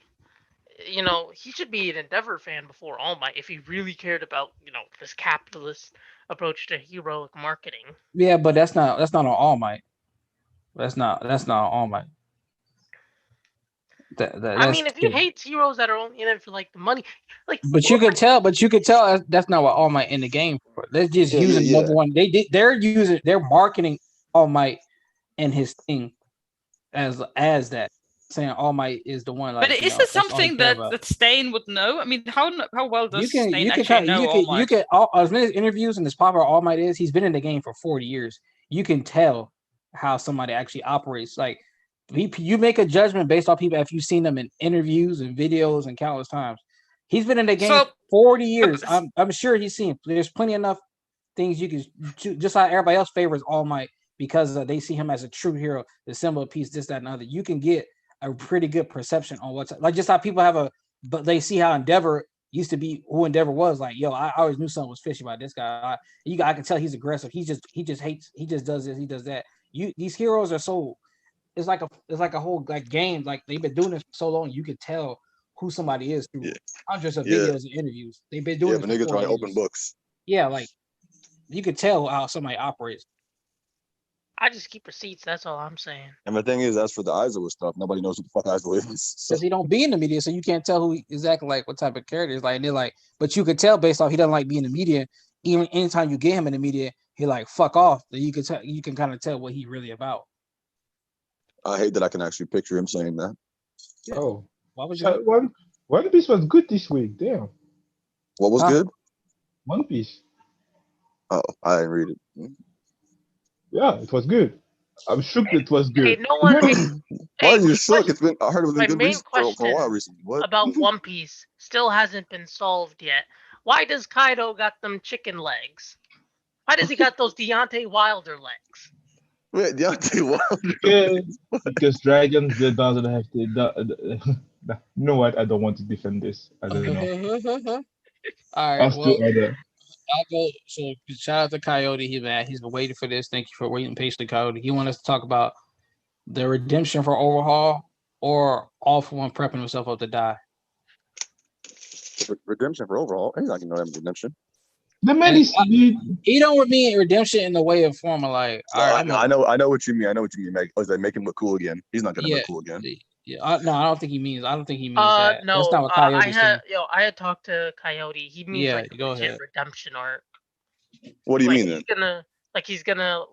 he should be an Endeavor fan before All Might if he really cared about, this capitalist approach to heroic marketing. yeah, but that's not on All Might. That's not All Might. I mean, if he hates heroes that are only in it for like the money, like. But you could tell that's not what All Might in the game for. They're just using number one. They're marketing All Might and his thing as that, saying All Might is the one. Like, but is this something that Stain would know? I mean, how well does Stain actually know All Might? You can as many interviews and as popular All Might is, he's been in the game for 40 years. You can tell how somebody actually operates. Like, you make a judgment based off people if you've seen them in interviews and videos and countless times. He's been in the game 40 years. I'm sure he's seen. There's plenty enough things you can, just like everybody else favors All Might because they see him as a true hero, the symbol of peace, this, that, and other. You can get a pretty good perception on what's like, just how people but they see how Endeavor used to be, who Endeavor was. Like, yo, I always knew something was fishy about this guy. I can tell he's aggressive. He just hates. He just does this. He does that. These heroes are so. It's like a whole like game. Like, they've been doing this for so long, you can tell who somebody is through hundreds of videos and interviews. They've been doing. Yeah, but niggas try to open books. Yeah, like you could tell how somebody operates. I just keep receipts. That's all I'm saying. And the thing is, as for the Aizawa stuff, nobody knows who the fuck Aizawa is. Because he don't be in the media, so you can't tell who exactly like what type of character is like. And they're like, but you could tell based off he doesn't like being in the media. Even anytime you get him in the media, he like fuck off. Then you can kind of tell what he really about. I hate that I can actually picture him saying that. Oh, why was you? One Piece was good this week. Damn. What was good? One Piece. Oh, I didn't read it. Yeah, it was good. I'm shook it was good. Hey, no one. Why are you shook? It's been. I heard it was my a good main reason for a question while recently. What about One Piece still hasn't been solved yet. Why does Kaido got them chicken legs? Why does he got those Deontay Wilder legs? Wait, Deontay Wilder. Because dragons they doesn't have to. You know what? I don't want to defend this. I don't know. All right. I'll go. So shout out to Coyote. He's been waiting for this. Thank you for waiting patiently, Coyote. He wants us to talk about the redemption for Overhaul or All For One prepping himself up to die. Redemption for Overhaul. He's not gonna know that redemption. The man is. He don't mean redemption in the way of formal. Like, I know what you mean. Make him look cool again. He's not gonna look cool again. Yeah, I don't think he means. that. No, that's not what Coyote's saying. I had talked to Coyote. He means like go legit ahead. redemption arc. What do you mean then? He's gonna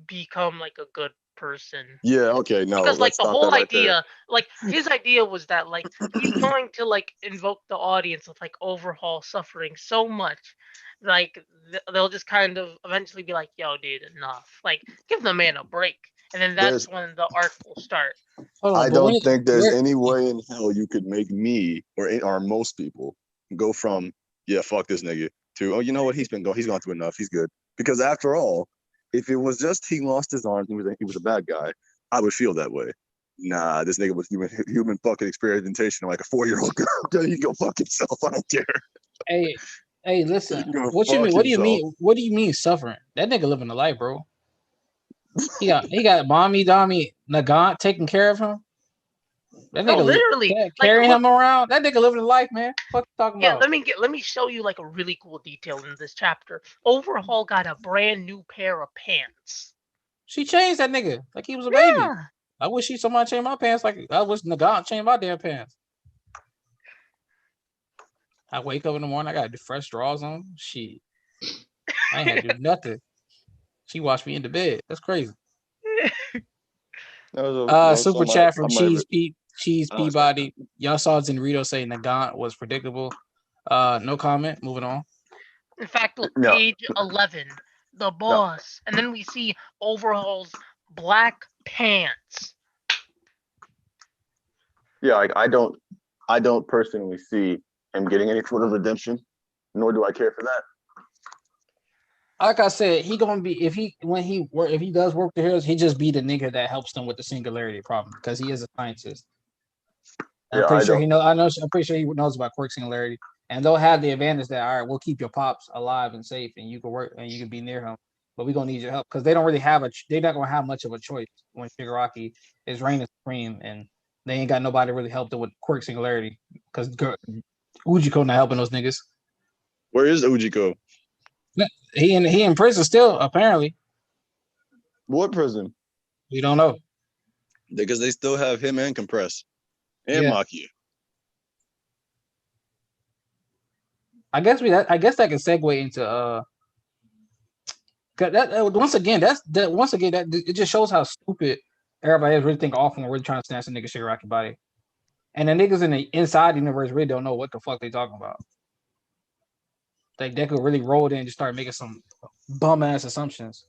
become like a good person. Yeah. Okay. No. Because like the whole idea, like his idea was that like he's going to like invoke the audience with like Overhaul suffering so much, like they'll just kind of eventually be like, "Yo, dude, enough!" Like, give the man a break. And then that's when the arc will start. I don't think there's any way in hell you could make me or most people go from fuck this nigga to you know what, he's gone through enough, he's good. Because after all, if it was just he lost his arm, he was a bad guy, I would feel that way. Nah, this nigga was human fucking experimentation like a 4-year-old girl. You go fuck yourself. I don't care. Hey, listen. What you mean? What do you mean suffering? That nigga living a life, bro. He got mommy, Dommy, Nagant taking care of him. That nigga literally carrying him around. That nigga living a life, man. What you talking about? Let me show you like a really cool detail in this chapter. Overhaul got a brand new pair of pants. She changed that nigga like he was a baby. I wish somebody changed my pants like I wish Nagant changed my damn pants. I wake up in the morning, I got fresh drawers on. Shit. I ain't had to do nothing. She watched me into bed. That's crazy. Super chat from Cheese Peabody. Y'all saw Zenrito say Nagant was predictable. No comment. Moving on. In fact, look, page 11, the boss, and then we see Overhaul's black pants. Yeah, I don't personally see him getting any sort of redemption. nor do I care for that. Like I said, he gonna be if he does work the heroes, he just be the nigga that helps them with the singularity problem because he is a scientist. And Yeah, I'm pretty I sure don't. he know. I'm pretty sure he knows about quirk singularity, and they'll have the advantage that all right, we'll keep your pops alive and safe, and you can work and you can be near him. But we're gonna need your help because they don't really have they're not gonna have much of a choice when Shigaraki is reigning supreme, and they ain't got nobody to really help them with quirk singularity because Ujiko not helping those niggas. Where is Ujiko? He in prison still apparently. What prison? We don't know. Because they still have him and Compress and Yeah. Makia. I guess that can segue into once again that it just shows how stupid everybody is really think off when we're trying to snatch a nigga Shigaraki body, and the niggas in the inside universe really don't know what the fuck they talking about. Like Deku really rolled in and just started making some bum ass assumptions.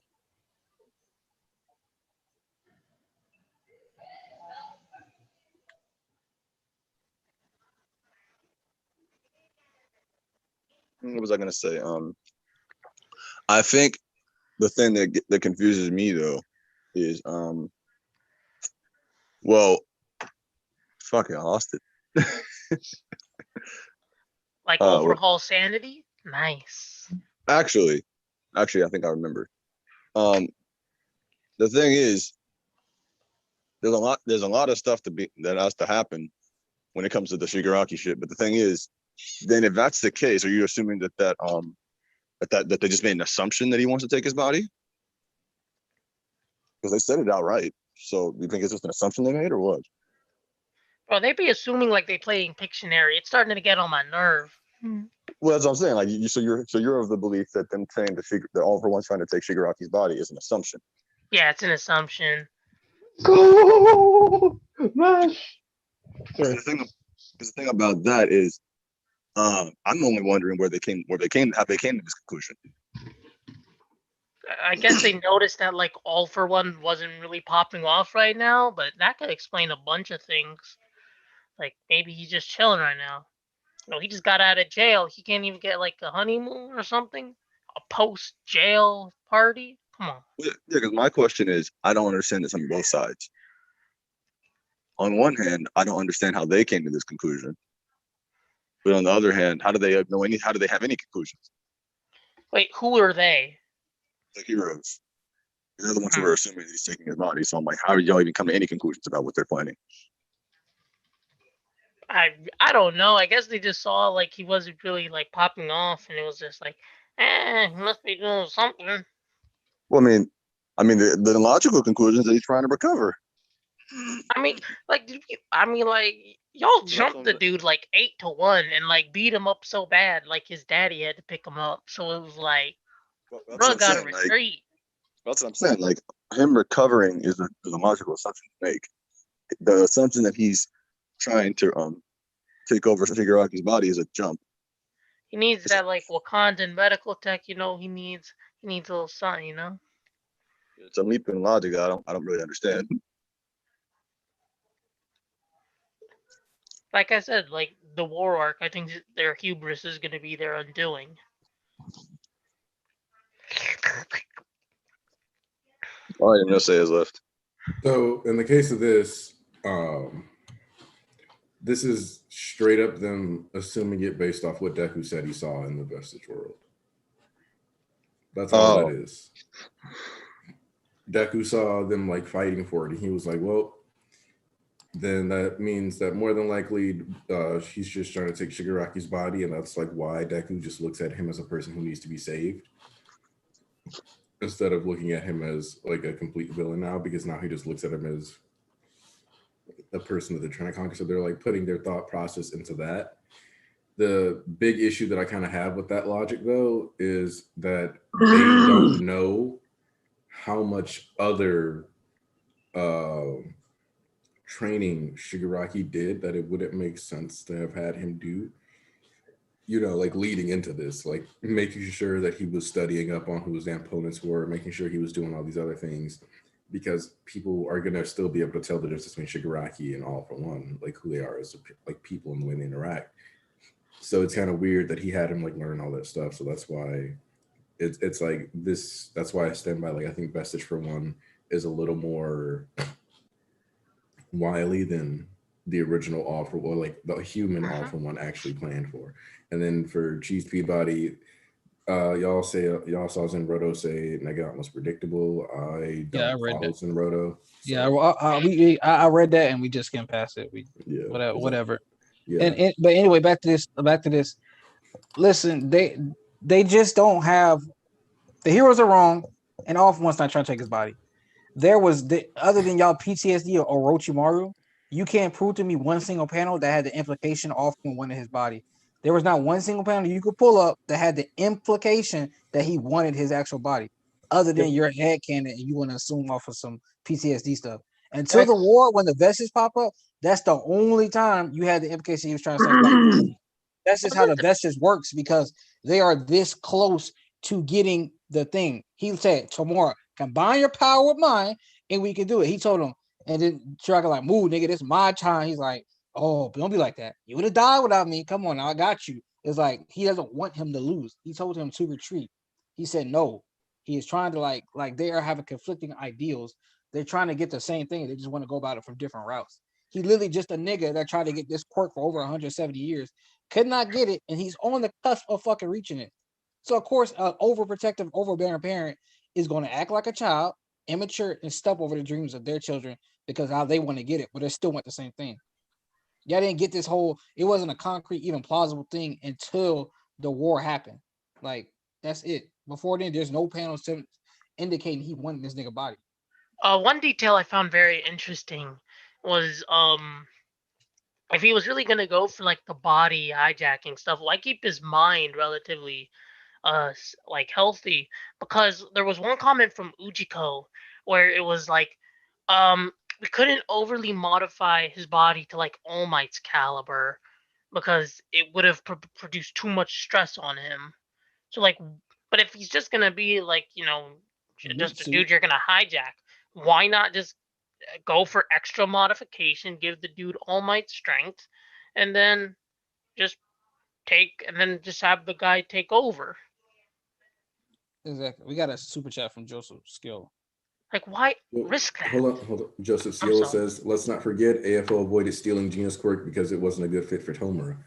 What was I gonna say? I think the thing that confuses me though is well, fucking, I lost it. Like well- overhaul sanity. Nice. Actually, I think I remember. The thing is, there's a lot of stuff that has to happen when it comes to the Shigaraki shit. But the thing is, then if that's the case, are you assuming that they just made an assumption that he wants to take his body? Because they said it outright. So you think it's just an assumption they made, or what? Bro, they be assuming like they playing Pictionary. It's starting to get on my nerve. Well, that's what I'm saying. Like, you're of the belief that them saying that All For One's trying to take Shigaraki's body is an assumption. Yeah, it's an assumption. Go, Mash. The thing about that is, I'm only wondering how they came to this conclusion. I guess they noticed that like All For One wasn't really popping off right now, but that could explain a bunch of things. Like maybe he's just chilling right now. He just got out of jail. He can't even get like a honeymoon or something. A post jail party. Come on. Yeah, because my question is, I don't understand this on both sides. On one hand, I don't understand how they came to this conclusion, but on the other hand, how do they have any conclusions? Wait, who are they? The heroes. They're the ones who are assuming he's taking his body. So I'm like, how did y'all even come to any conclusions about what they're planning? I don't know. I guess they just saw like he wasn't really like popping off, and it was just like, he must be doing something. Well, I mean, the logical conclusion is that he's trying to recover. Like y'all jumped the dude like 8-1 and like beat him up so bad, like his daddy had to pick him up. So it was like, bro, gotta retreat. That's what I'm saying. Like, him recovering is a logical assumption to make. The assumption that he's trying to take over Shigaraki's body is a jump. He needs that like Wakandan medical tech, he needs a little something, It's a leap in logic that I don't really understand. Like I said, like the war arc, I think their hubris is gonna be their undoing. All right, no say is left. So in the case of this, this is straight up them assuming it based off what Deku said he saw in the Vestige world. That's all that is. Deku saw them like fighting for it, and he was like, well, then that means that more than likely he's just trying to take Shigaraki's body, and that's like why Deku just looks at him as a person who needs to be saved instead of looking at him as like a complete villain now, because now he just looks at him as a person that they're trying to conquer. So they're like putting their thought process into that. The big issue that I kind of have with that logic though is that they don't know how much other training Shigaraki did that it wouldn't make sense to have had him do, like leading into this, like making sure that he was studying up on who his opponents were, making sure he was doing all these other things, because people are going to still be able to tell the difference between Shigaraki and All For One, like who they are as like people and the way they interact. So it's kind of weird that he had him like learn all that stuff. So that's why it's like this. That's why I stand by like I think Vestige for one is a little more wily than the original All for One, like the human All for One actually planned for. And then for Chief Peabody, y'all saw Zenroto say Nagant was predictable. I Yeah, I don't read follow that. Zenroto. Yeah, I read that and we just skimmed past it. Yeah, Whatever. Yeah, And but anyway, back to this. Listen, they just don't have the heroes are wrong, and All for One's not trying to take his body. There was other than y'all PTSD or Orochimaru, you can't prove to me one single panel that had the implication All for One wanted his body. There was not one single panel you could pull up that had the implication that he wanted his actual body, other than your head canon, and you want to assume off of some PTSD stuff. Until the war, when the Vestiges pop up, that's the only time you had the implication he was trying to say. That's just how the Vestiges works because they are this close to getting the thing. He said, tomorrow, combine your power with mine, and we can do it. He told him, and then Chirac like, move, nigga, this is my time. He's like, oh, don't be like that. You would have died without me. Come on, now, I got you. It's like he doesn't want him to lose. He told him to retreat. He said no. He is trying to like they are having conflicting ideals. They're trying to get the same thing. They just want to go about it from different routes. He literally just a nigga that tried to get this quirk for over 170 years, could not get it, and he's on the cusp of fucking reaching it. So of course, an overprotective, overbearing parent is going to act like a child, immature, and step over the dreams of their children because how they want to get it, but they still want the same thing. Y'all didn't get this whole, it wasn't a concrete, even plausible thing until the war happened. Like, that's it. Before then, there's no panels indicating he wanted this nigga body. One detail I found very interesting was if he was really gonna go for like the body hijacking stuff, why keep his mind relatively like healthy? Because there was one comment from Ujiko where it was like we couldn't overly modify his body to like All Might's caliber because it would have produced too much stress on him. So like, but if he's just gonna be like, just a dude you're gonna hijack, why not just go for extra modification, give the dude All Might strength, and then just just have the guy take over? Exactly. We got a super chat from Joseph Skill. Like, why risk that? Hold on. Joseph Cielo says, let's not forget AFO avoided stealing Genius Quirk because it wasn't a good fit for Tomura.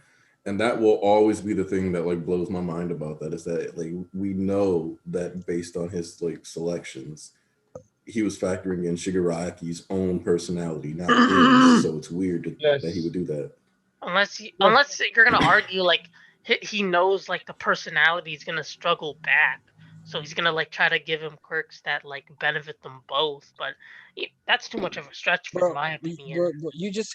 And that will always be the thing that like blows my mind about that, is that like we know that based on his like selections, he was factoring in Shigaraki's own personality, not his. So it's weird that he would do that. Unless you're gonna argue like he knows like the personality is gonna struggle back, so he's gonna like try to give him quirks that like benefit them both. But that's too much of a stretch, in my opinion. Bro,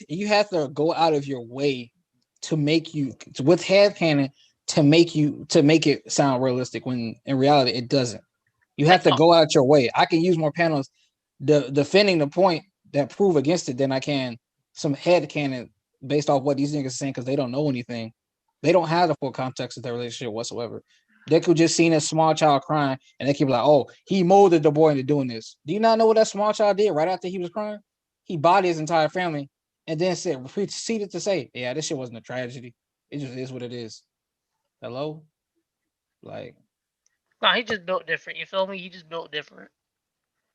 you have to go out of your way to make you with headcanon to make it sound realistic when in reality it doesn't. You have to go out your way. I can use more panels defending the point that prove against it than I can some headcanon based off what these niggas are saying because they don't know anything. They don't have the full context of their relationship whatsoever. They could just seen a small child crying and they keep like, oh, he molded the boy into doing this. Do you not know what that small child did right after he was crying? He bodied his entire family and then proceeded to say, yeah, this shit wasn't a tragedy. It just is what it is. Hello? Like, no, he just built different. You feel me? He just built different.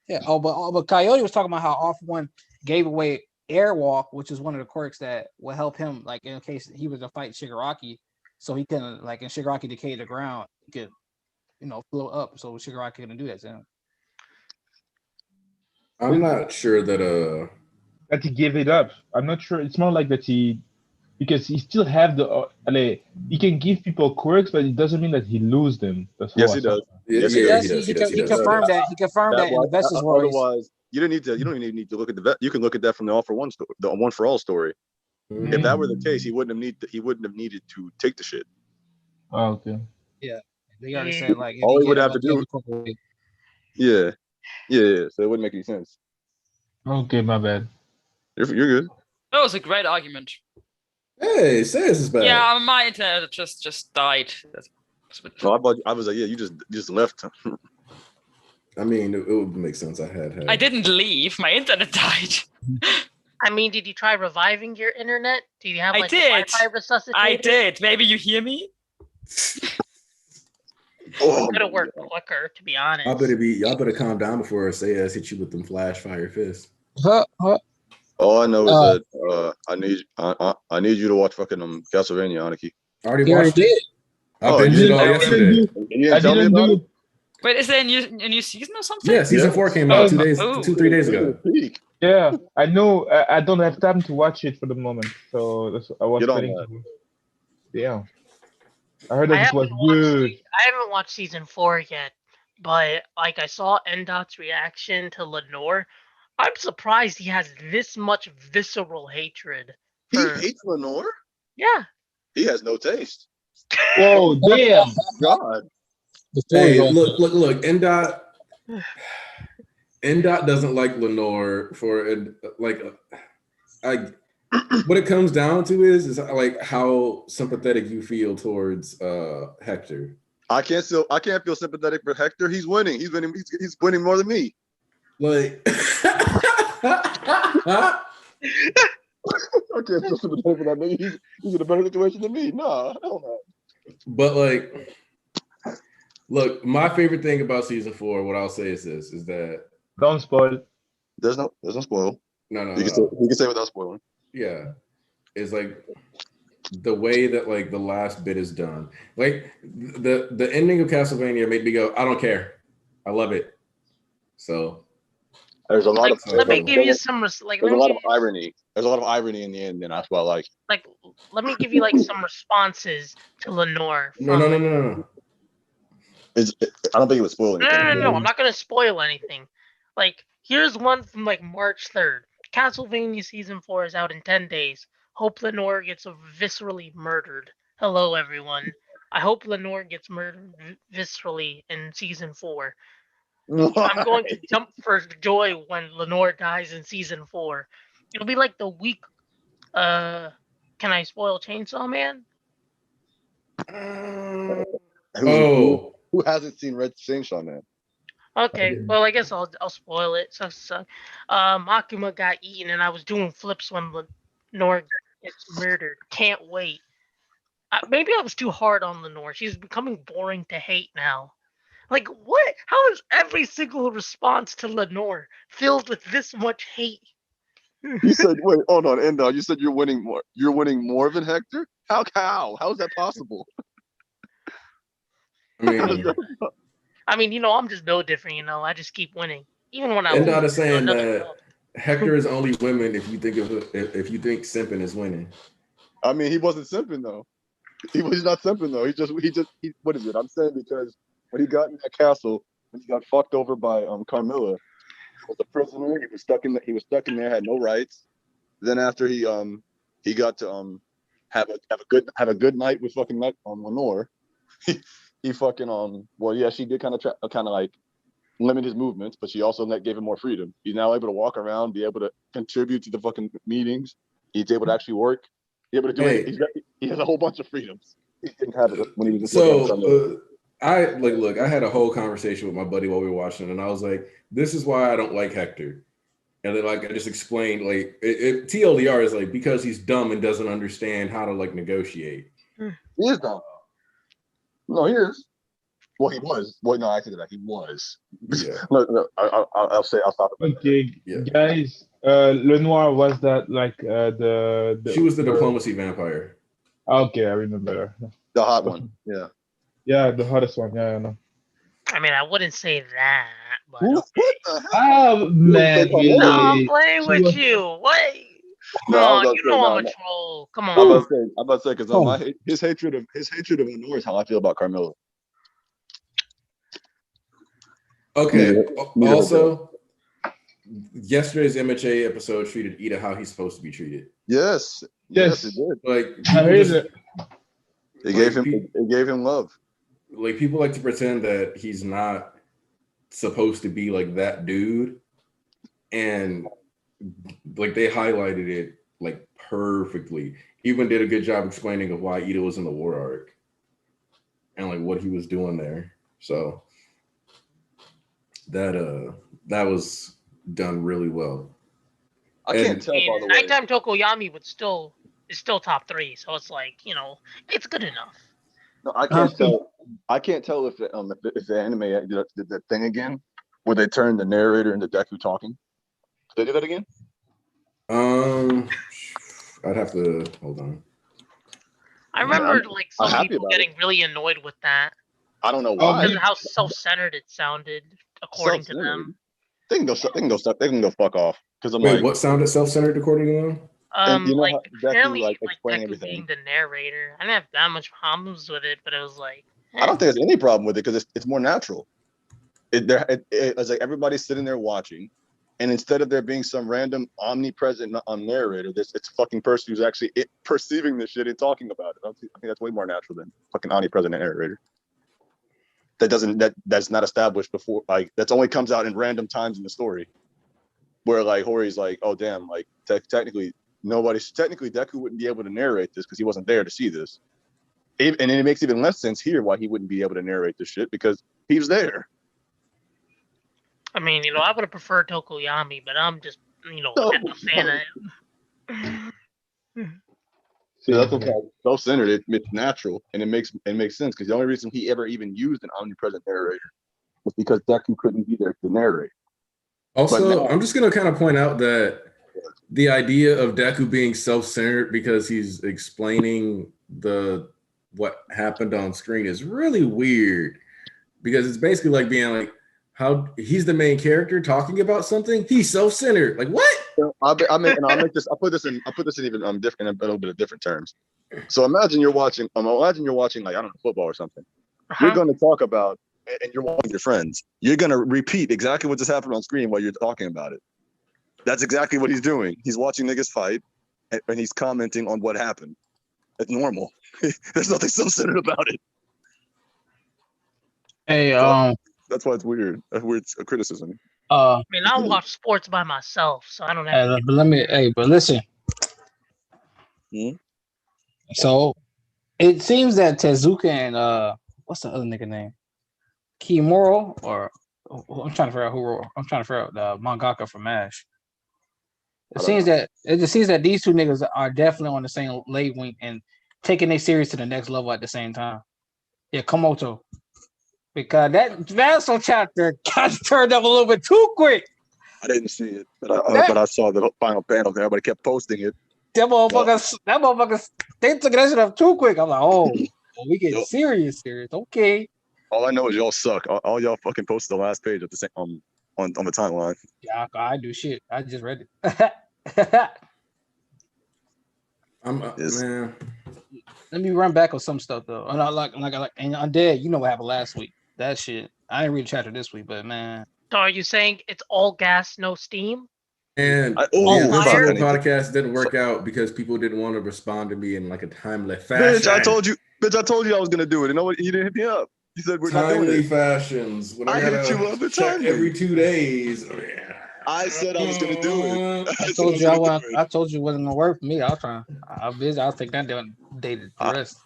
Yeah. But Coyote was talking about how All for One gave away Airwalk, which is one of the quirks that will help him, like in case he was to fight Shigaraki, so he can like in Shigaraki decay the ground, he could, float up. So Shigaraki couldn't do that to him. I'm not sure that he gave it up. I'm not sure. It's more like that because he still have he can give people quirks, but it doesn't mean that he lose them. Yes, he does. Yes, he does. He confirmed that. He confirmed that in the Vestige Warriors. Otherwise, you don't even need to look at the. You can look at that from the All for One story, the One for All story. Mm-hmm. If that were the case, he wouldn't have needed to take the shit. Oh, okay. Yeah, they already said like all he would have to do. Yeah. So it wouldn't make any sense. Okay, my bad. You're good. That was a great argument. Hey, Says is back. Yeah, my internet just died. No, I was like, yeah, you just left. I mean, it would make sense. I didn't leave. My internet died. I mean, did you try reviving your internet? Do you have I like did. a Wi-Fi resuscitator? I did. Maybe you hear me? Oh, Could have worked quicker, to be honest. Y'all better calm down before Sayas hit you with them flash fire fists. all I know is Uh, that I need you to watch fucking Castlevania, Aniki. I already He already watched it. did. I Oh, binged you it all I didn't- didn't yesterday. do. You didn't I tell me didn't about it? do. Wait, is there a new season or something? Yeah, season Yeah. 4 came out Oh, 2 3 days ago. Peak. Yeah, I know. I don't have time to watch it for the moment, so I was Get on planning that. to. Yeah, I heard I that it was haven't watched good. I haven't watched season 4 yet, but like I saw Endot's reaction to Lenore. I'm surprised he has this much visceral hatred He for. hates Lenore. Yeah, He has no taste. Whoa, damn! God. The story Hey, goes. look. NDOT doesn't like Lenore for what it comes down to is like how sympathetic you feel towards Hector. I can't feel sympathetic for Hector. He's winning. He's winning more than me. Like I can't feel sympathetic for that nigga. He's in a better situation than me. No, hell no. But like, look, my favorite thing about season 4, what I'll say is this: is that Don't spoil. There's no spoil. no, You can say without spoiling. yeah, is like the way that like the last bit is done. Like the ending of Castlevania made me go, I don't care, I love it. So There's a lot of let me give you some there's a lot of irony. There's a lot of irony in the end, and that's what I like. like let me give you like some responses to Lenore. no. I don't think it would spoil anything. No, I'm not gonna spoil anything. Like, here's one from like March 3rd. Castlevania season 4 is out in 10 days. Hope Lenore gets viscerally murdered. Hello, everyone. I hope Lenore gets murdered viscerally in season 4. I'm going to jump for joy when Lenore dies in season 4. It'll be like the week. Can I spoil Chainsaw Man? Who hasn't seen Red Chainsaw Man? Okay, well I guess I'll spoil it. So Makima got eaten, and I was doing flips when Lenore gets murdered. Can't wait. Maybe I was too hard on Lenore. She's becoming boring to hate now. Like what? How is every single response to Lenore filled with this much hate? You said, wait, hold on, Endo. You said you're winning more. You're winning more than Hector? How is that possible? I mean, I'm just built different. I just keep winning, even when I lose. Endot is saying that Hector is only winning if you think simping is winning. I mean, he wasn't simping though. He's not simping though. He what is it? I'm saying because when he got in that castle, when he got fucked over by Carmilla, he was a prisoner. He was stuck in there, had no rights. Then after he got to have a good night with fucking Lenore, he fucking she did kind of like limit his movements, but she also gave him more freedom. He's now able to walk around, be able to contribute to the fucking meetings. He's able to actually work. He's able to do it. He has a whole bunch of freedoms. He didn't have it when he was just I had a whole conversation with my buddy while we were watching, and I was like, "This is why I don't like Hector." And then I just explained TLDR is like because he's dumb and doesn't understand how to negotiate. He is dumb. No, he is. Well, he was. Well, no, I take that. He was. Yeah. No, I'll stop it. Okay, guys. Lenoir was that the She was the diplomacy vampire. Okay, I remember. The hot one. Yeah. Yeah, the hottest one. Yeah, I know. I mean, I wouldn't say that, but What the hell? Oh man, I'm playing with you. What? Come on, I'm a troll. Come on. I'm about to say because his hatred of Lenore is how I feel about Carmilla. Okay. Also, yesterday's MHA episode treated Ida how he's supposed to be treated. Yes, it did. It gave him love. Like people like to pretend that he's not supposed to be like that dude, and like they highlighted it like perfectly. Even did a good job explaining of why Ida was in the war arc and like what he was doing there. So that was done really well. I And- can't tell by the way. Nighttime Tokoyami is still top 3, so it's like, it's good enough. No, I can't tell. I can't tell if the anime did that thing again, where they turned the narrator into Deku talking. Did they do that again? I'd have to hold on. I remember some happy people about getting really annoyed with that I don't know why. because of how self-centered it sounded, according to them. They can go fuck off. Because I'm Wait, like, what sounded self-centered according to them? And you know how Deku, apparently, explained Deku everything. being the narrator, I didn't have that much problems with it, but it was like, I don't think there's any problem with it because it's more natural. It's like everybody's sitting there watching, and instead of there being some random omnipresent narrator, it's a fucking person who's actually perceiving this shit and talking about it. I think that's way more natural than fucking omnipresent narrator. That's not established before. Like that's only comes out in random times in the story, where like Hori's like, oh damn, like technically Deku wouldn't be able to narrate this because he wasn't there to see this. And then it makes even less sense here why he wouldn't be able to narrate this shit because he was there. I mean, I would have preferred Tokoyami, but I'm just, a fan of him. See, that's okay. Self-centered, it's natural, and it makes sense because the only reason he ever even used an omnipresent narrator was because Deku couldn't be there to narrate. Also, I'm just gonna kind of point out that the idea of Deku being self-centered because he's explaining what happened on screen is really weird, because it's basically like being like, how he's the main character talking about something, he's self-centered. Like what? I'll put this in even different, in a little bit of different terms. So imagine you're watching like, I don't know, football or something. You're going to talk about, and you're watching your friends. You're going to repeat exactly what just happened on screen while you're talking about it. That's exactly what he's doing. He's watching niggas fight, and he's commenting on what happened. It's normal. There's nothing self-centered about it. Hey, that's why it's weird. That's weird criticism. I mean, I watch sports by myself, so I don't have. But listen. So it seems that Tezuka and what's the other nigga name? Kimura, or I'm trying to figure out the mangaka for MASH. It just seems that these two niggas are definitely on the same wavelength and taking their series to the next level at the same time. Yeah, Komoto. Because that Vassal chapter got turned up a little bit too quick. I didn't see it, but I saw the final panel. Everybody kept posting it. That motherfuckers, they took that shit up too quick. I'm like, oh, we get serious. Okay. All I know is y'all suck. All y'all fucking posted the last page at the same on the timeline. Yeah, I do shit. I just read it. Man. Let me run back on some stuff though. And I like and Undead, you know what happened last week. That shit. I didn't read the chapter this week, but man. So are you saying it's all gas, no steam? And this podcast didn't work out because people didn't want to respond to me in like a timely fashion. Bitch, I told you I was gonna do it. You know what? You didn't hit me up. You said we're not doing it. Timely fashions. When I hit you up, check every 2 days. Oh, yeah. I said I was gonna do it. I told you it wasn't gonna work for me. I was busy. I'll take that day to rest.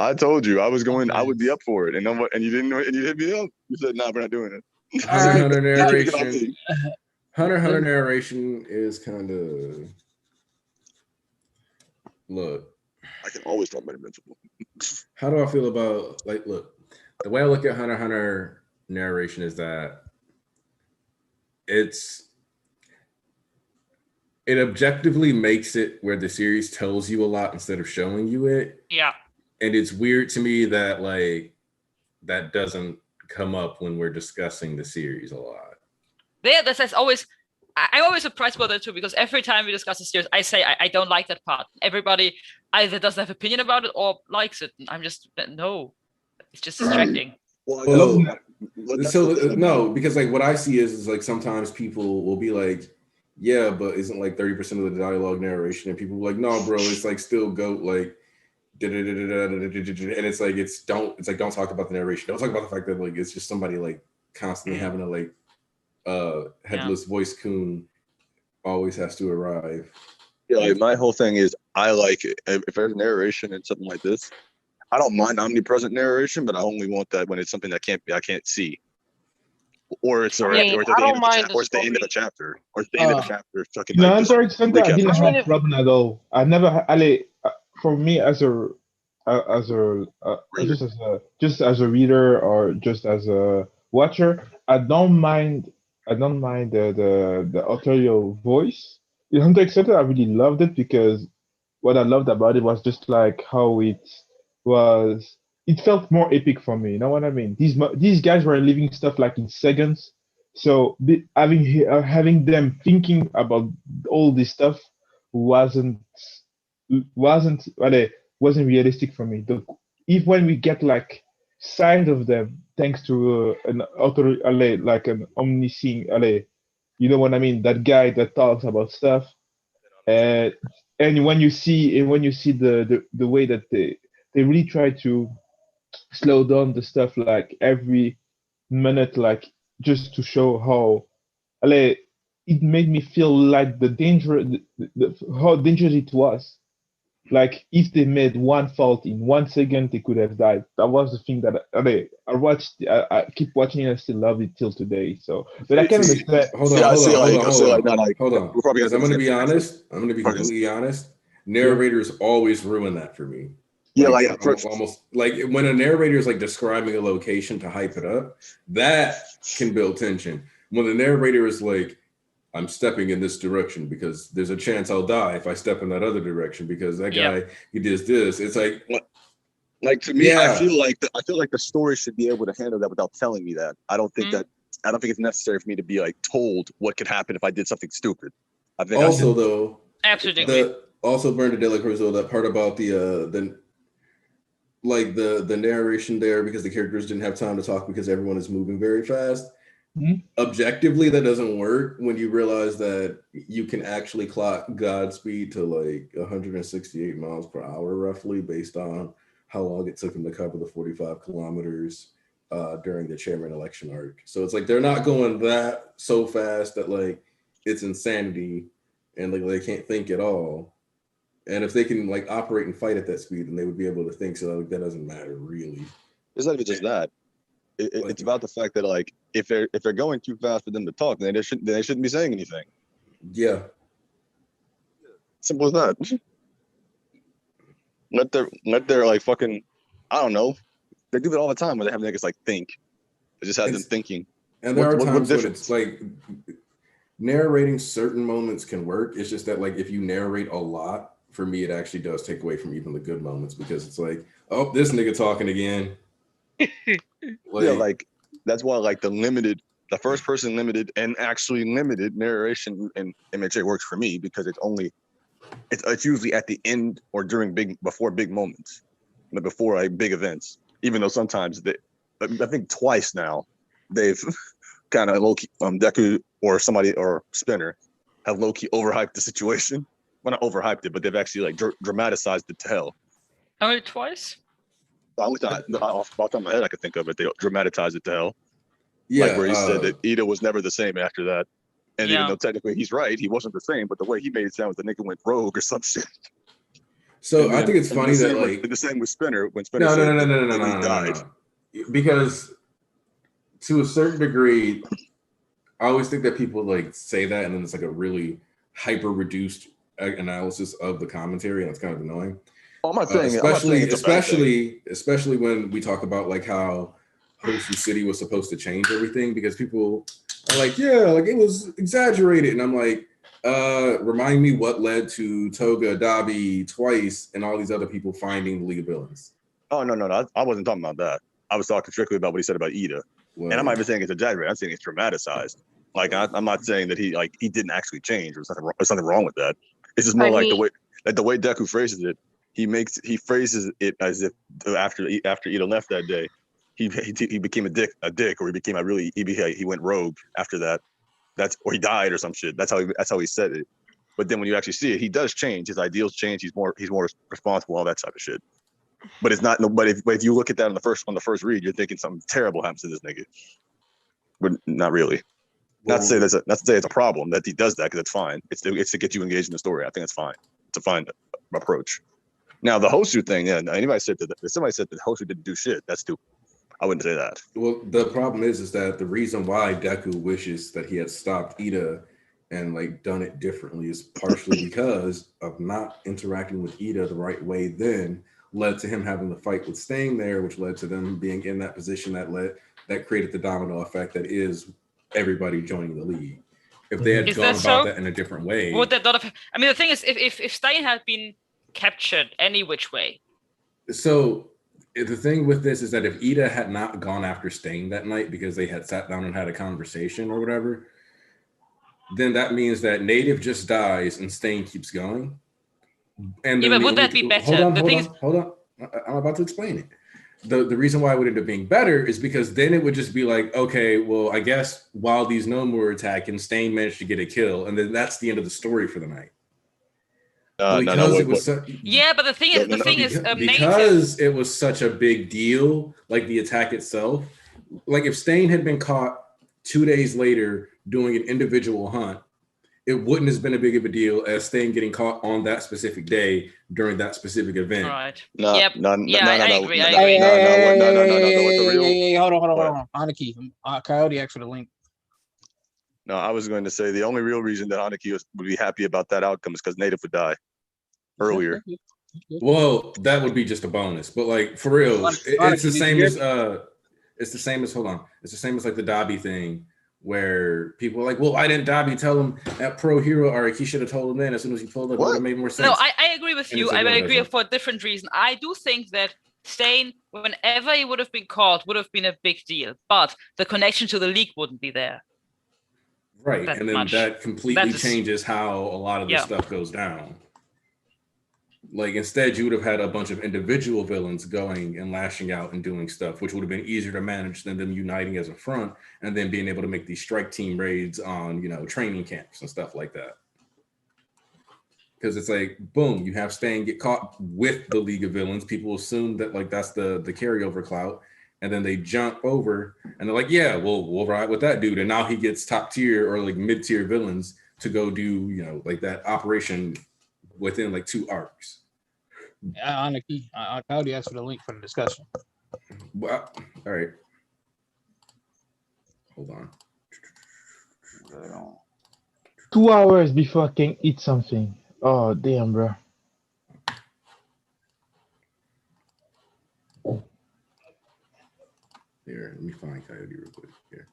I told you I was going. I would be up for it, and you didn't know, and you hit me up. You said, "Nah, we're not doing it." Hunter narration. Hunter narration is kind of look. I can always talk about Invincible. How do I feel about look? The way I look at Hunter narration is that it objectively makes it where the series tells you a lot instead of showing you it. Yeah. And it's weird to me that that doesn't come up when we're discussing the series a lot. Yeah, that's always. I'm always surprised about that too, because every time we discuss the series, I say I don't like that part. Everybody either doesn't have opinion about it or likes it. I'm just no. It's just distracting. No, because what I see is like sometimes people will be like, yeah, but isn't like 30% of the dialogue narration, and people will be like, no, bro, it's like still goat like and it's like don't talk about the narration. Don't talk about the fact that like it's just somebody like constantly having a headless voice coon always has to arrive. Yeah, like my whole thing is I like it. If there's narration and something like this, I don't mind omnipresent narration, but I only want that when it's something that I can't see. or it's I mean, I don't mind or it's the end of a chapter, or it's the end of a chapter. Fucking In like just Hunter x Hunter, I recap didn't or I mean, have problem at all. I never, for me Reader. just as a reader or just as a watcher, I don't mind. I don't mind the authorial voice. In Hunter x Hunter, I really loved it because what I loved about it was just like how it was. It felt more epic for me. You know what I mean? These guys were living stuff like in seconds. So having them thinking about all this stuff wasn't well, wasn't realistic for me. If when we get like sight of them, thanks to an author, like an omniscient, you know what I mean? That guy that talks about stuff, and when you see the way that they really try to slow down the stuff like every minute, like just to show how like, it made me feel like how dangerous it was. Like if they made one fault in 1 second, they could have died. That was the thing that I watched. I keep watching and I still love it till today. So, but I can See, understand. hold Yeah, I on, see, hold on, like, hold I on, see, hold like, on, not like hold we're on. probably Because I'm gonna gonna do be the same thing. honest. I'm gonna be Pardon. completely honest. Narrators always ruin that for me. Yeah, Like like almost like when a narrator is like describing a location to hype it up, that can build tension. When the narrator is like, I'm stepping in this direction because there's a chance I'll die if I step in that other direction because that Yeah. guy he does this. It's like to me, I yeah. feel like the story should be able to handle that without telling me that. I don't think it's necessary for me to be like told what could happen if I did something stupid. I think Also though, Absolutely agree. also Brenda De La Cruz though, that part about the narration there because the characters didn't have time to talk because everyone is moving very fast. Mhm. Objectively, that doesn't work when you realize that you can actually clock Godspeed to like 168 miles per hour roughly based on how long it took him to cover the 45 kilometers during the chairman election arc. So it's like they're not going that so fast that like it's insanity and like they can't think at all. And if they can like operate and fight at that speed, then they would be able to think. So like, that doesn't matter really. it's not even just that. It's about the fact that like if they're going too fast for them to talk, then they shouldn't be saying anything. Yeah. Simple as that. Let their like fucking, I don't know. They do that all the time when they have niggas like think. It just has them thinking. And there are What times when difference? it's like narrating certain moments can work. It's just that like if you narrate a lot, for me, it actually does take away from even the good moments because it's like, oh, this nigga talking again. Yeah, like that's why like the first person limited and actually limited narration in MHA works for me because it's usually at the end or before big moments, before like big events. Even though sometimes I think twice now they've kind of low-key Deku or somebody or Spinner have low-key overhyped the situation. Well, not overhyped it, but they've actually like dramatized it to hell. Only twice? Off the top of my head, I could think of it. They dramatized it to hell. yeah, Like where he said that Ida was never the same after that. And even Yeah. though technically he's right, he wasn't the same, but the way he made it sound was the nigga went rogue or some shit. So And I then- think it's and funny the that same like with, the same with Spinner when Spinner no, said no, no, no, no, that no, he no, no, died. no. Because to a certain degree, I always think that people like say that and then it's like a really hyper reduced analysis of the commentary and it's kind of annoying. I'm not saying it's a bad thing. especially when we talk about like how Hosu City was supposed to change everything because people are like, yeah, like it was exaggerated. And I'm like, remind me what led to Toga, Dabi twice and all these other people finding the League of Villains. Oh no, I wasn't talking about that. I was talking strictly about what he said about Ida. Well, And I'm not even saying it's exaggerated. I'm saying it's dramatized. Like I'm not saying that he didn't actually change. There's nothing wrong with that. It's just more like the way Deku phrases it. He phrases it as if after Ida left that day, he became a dick, or he went rogue after that. Or he died or some shit. That's how he said it. But then when you actually see it, he does change. His ideals change. He's more responsible. All that type of shit. But it's not. But if you look at that on the first read, you're thinking something terrible happens to this nigga. But not really. Not to say it's a problem that he does that because it's fine. It's to get you engaged in the story. I think it's fine. It's a fine approach. Now the Hosu thing, yeah. Somebody said that Hosu didn't do shit. That's stupid. I wouldn't say that. Well, the problem is that the reason why Deku wishes that he had stopped Ida and like done it differently is partially because of not interacting with Ida the right way. Then led to him having the fight with Stain there, which led to them being in that position that created the domino effect that is everybody joining the league. If they had Is gone that about so? that in a different way, Would that not have? I mean, the thing is, if Stein had been captured any which way, so the thing with this is that if Ida had not gone after Stain that night because they had sat down and had a conversation or whatever, then that means that Native just dies and Stain keeps going. And yeah, then but would that be better? Hold on. I'm about to explain it. The reason why it would end up being better is because then it would just be like, okay, well, I guess while these Gnome were attacking, Stain managed to get a kill, and then that's the end of the story for the night. No. It was Yeah, but the thing is, because it was such a big deal, like the attack itself. Like if Stain had been caught 2 days later doing an individual hunt, it wouldn't have been a big of a deal as Stain getting caught on that specific day during that specific event. all right. No, Yep. no, Yeah, no, I no, no, agree. no, I no, agree. no. Hold on. What? Anarchy. Coyote asked for the link. No, I was going to say the only real reason that Hanaki would be happy about that outcome is because Native would die earlier. Well, that would be just a bonus, but like for real, it's the same as hold on. It's the same as like the Dobby thing where people are like, well, why didn't Dobby tell him that pro hero arc? He should have told him then as soon as he pulled it. It would have made more sense. No, I agree with And you. it's like, I no, it agree doesn't. for a different reason. I do think that Stain, whenever he would have been caught, would have been a big deal, but the connection to the league wouldn't be there. Right, that and then much. that completely That is- changes how a lot of this stuff goes down. Like instead, you would have had a bunch of individual villains going and lashing out and doing stuff, which would have been easier to manage than them uniting as a front and then being able to make these strike team raids on, training camps and stuff like that. Because it's like, boom, you have Stain get caught with the League of Villains. People assume that like that's the carryover clout, and then they jump over and they're like, yeah, we'll ride with that dude. And now he gets top tier or like mid tier villains to go do, like that operation within like 2 arcs. Anarchy. Coyote asked for the link for the discussion. Well, all right. Hold on. 2 hours before I can eat something. Oh, damn, bro. Here, let me find Coyote real quick. Here.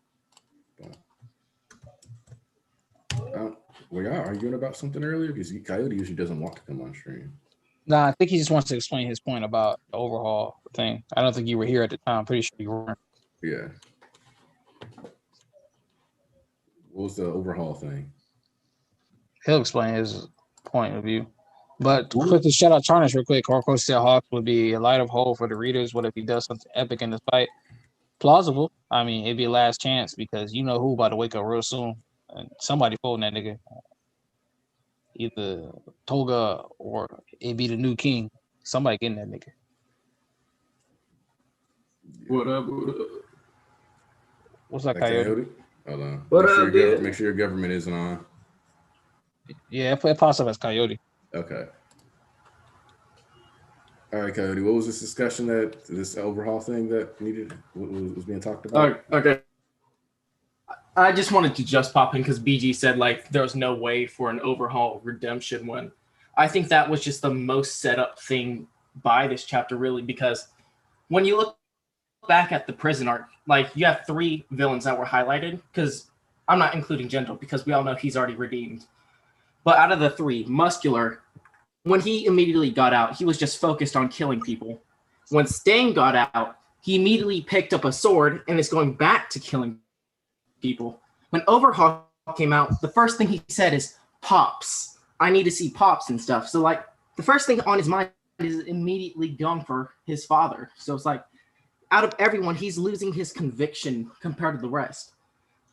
Were y'all arguing about something earlier? Because Coyote usually doesn't want to come on stream. Nah, I think he just wants to explain his point about the overhaul thing. I don't think you were here at the time. I'm pretty sure you weren't. Yeah. What was the overhaul thing? He'll explain his point of view. But quick to shout out Tarnish real quick. Corco said Hawks would be a light of hope for the readers. What if he does something epic in this fight? Plausible. I mean, it'd be a last chance because you know who about to wake up real soon. And somebody pulling that nigga. Either Toga or it'd be the new king. Somebody getting that nigga. What up? What's up, Like Coyote? Hold on. What make, up, sure dude? make sure your government isn't on. Yeah, it pops up as Coyote. Okay. All right, Coyote. What was this discussion this overhaul thing that was being talked about? Okay. I just wanted to just pop in because BG said like there was no way for an overhaul redemption one. I think that was just the most set up thing by this chapter, really, because when you look back at the prison arc, like you have 3 villains that were highlighted, because I'm not including Gentle because we all know he's already redeemed. But out of the 3, Muscular, when he immediately got out, he was just focused on killing people. When Stain got out, he immediately picked up a sword and is going back to killing people. When Overhaul came out, the first thing he said is, Pops. I need to see Pops and stuff. So, like, the first thing on his mind is immediately going for his father. So it's like, out of everyone, he's losing his conviction compared to the rest.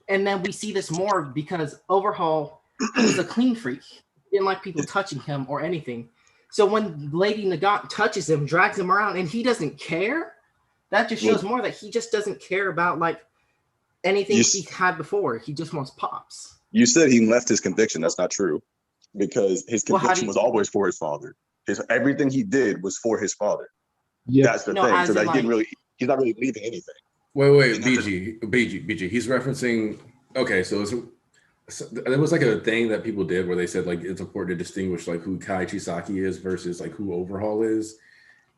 And then we see this more because Overhaul was a clean freak. He didn't like people touching him or anything. So when Lady Nagant touches him, drags him around, and he doesn't care, that just shows more that he just doesn't care about, like, anything he had before. He just wants Pops. You said he left his conviction. That's not true. Because his conviction was always for his father. Everything he did was for his father. Yeah. That's the thing. So that he's not really leaving anything. Wait, And that's BG. He's referencing. Okay, so there was like a thing that people did where they said like it's important to distinguish like who Kai Chisaki is versus like who Overhaul is,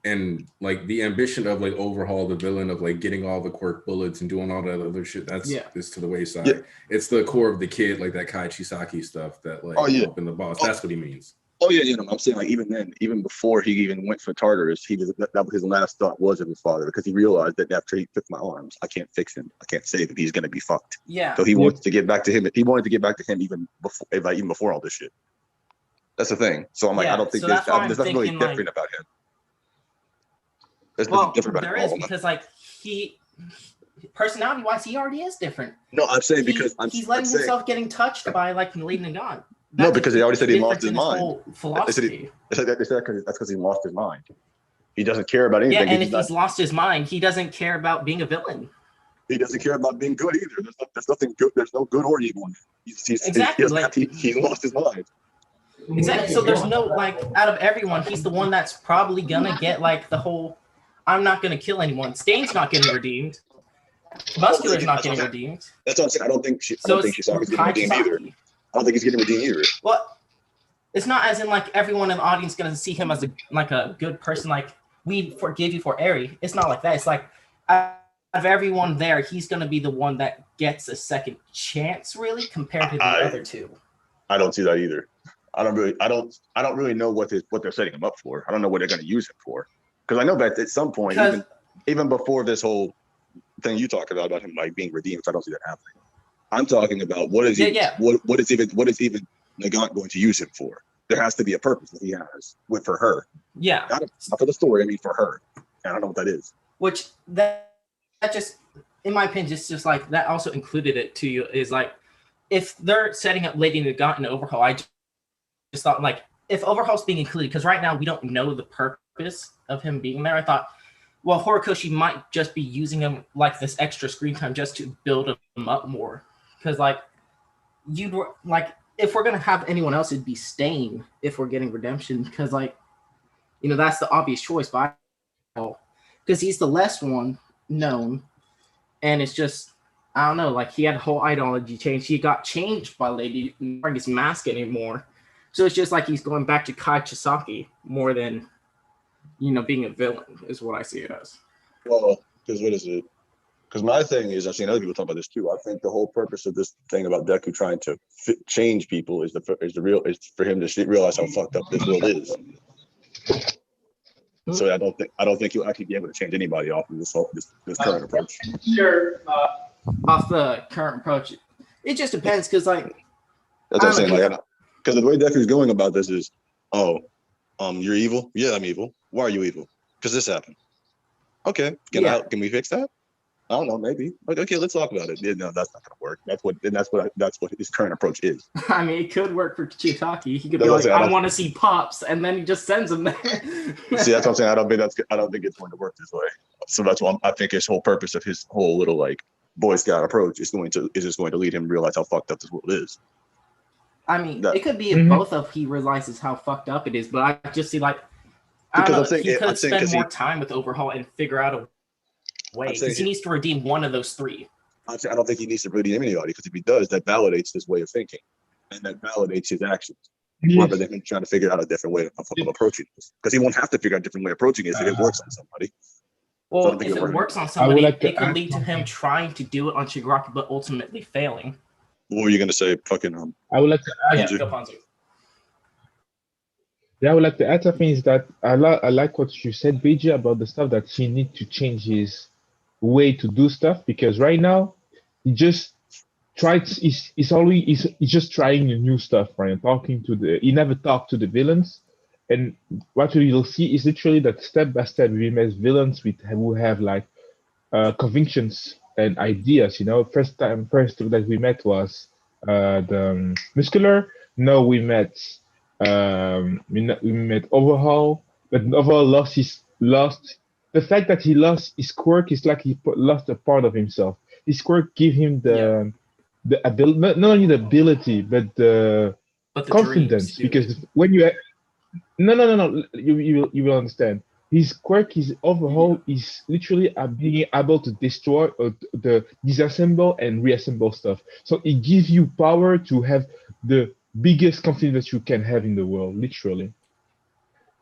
and like the ambition of like Overhaul, the villain of like getting all the quirk bullets and doing all that other shit. That's is to the wayside. Yeah. It's the core of the kid, like that Kai Chisaki stuff that like in the boss. That's what he means. Oh yeah, I'm saying like even then, even before he even went for Tartarus, that was his last thought was of his father, because he realized that after he took my arms, I can't fix him. I can't save him. He's gonna be fucked. Yeah. So he wants to get back to him. He wanted to get back to him even before all this shit. That's the thing. So I'm like, I don't think there's nothing really different about him. There's nothing different about him. There is, because like he personality wise, he already is different. No, I'm saying because he's letting himself getting touched by like Lady Nagan. No, because they already said he lost his mind. Philosophy. They said that's because he lost his mind. He doesn't care about anything. Yeah, and if he's lost his mind, he doesn't care about being a villain. He doesn't care about being good either. There's nothing good. There's no good or evil. Exactly. He lost his mind. Exactly. So there's no like out of everyone, he's the one that's probably gonna get like the whole. I'm not gonna kill anyone. Stain's not getting redeemed. Muscular's not getting redeemed. That's what I'm saying. I don't think Shisaki's getting redeemed either. I don't think he's getting redeemed either. Well, it's not as in like everyone in the audience gonna see him as a good person. Like we forgive you for Eri. It's not like that. It's like out of everyone there, he's gonna be the one that gets a second chance, really, compared to the other two. I don't see that either. I don't really know what they're setting him up for. I don't know what they're gonna use him for. Because I know that at some point, even before this whole thing you talk about him like being redeemed, I don't see that happening. I'm talking about what is even Nagant going to use him for? There has to be a purpose that he has for her. Yeah. Not for the story, I mean for her. And I don't know what that is. Which that just, in my opinion, just like that also included it to you is like if they're setting up Lady Nagant and Overhaul, I just thought like if Overhaul's being included, because right now we don't know the purpose of him being there, I thought, well, Horikoshi might just be using him like this extra screen time just to build him up more. Because like if we're gonna have anyone else, it'd be Stain if we're getting redemption. Because like, that's the obvious choice by because he's the less one known, and it's just I don't know. Like he had a whole ideology change. He got changed by Lady wearing his mask anymore. So it's just like he's going back to Kai Chisaki more than being a villain is what I see it as. Well, because what is it? Because my thing is, I've seen other people talk about this too. I think the whole purpose of this thing about Deku trying to change people is for him to realize how fucked up this world is. So I don't think he'll actually be able to change anybody off of this current approach. Sure, off the current approach, it just depends because like that's what I'm saying. Like, because the way Deku's going about this is, you're evil. Yeah, I'm evil. Why are you evil? Because this happened. Okay, can we fix that? I don't know, maybe. Okay, let's talk about it. Yeah, no, that's not gonna work. That's what his current approach is. I mean, it could work for Chisaki. He could be like, I want to see Pops, and then he just sends him there. See, that's what I'm saying. I don't think it's going to work this way. So that's why I think his whole purpose of his whole little like Boy Scout approach is just going to lead him to realize how fucked up this world is. I mean, it could be if both of he realizes how fucked up it is, but I just see like he could spend more time with Overhaul and figure out a way because he needs to redeem one of those three. I don't think he needs to redeem anybody because if he does, that validates his way of thinking and that validates his actions rather than him trying to figure out a different way of approaching this. Because he won't have to figure out a different way of approaching it if it works on somebody. Well, so if it works on somebody, it could lead to him trying to do it on Shigaraki but ultimately failing. What were you gonna say? Fucking I would like to add. Go Ponzu. Yeah, I would like to add something is that I like what you said, BJ, about the stuff that he needs to change his way to do stuff because right now he just he's just trying new stuff, right? He never talked to the villains, and what you'll see is literally that step by step we met villains who have like convictions and ideas. First that we met was the Muscular. No, we met Overhaul, but Overhaul lost. The fact that he lost his quirk is like he lost a part of himself. His quirk gave him the ability, not only the ability, but the confidence. Because when you no, you will understand. his quirk is overhaul is literally being able to destroy the disassemble and reassemble stuff. So it gives you power to have the biggest confidence you can have in the world, literally.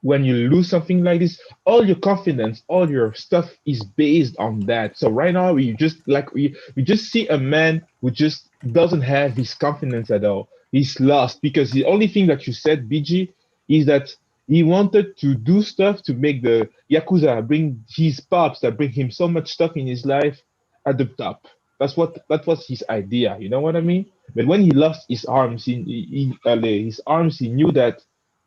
When you lose something like this, all your confidence, all your stuff is based on that. So right now we just see a man who just doesn't have his confidence at all. He's lost because the only thing that you said, BG, is that he wanted to do stuff to make the Yakuza bring his pops that bring him so much stuff in his life at the top. That was his idea. You know what I mean? But when he lost his arms, he knew that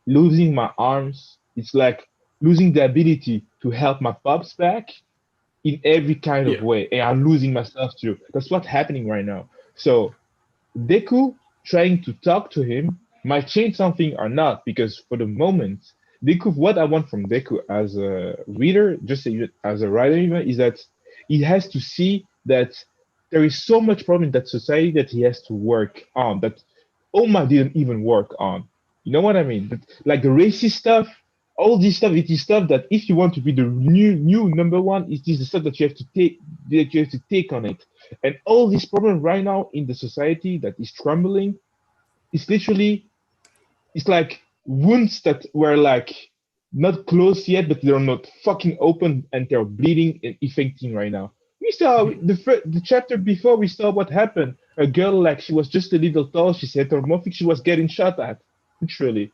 losing my arms, it's like losing the ability to help my pops back in every kind of Yeah. way. And I'm losing myself too. That's what's happening right now. So Deku trying to talk to him might change something or not, because for the moment, Deku, what I want from Deku as a reader, just as a writer even, is that he has to see that there is so much problem in that society that he has to work on, that Oma didn't even work on. You know what I mean? Like the racist stuff, all this stuff, it is stuff that if you want to be the new number one, it is the stuff that you have to take on it. And all this problem right now in the society that is crumbling is literally, it's like wounds that were like not closed yet, but they're not fucking open and they're bleeding and infecting right now. We saw the chapter before, we saw what happened. A girl, like, she was just a little tall, she's heteromorphic, she was getting shot at, literally.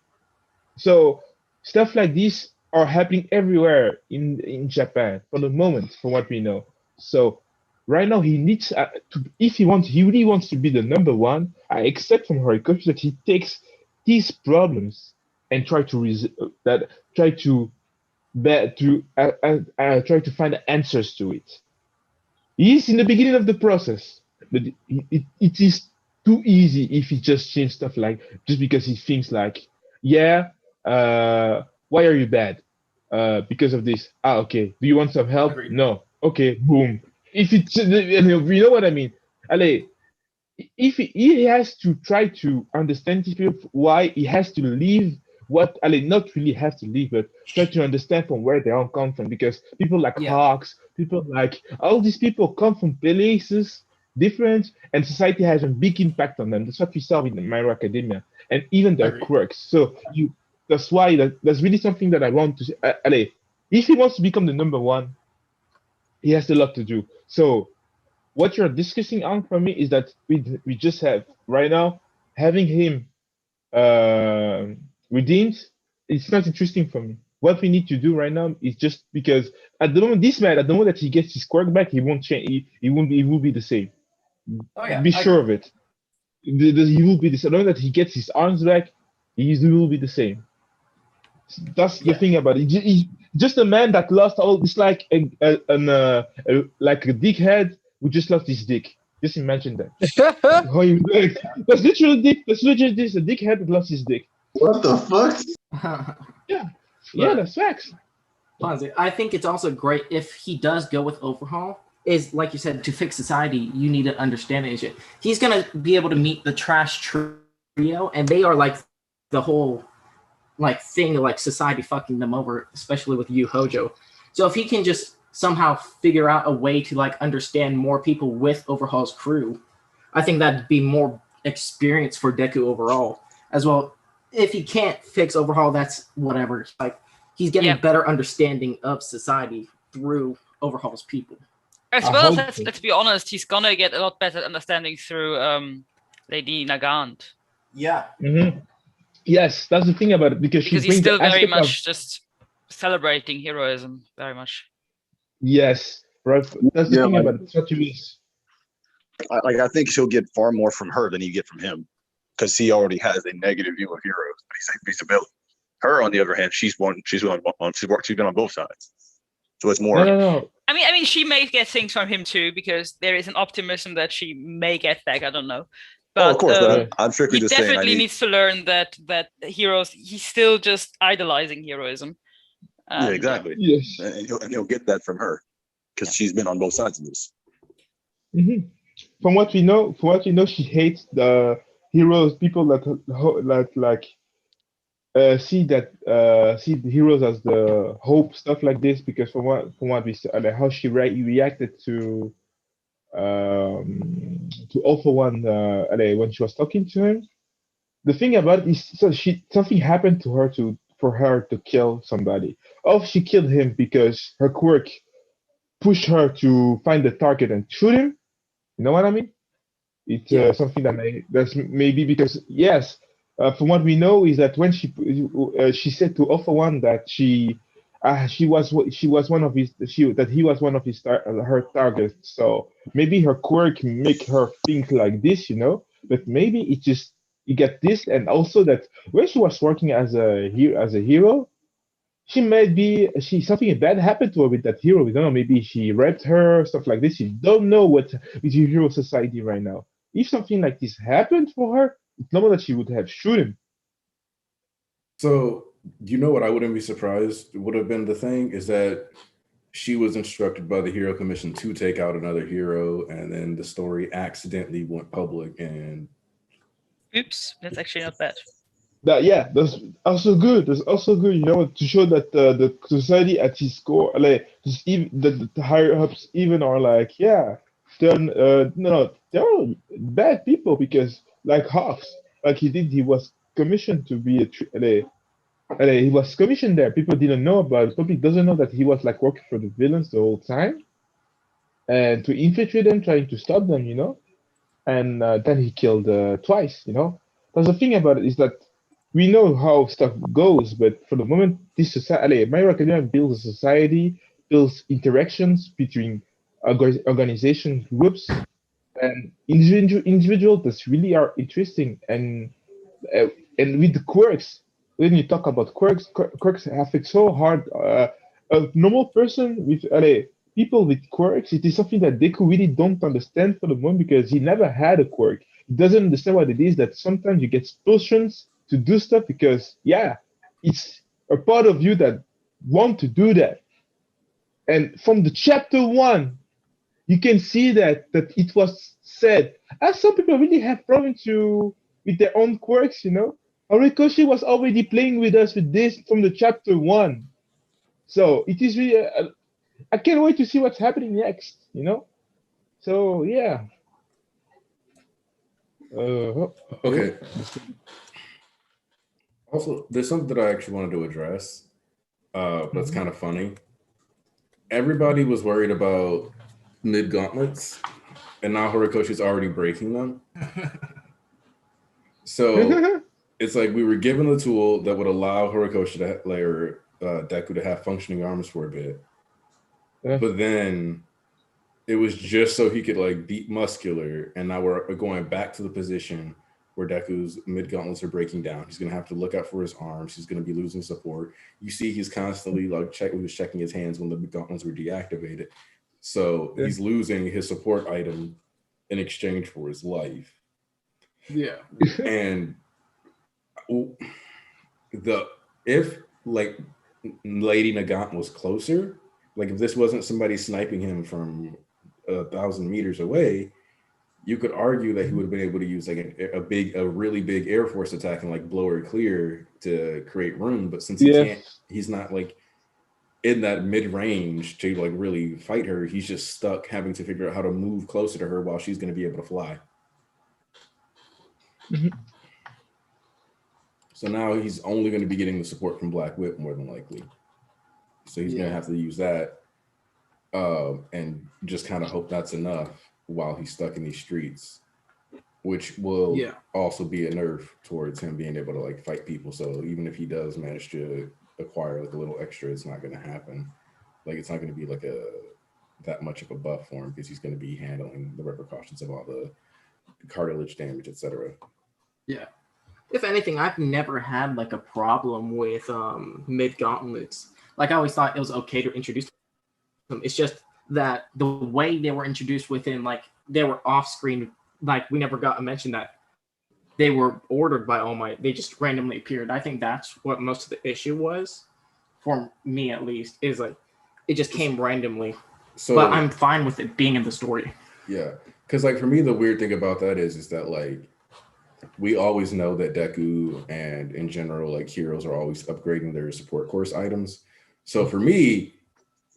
So stuff like this are happening everywhere in Japan for the moment, from what we know. So right now he needs to, if he really wants to be the number one. I accept from Horikoshi that he takes these problems and try to try to find answers to it. He is in the beginning of the process, but it is too easy if he just change stuff, like just because he thinks like, yeah, why are you bad? Because of this. Ah, okay. Do you want some help? Agreed. No. Okay, boom. If it's, you know what I mean? Ale, if he has to try to understand people why he has to leave, what Ale, not really have to leave, but try to understand from where they all come from, because people like Yeah. Hawks, people like all these people come from places different, and society has a big impact on them. That's what we saw with My Hero Academia, and even their Agreed. quirks. So that's why that's really something that I want to see. Ale, if he wants to become the number one, he has a lot to do. So what you're discussing on for me is that we just have right now having him redeemed. It's not interesting for me. What we need to do right now is just, because at the moment, this man, at the moment that he gets his quirk back, he won't change. He will be the same. Oh yeah. Be I sure agree. of it. He will be the same. The moment that he gets his arms back, he will be the same. That's the Yeah. thing about it. Just a man that lost all. It's like like a dickhead who just lost his dick. Just imagine that. How you like, that's literally dick. That's literally this. A dickhead that lost his dick. What the fuck? Yeah, But- that's facts. Honestly, I think it's also great if he does go with overhaul. Is like you said, to fix society, you need to understand it. Shit. He's gonna be able to meet the trash trio, and they are like the whole like thing, like society fucking them over, especially with Yu Hojo. So if he can just somehow figure out a way to like understand more people with Overhaul's crew, I think that'd be more experience for Deku overall as well. If he can't fix Overhaul, that's whatever. Like he's getting Yeah. better understanding of society through Overhaul's people. As I well as hope so. let's be honest, he's gonna get a lot better understanding through Lady Nagant. Yeah. Mm-hmm. Yes, that's the thing about it, because Because she he's brings still the very aspect much of, just celebrating heroism, very much. yes, right. That's the Yeah, thing like- about it. That's what you mean. I think she'll get far more from her than you get from him, because he already has a negative view of heroes. He's a villain. Her, on the other hand, she's been on both sides, so it's more. No. I mean, she may get things from him too, because there is an optimism that she may get back. I don't know, but Oh, of course, but I'm strictly he just saying. I definitely need, needs to learn that heroes. He's still just idolizing heroism. yeah, exactly, Yes. and he'll get that from her, because she's been on both sides of this. Mm-hmm. From what we know, she hates the heroes, people that like see the heroes as the hope, stuff like this, because from what we saw, like how she reacted to Alpha One when she was talking to him. The thing about it is, so something happened to her for her to kill somebody. Or she killed him because her quirk pushed her to find the target and shoot him. You know what I mean? It's Yeah. something that's maybe because yes, from what we know is that when she said to Alpha One that she was one of his that he was one of her targets. So maybe her quirk make her think like this, you know. But maybe it just you get this, and also that when she was working as a hero, she something bad happened to her with that hero. We don't know. Maybe she raped her, stuff like this. You don't know what with your hero society right now. If something like this happened for her, it's normal that she would have shoot him. So, you know what I wouldn't be surprised would have been the thing is that she was instructed by the Hero Commission to take out another hero, and then the story accidentally went public. And Oops, that's actually not bad. That's also good. That's also good, you know, to show that the society at its core, like just even the higher ups, even are like, yeah, they're no, they're bad people because like Hawks, like he was commissioned to be he was commissioned there. People didn't know about it. The public doesn't know that he was like working for the villains the whole time and to infiltrate them, trying to stop them, you know. And then he killed twice, you know. Because the thing about it is that we know how stuff goes, but for the moment, this society, My Hero Academia builds a society, builds interactions between organization groups and individuals that really are interesting uh, and with the quirks. When you talk about quirks have it so hard. A normal person with people with quirks, it is something that Deku really don't understand for the moment because he never had a quirk. He doesn't understand what it is that sometimes you get expulsions to do stuff because yeah, it's a part of you that want to do that. And from the chapter one, you can see that it was said. As some people really have problems with their own quirks, you know. Horikoshi was already playing with us with this from the chapter one. So it is really I can't wait to see what's happening next, you know? So yeah. okay. Also, there's something that I actually wanted to address. That's kind of funny. Everybody was worried about mid gauntlets, and now Horikoshi's already breaking them. So it's like we were given a tool that would allow Horikoshi Deku to have functioning arms for a bit. Yeah. But then it was just so he could like beat muscular, and now we're going back to the position where Deku's mid gauntlets are breaking down. He's gonna have to look out for his arms. He's gonna be losing support. You see, he's constantly like he was checking his hands when the gauntlets were deactivated. So Yeah. he's losing his support item in exchange for his life. Yeah. And if like Lady Nagant was closer, like if this wasn't somebody sniping him from 1,000 meters away, you could argue that he would have been able to use like a really big Air Force attack and like blow her clear to create room. But since he's not like in that mid range to like really fight her, he's just stuck having to figure out how to move closer to her while she's going to be able to fly. So now he's only going to be getting the support from Black Whip more than likely. So he's going to have to use that and just kind of hope that's enough while he's stuck in these streets, which will also be a nerf towards him being able to like fight people. So even if he does manage to acquire like a little extra, it's not going to happen. Like it's not going to be like that much of a buff for him because he's going to be handling the repercussions of all the cartilage damage, etc. Yeah. If anything, I've never had like a problem with mid gauntlets. Like I always thought it was okay to introduce them. It's just that the way they were introduced within, like they were off screen, like we never got to mention that they were ordered by All Might. They just randomly appeared. I think that's what most of the issue was, for me at least, is like it just came randomly. So, but I'm fine with it being in the story. Yeah, because like for me, the weird thing about that is that like we always know that Deku and in general, like heroes are always upgrading their support course items. So for me,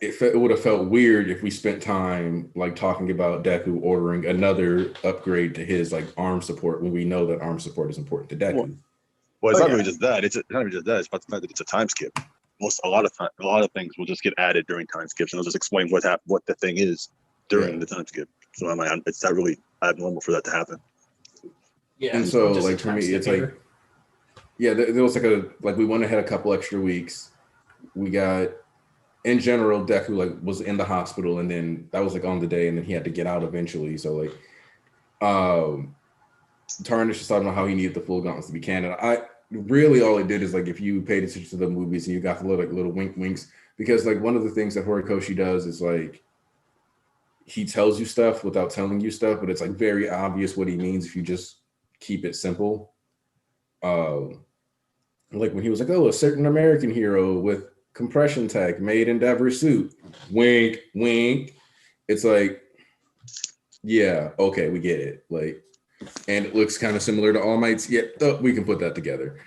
it would have felt weird if we spent time like talking about Deku ordering another upgrade to his like arm support when we know that arm support is important to Deku. Well, it's not really just that. It's not even just that. It's about the fact that it's a time skip. A lot of things will just get added during time skips, and they'll just explain what the thing is during the time skip. So it's not really abnormal for that to happen. Yeah. And so just a like for me, time it's skip like, yeah, there was like we went ahead a couple extra weeks. We got, in general, Deku like was in the hospital, and then that was like on the day, and then he had to get out eventually. So like, Tarnish was talking about how he needed the full gauntlets to be canon. I really all it did is like if you paid attention to the movies and you got the little wink winks, because like one of the things that Horikoshi does is like he tells you stuff without telling you stuff, but it's like very obvious what he means if you just keep it simple. Like when he was like, oh, a certain American hero with compression tech made Endeavor suit. Wink, wink. It's like, yeah, okay, we get it. Like, and it looks kind of similar to All Might's. Yeah, we can put that together.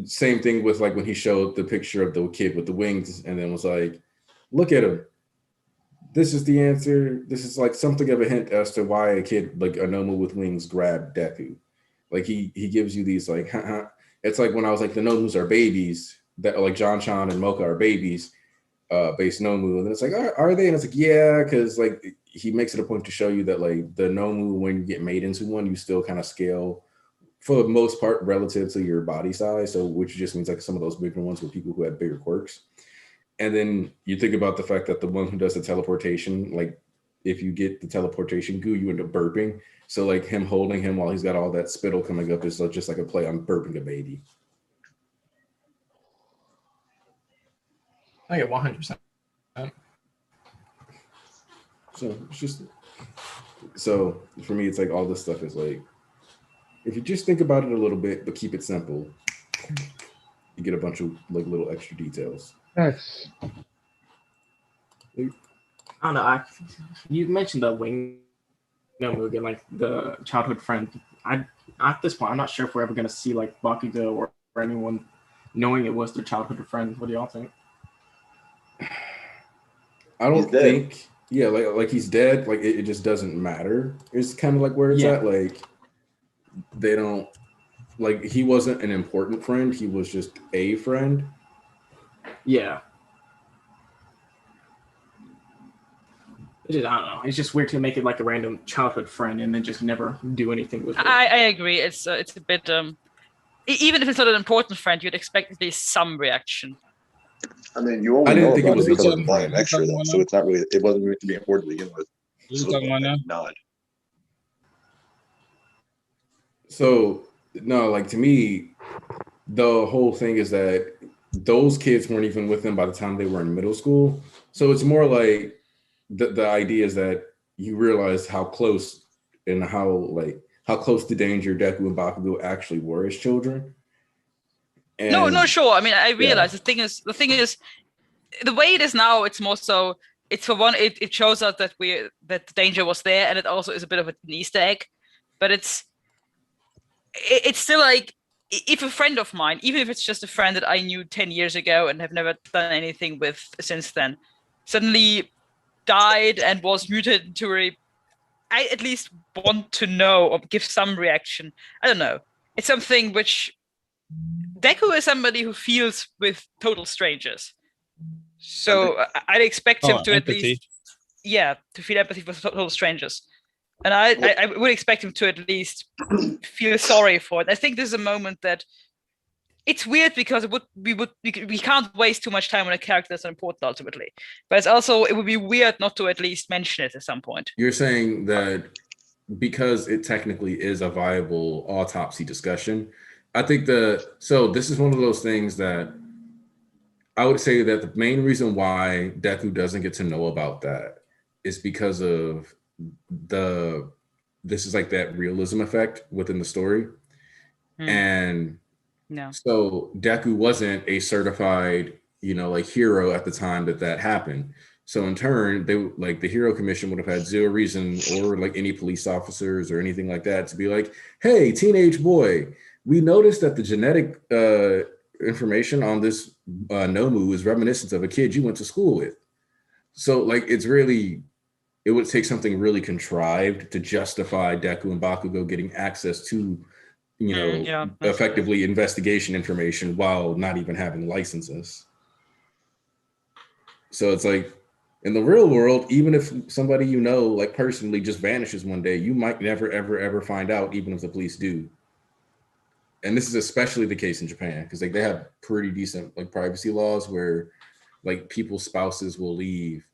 Same thing with like when he showed the picture of the kid with the wings and then was like, look at him. This is the answer. This is like something of a hint as to why a kid like a Nomu with wings grabbed Deku. Like he gives you these like, it's like when I was like the Nomus are babies, that like John Chan and Mocha are babies, based Nomu, and it's like, are they? And it's like, yeah, because like he makes it a point to show you that like the Nomu, when you get made into one, you still kind of scale for the most part relative to your body size. So which just means like some of those bigger ones were people who had bigger quirks. And then you think about the fact that the one who does the teleportation, like if you get the teleportation goo, you end up burping. So like him holding him while he's got all that spittle coming up is just like a play on burping a baby. Oh yeah, 100%. So it's just, so for me, it's like all this stuff is like, if you just think about it a little bit, but keep it simple, you get a bunch of like little extra details. That's I don't know. You mentioned the wing Nomu again, like the childhood friend. At this point, I'm not sure if we're ever going to see like Bakugo or anyone knowing it was their childhood friend. What do y'all think? I don't think, yeah, like he's dead. Like it just doesn't matter. It's kind of like where it's at. Like they don't, like he wasn't an important friend. He was just a friend. Yeah. I don't know. It's just weird to make it like a random childhood friend and then just never do anything with it. I agree. It's a bit even if it's not an important friend, you'd expect at least some reaction. I mean, you only know about it because of the volume extra, though. So it's not really. It wasn't really to be important to begin with. Nod. So no, like to me, the whole thing is that those kids weren't even with them by the time they were in middle school. So it's more like the idea is that you realize how close and how close to danger Deku and Bakugo actually were as children. And, no, sure. I mean, I realize the thing is, the way it is now, it's more so. It's for one, it shows us that the danger was there, and it also is a bit of an Easter egg. But it's still like, if a friend of mine, even if it's just a friend that I knew 10 years ago and have never done anything with since then, suddenly died and was mutated into I at least want to know or give some reaction. I don't know. It's something which Deku is somebody who feels with total strangers. So I'd expect him to empathy. At least, to feel empathy for total strangers. And I would expect him to at least feel sorry for it. I think this is a moment that it's weird because we can't waste too much time on a character that's important ultimately. But it's also, it would be weird not to at least mention it at some point. You're saying that because it technically is a viable autopsy discussion, I think so this is one of those things that I would say that the main reason why Deku doesn't get to know about that is because of this is like that realism effect within the story. And so Deku wasn't a certified, like hero at the time that happened. So in turn, they like the Hero Commission would have had zero reason, or like any police officers or anything like that, to be like, "Hey, teenage boy, we noticed that the genetic information on this Nomu is reminiscent of a kid you went to school with." So like, it would take something really contrived to justify Deku and Bakugo getting access to, effectively investigation information while not even having licenses. So it's like, in the real world, even if somebody like personally just vanishes one day, you might never, ever, ever find out, even if the police do. And this is especially the case in Japan, because like they have pretty decent like privacy laws where like people's spouses will leave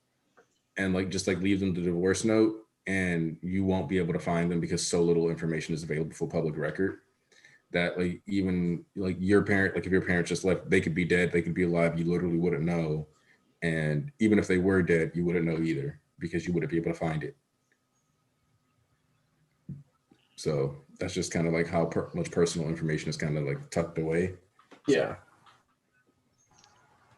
and like just like leave them the divorce note, and you won't be able to find them because so little information is available for public record, that like even like your parent, like if your parents just left, they could be dead, they could be alive, you literally wouldn't know. And even if they were dead, you wouldn't know either, because you wouldn't be able to find it. So that's just kind of like how much personal information is kind of like tucked away. Yeah.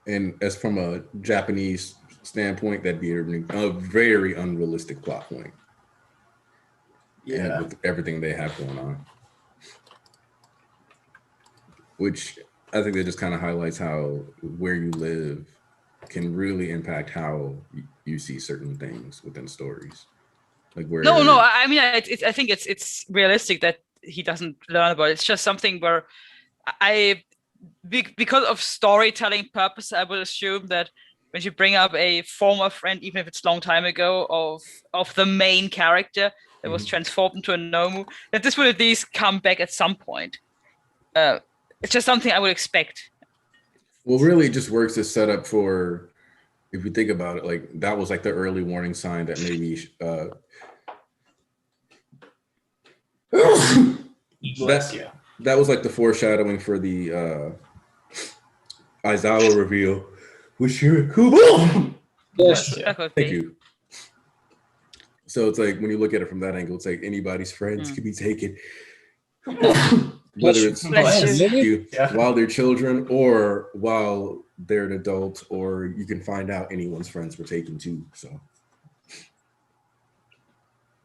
And as from a Japanese standpoint, that'd be a very unrealistic plot point. Yeah. And with everything they have going on. Which I think that just kind of highlights how where you live can really impact how you see certain things within stories. Like where No, I mean, I think it's realistic that he doesn't learn about it. It's just something where because of storytelling purpose, I would assume that when you bring up a former friend, even if it's a long time ago, of the main character that was transformed into a Nomu, that this would at least come back at some point. It's just something I would expect. Well, really, it just works as setup for, if you think about it, like that was like the early warning sign that maybe that was like the foreshadowing for the Aizawa reveal with Shirakumo. Yes. Thank you. So it's like when you look at it from that angle, it's like anybody's friends can be taken. Whether it's while they're children or while they're an adult, or you can find out anyone's friends were taken too. So,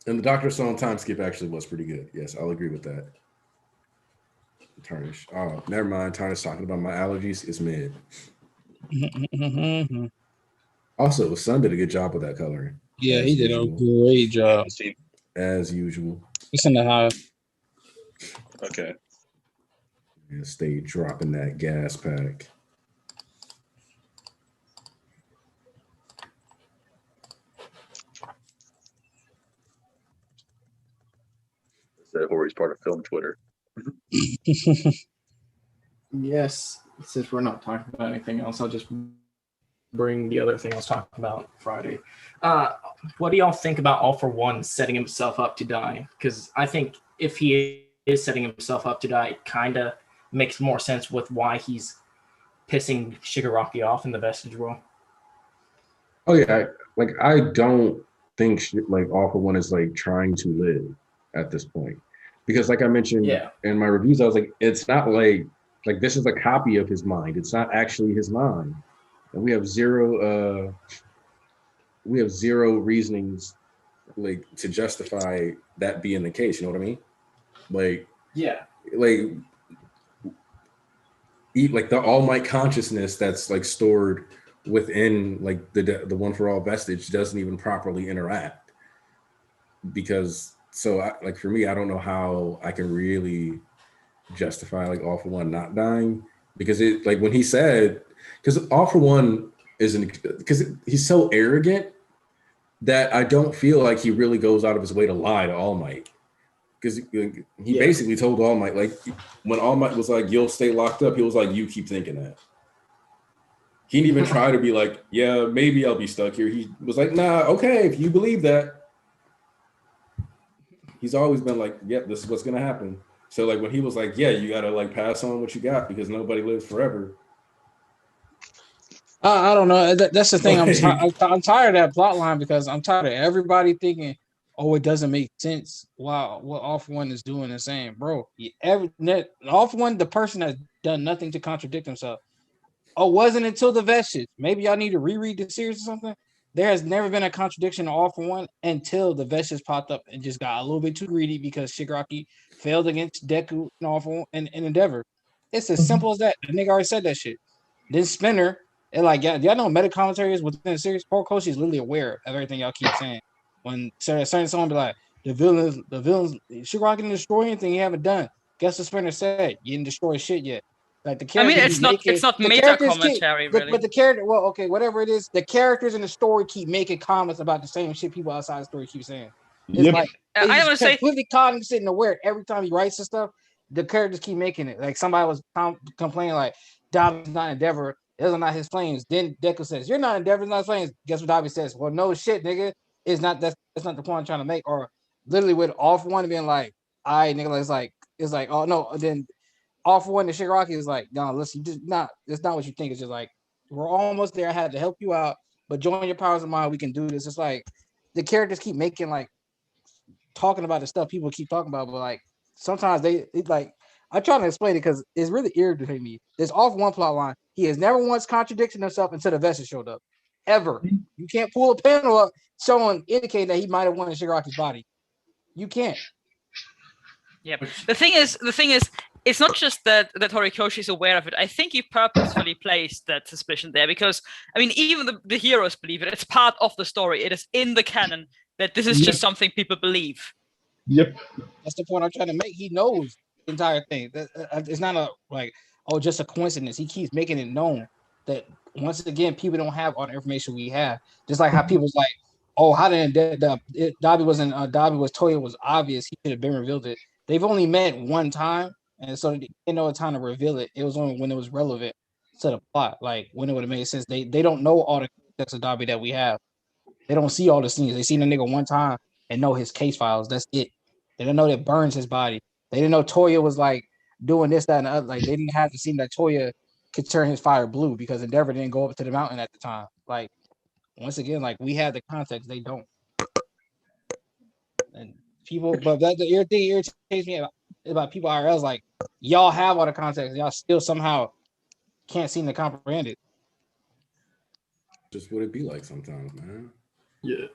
and the Dr. Stone time skip actually was pretty good. Yes, I'll agree with that. Tarnish. Oh, never mind. Tarnish talking about my allergies is mid. Also, Sun did a good job with that coloring. Yeah, he did a great job. As usual. It's in the house. Okay. Yeah, stay dropping that gas pack. That Hori's part of film Twitter. Yes. Since we're not talking about anything else, I'll just bring the other thing I was talking about Friday. What do y'all think about All For One setting himself up to die? Because I think if he is setting himself up to die, it kind of makes more sense with why he's pissing Shigaraki off in the Vestige World. Oh yeah, I don't think like All For One is like trying to live at this point, because like I mentioned in my reviews, I was like, it's not like this is a copy of his mind. It's not actually his mind, and we have zero reasonings like to justify that being the case. You know what I mean? Like the All Might consciousness that's like stored within like the One For All vestige doesn't even properly interact, because for me, I don't know how I can really justify like All For One not dying, because it like when he said, because All For One because he's so arrogant that I don't feel like he really goes out of his way to lie to All Might. Because he basically told All Might, like, when All Might was like, you'll stay locked up, he was like, you keep thinking that. He didn't even try to be like, yeah, maybe I'll be stuck here. He was like, nah, okay, if you believe that. He's always been like, yep, this is what's going to happen. So, like, when he was like, yeah, you got to, like, pass on what you got because nobody lives forever. I don't know. That's the thing. I'm tired of that plot line, because I'm tired of everybody thinking, oh, it doesn't make sense. Wow, what All For One is doing and saying, bro, All For One, the person has done nothing to contradict himself. Oh, wasn't until the vestige. Maybe y'all need to reread the series or something. there has never been a contradiction in All for One until the Vestiges popped up and just got a little bit too greedy because Shigaraki failed against Deku and All for One and Endeavor. It's as simple as that. The nigga already said that shit. Then Spinner, and like, yeah, y'all know meta commentary is within the series. Horikoshi is literally aware of everything y'all keep saying. When certain someone be like, the villains, Shigaraki didn't destroy anything you haven't done. Guess what Spinner said? You didn't destroy shit yet. Like the I mean, characters it's not the meta characters commentary, really. but the character, well, okay, whatever it is, the characters in the story keep making comments about the same shit people outside the story keep saying. It's Yep. like I he's want to say, completely cognizant and aware every time he writes and stuff. The characters keep making it. Like somebody was complaining, like Dobby's not Endeavor, those are not his flames. Then Deku says, "You're not Endeavor, not flames." Guess what Dobby says? Well, no shit, nigga. It's not that's not the point I'm trying to make. Or literally with All for One being like, "I nigga," it's like, oh no. Then All for One, the Shigaraki is like, no, listen, just not. It's not what you think. It's just like we're almost there. I had to help you out, but join your powers of mind. We can do this. It's like the characters keep making like talking about the stuff people keep talking about, but like sometimes it's like I'm trying to explain it because it's really irritating me. There's All for One plot line. He has never once contradicted himself until the Vesta showed up. Ever. You can't pull a panel up showing indicating that he might have wanted Shigaraki's body. You can't. yeah. The thing is, it's not just that Horikoshi is aware of it. I think he purposefully placed that suspicion there because, I mean, even the heroes believe it. It's part of the story. It is in the canon that this is just something people believe. Yep. That's the point I'm trying to make. He knows the entire thing. It's not a like, oh, just a coincidence. He keeps making it known that once again, people don't have all the information we have. Just like how people's like, oh, how did Dobby was Toya was obvious. He should have been revealed it. They've only met one time, and so they didn't know a time to reveal it. It was only when it was relevant to the plot, like when it would have made sense. They don't know all the context of Dobby that we have. They don't see all the scenes. They seen the nigga one time and know his case files. That's it. They didn't know that burns his body. They didn't know Toya was like doing this, that, and the other. Like they didn't have to see that Toya could turn his fire blue because Endeavor didn't go up to the mountain at the time. Like once again, like we have the context, they don't. And people, but that the irritates me about people IRL is like y'all have all the context, y'all still somehow can't seem to comprehend it. Just what it be like sometimes, man. Yeah.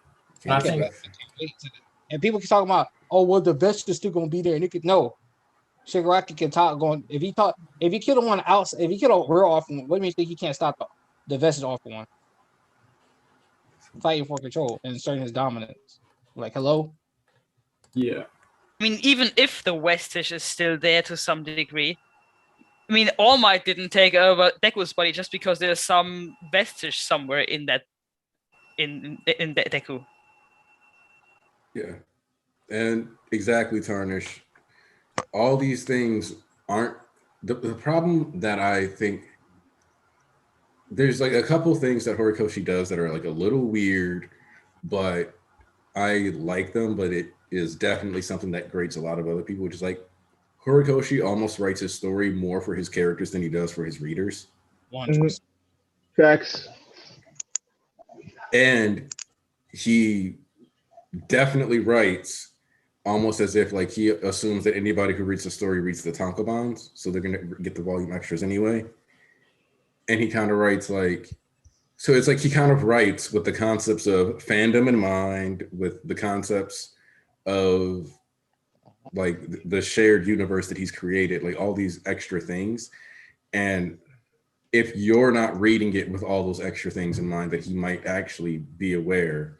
Can't I think- expect- And people keep talking about, oh, well, the Vestiges still gonna be there, and it could no. Shigaraki can talk going if he killed one outside, if he killed a real All for One, what do you think he can't stop the Vestiges All for One fighting for control and asserting his dominance? Like, hello? Yeah. I mean, even if the Vestige is still there to some degree, I mean, All Might didn't take over Deku's body just because there's some vestige somewhere in that in Deku. Yeah. And exactly, Tarnish. All these things aren't the problem that I think there's like a couple things that Horikoshi does that are like a little weird, but I like them, but it is definitely something that grates a lot of other people, which is like Horikoshi almost writes his story more for his characters than he does for his readers. 100%. Facts. And he definitely writes almost as if like he assumes that anybody who reads the story reads the tankobons, so they're gonna get the volume extras anyway. And he kind of writes like, so it's like he kind of writes with the concepts of fandom in mind, with the concepts of like the shared universe that he's created, like all these extra things. And if you're not reading it with all those extra things in mind that he might actually be aware,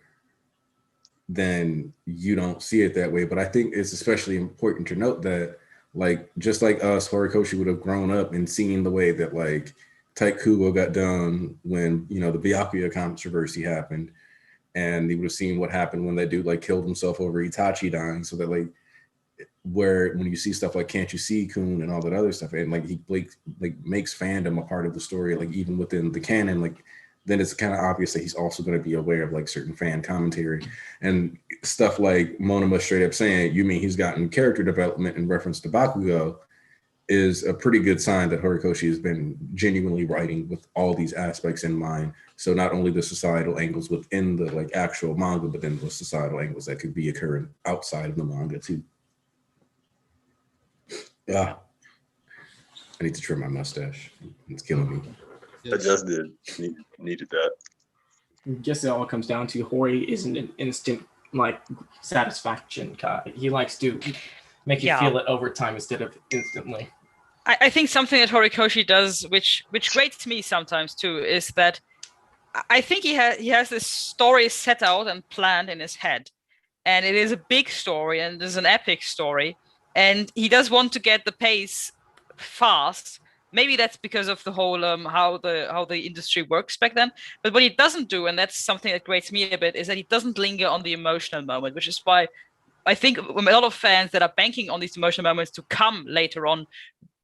then you don't see it that way. But I think it's especially important to note that, like, just like us, Horikoshi would have grown up and seen the way that, like, Taikugo got done when, you know, the Byakuya controversy happened. And he would have seen what happened when that dude, like, killed himself over Itachi dying. So that, like, where when you see stuff like Can't You See Kun and all that other stuff, and, like, he, like makes fandom a part of the story, like, even within the canon, like, then it's kind of obvious that he's also going to be aware of like certain fan commentary and stuff like Monoma straight up saying, you mean he's gotten character development in reference to Bakugo, is a pretty good sign that Horikoshi has been genuinely writing with all these aspects in mind. So not only the societal angles within the like actual manga, but then the societal angles that could be occurring outside of the manga too. Yeah. I need to trim my mustache. It's killing me. I just did. Needed that. I guess it all comes down to Hori isn't an instant like satisfaction guy. He likes to make you feel it over time instead of instantly. I think something that Horikoshi does, which grates me sometimes too, is that I think he has this story set out and planned in his head, and it is a big story and it's an epic story, and he does want to get the pace fast. Maybe that's because of the whole how the industry works back then. But what he doesn't do, and that's something that grates me a bit, is that he doesn't linger on the emotional moment, which is why I think a lot of fans that are banking on these emotional moments to come later on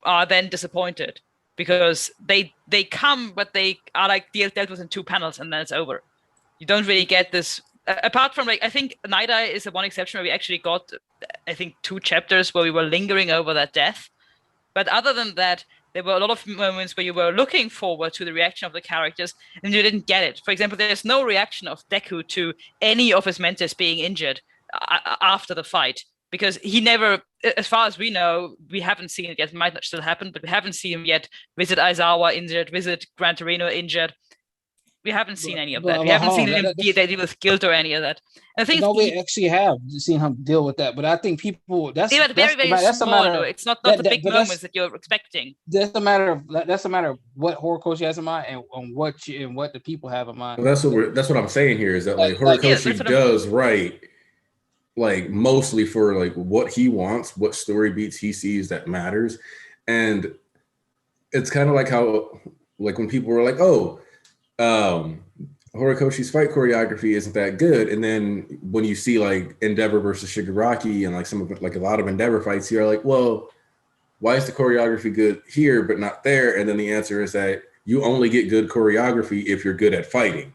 are then disappointed, because they come, but they are like dealt with in 2 panels and then it's over. You don't really get this. Apart from, like, I think Night Eye is the one exception where we actually got, I think, 2 chapters where we were lingering over that death. But other than that, there were a lot of moments where you were looking forward to the reaction of the characters and you didn't get it. For example, there's no reaction of Deku to any of his mentors being injured after the fight, because he never, as far as we know, we haven't seen it yet. It might not still happen, but we haven't seen him yet visit Aizawa injured, visit Gran Torino injured. We haven't seen any of that. We haven't seen him deal with guilt or any of that. And I think we actually have seen him deal with that, but I think people that's very small. It's not the big moments that you're expecting. That's a matter of what Horikoshi has in mind and what the people have in mind. Well, that's what I'm saying here is that like Horikoshi does write like mostly for like what he wants, what story beats he sees that matters, and it's kind of like how like when people were like, oh. Horikoshi's fight choreography isn't that good, and then when you see like Endeavor versus Shigaraki and like some of like a lot of Endeavor fights, you're like, well, why is the choreography good here but not there? And then the answer is that you only get good choreography if you're good at fighting.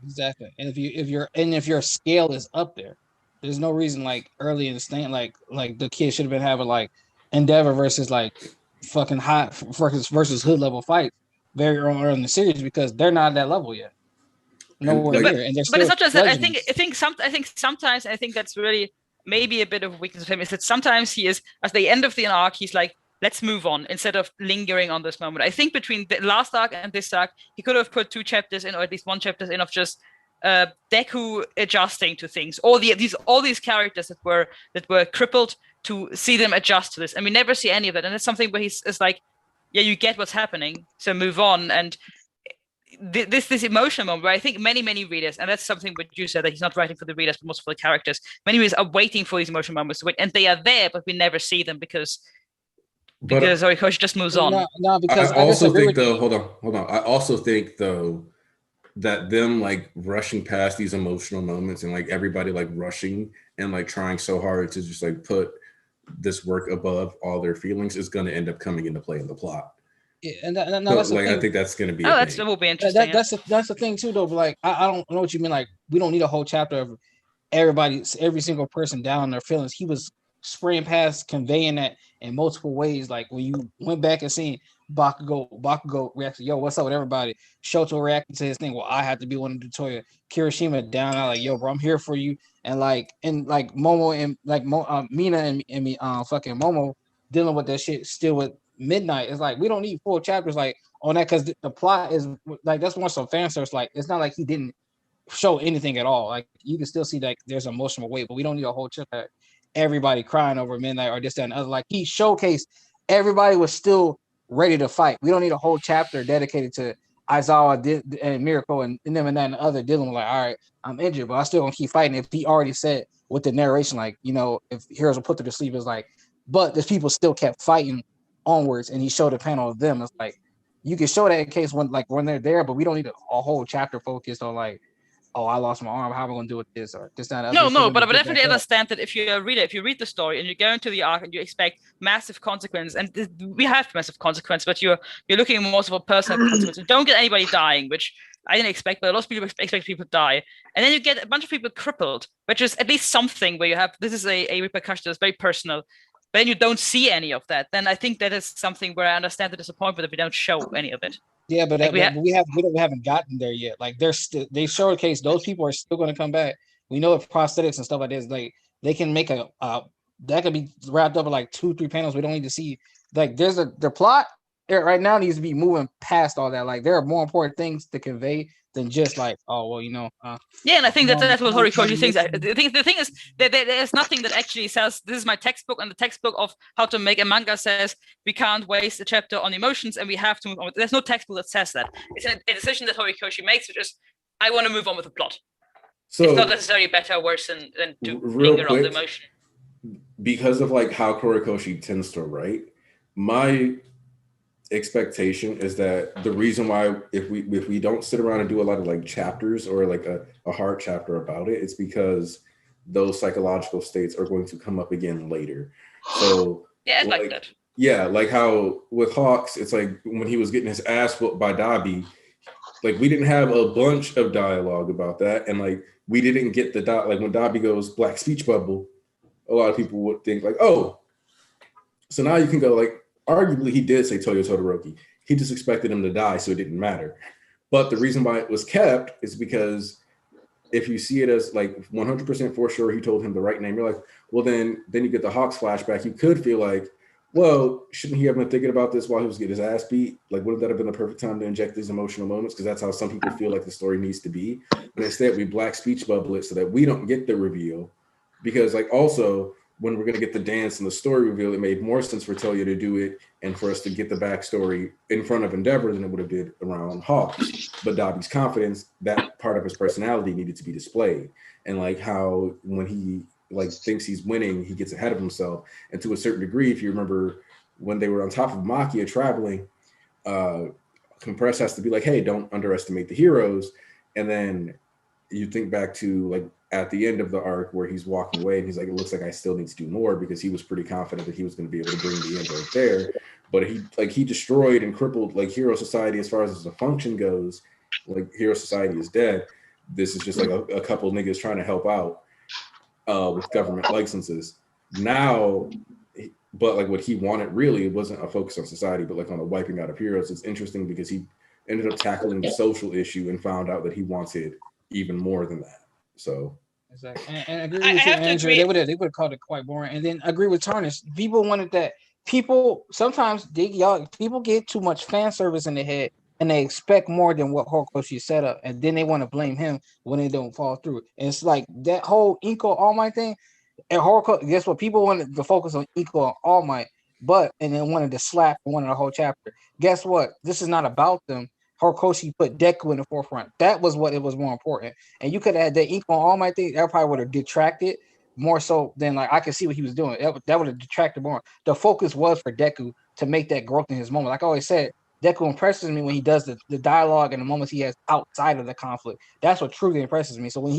Exactly, and if your scale is up there, there's no reason like early in the stand like the kid should have been having like Endeavor versus like fucking hot versus hood level fights very early in the series, because they're not at that level yet. Nowhere near. And but it's not just that. I think sometimes that's really maybe a bit of a weakness of him, is that sometimes he is at the end of the arc, he's like, let's move on instead of lingering on this moment. I think between the last arc and this arc, he could have put 2 chapters in, or at least 1 chapter in, of just Deku adjusting to things. All these characters that were crippled, to see them adjust to this, and we never see any of that. And it's something where it's like, yeah, you get what's happening, so move on. And this emotional moment where I think many readers, and that's something what you said, that he's not writing for the readers but mostly for the characters, many readers are waiting for these emotional moments to wait, and they are there, but we never see them because Horikoshi just moves on. No, because I also think though, hold on. I also think though that them like rushing past these emotional moments and like everybody like rushing and like trying so hard to just like put this work above all their feelings is going to end up coming into play in the plot. Yeah, and that's like I think that's going to be. That will be interesting. That's the thing too, though. But like I don't know what you mean. Like we don't need a whole chapter of every single person down their feelings. He was spraying past, conveying that in multiple ways. Like when you went back and seen Bakugo reacted, yo, what's up with everybody? Shoto reacting to his thing. Well, I have to be one of the Toya. Kirishima down. I like, yo, bro, I'm here for you. And Momo and Mina and fucking Momo dealing with that shit still with Midnight. It's like we don't need 4 chapters like on that, because the plot is like that's more so fan service. Like it's not like he didn't show anything at all. Like you can still see like there's emotional weight, but we don't need a whole chapter. Everybody crying over Midnight or this, that, and other. Like he showcased everybody was still ready to fight. We don't need a whole chapter dedicated to Aizawa and Miracle and them and that and the other dealing with like, all right, I'm injured, but I still gonna keep fighting. If he already said with the narration, like, you know, if heroes will put to sleep, is like, but there's people still kept fighting onwards, and he showed a panel of them. It's like you can show that in case when they're there, but we don't need a whole chapter focused on like, oh, I lost my arm, how am I going to do with this or this, that, no, but I definitely understand that if you're a reader, if you read the story and you go into the arc and you expect massive consequence, and we have massive consequence, but you're looking more of a personal consequence. You don't get anybody dying, which I didn't expect, but a lot of people expect people to die. And then you get a bunch of people crippled, which is at least something where you have, this is a repercussion that's very personal, but then you don't see any of that. Then I think that is something where I understand the disappointment if we don't show any of it. Yeah, but like we haven't gotten there yet. Like they showcase those people are still going to come back. We know if prosthetics and stuff like this, like they can make that could be wrapped up in like 2-3 panels. We don't need to see like their plot right now needs to be moving past all that. Like there are more important things to convey than just like, oh well, Yeah, and I think that's what Horikoshi thinks. listen. The thing is that there's nothing that actually says this is my textbook, and the textbook of how to make a manga says we can't waste a chapter on emotions and we have to move on. There's no textbook that says that. It's a decision that Horikoshi makes, which is I want to move on with the plot. So it's not necessarily better or worse than to real linger on the quick, emotion. because of like how Horikoshi tends to write, my expectation is that the reason why if we don't sit around and do a lot of like chapters or like a hard chapter about it, it's because those psychological states are going to come up again later. So yeah, it's like that. Yeah, like how with Hawks, it's like when he was getting his ass whooped by Dabi, like we didn't have a bunch of dialogue about that, and like we didn't get the like when Dabi goes black speech bubble, a lot of people would think like, oh, so now you can go like, arguably he did say Toyo Todoroki. He just expected him to die, so it didn't matter. But the reason why it was kept is because if you see it as like 100% for sure he told him the right name, you're like, well, then you get the Hawks flashback. You could feel like, well, shouldn't he have been thinking about this while he was getting his ass beat? Like, wouldn't that have been the perfect time to inject these emotional moments? Because that's how some people feel like the story needs to be. But instead, we black speech bubble it so that we don't get the reveal. Because like also, when we're going to get the dance and the story reveal, it made more sense for Toya to do it and for us to get the backstory in front of Endeavor than it would have did around Hawks. But Dabi's confidence, that part of his personality needed to be displayed. And like how when he like thinks he's winning, he gets ahead of himself. And to a certain degree, if you remember when they were on top of Makia traveling, Compress has to be like, hey, don't underestimate the heroes. And then you think back to like at the end of the arc where he's walking away and he's like, it looks like I still need to do more, because he was pretty confident that he was going to be able to bring the end right there. But he destroyed and crippled like Hero Society as far as the function goes. Like Hero Society is dead. This is just like a couple of niggas trying to help out with government licenses. Now, but like what he wanted really wasn't a focus on society, but like on the wiping out of heroes. It's interesting because he ended up tackling the social issue and found out that he wanted even more than that. So exactly, and agree with you, Andrew. They would have called it quite boring. And then agree with Tarnish. People wanted that. People sometimes people get too much fan service in their head, and they expect more than what Horikoshi set up, and then they want to blame him when they don't fall through. And it's like that whole Inko All Might thing. And Horikoshi, guess what? People wanted to focus on Inko and All Might, and then wanted to slap one of the whole chapter. Guess what? This is not about them. Horikoshi put Deku in the forefront. That was what it was more important. And you could have had that Inko and All Might thing. That probably would have detracted more so than like I could see what he was doing. That would have detracted more. The focus was for Deku to make that growth in his moment. Like I always said, Deku impresses me when he does the dialogue and the moments he has outside of the conflict. That's what truly impresses me. So when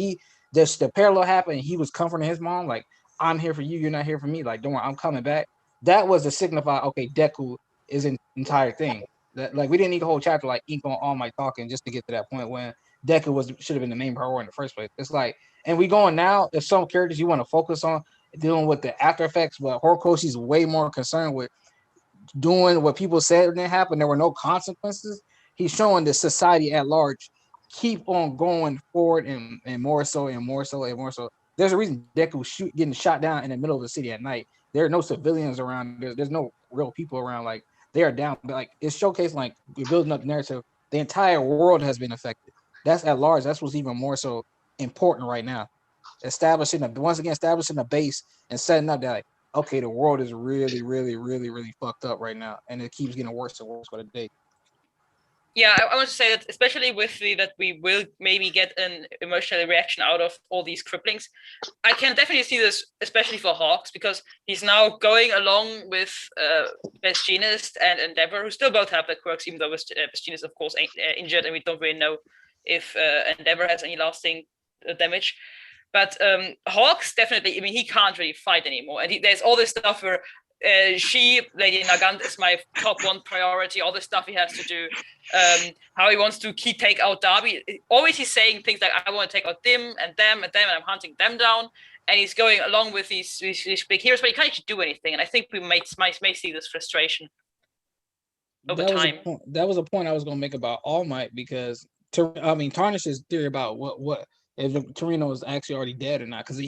the parallel happened, he was comforting his mom, like, I'm here for you, you're not here for me. Like, don't worry, I'm coming back. That was to signify, okay, Deku is an entire thing. That like we didn't need a whole chapter like Inko and All Might talking just to get to that point when Deku should have been the main priority in the first place. It's like, and we going now. There's some characters you want to focus on dealing with the after effects, but Horikoshi's way more concerned with doing what people said didn't happen. There were no consequences. He's showing the society at large keep on going forward and more so and more so and more so. There's a reason Deku getting shot down in the middle of the city at night. There are no civilians around. There's no real people around. Like they are down. But like it's showcasing like we're building up the narrative. The entire world has been affected. That's at large. That's what's even more so important right now. Establishing a base and setting up that like, okay, the world is really, really, really, really fucked up right now, and it keeps getting worse and worse by the day. Yeah, I want to say that especially with that we will maybe get an emotional reaction out of all these cripplings. I can definitely see this, especially for Hawks, because he's now going along with Best Jeanist and Endeavor, who still both have their quirks, even though Best Jeanist, of course, injured, and we don't really know if Endeavor has any lasting damage. But Hawks definitely, I mean, he can't really fight anymore. And there's all this stuff where Lady Nagant is my top one priority, all the stuff he has to do, how he wants to take out Dabi. Always he's saying things like, I want to take out them, and I'm hunting them down. And he's going along with these big heroes, but he can't actually do anything. And I think we may see this frustration over time. That was a point I was going to make about All Might, because, Tarnish's theory about what if Torino is actually already dead or not, because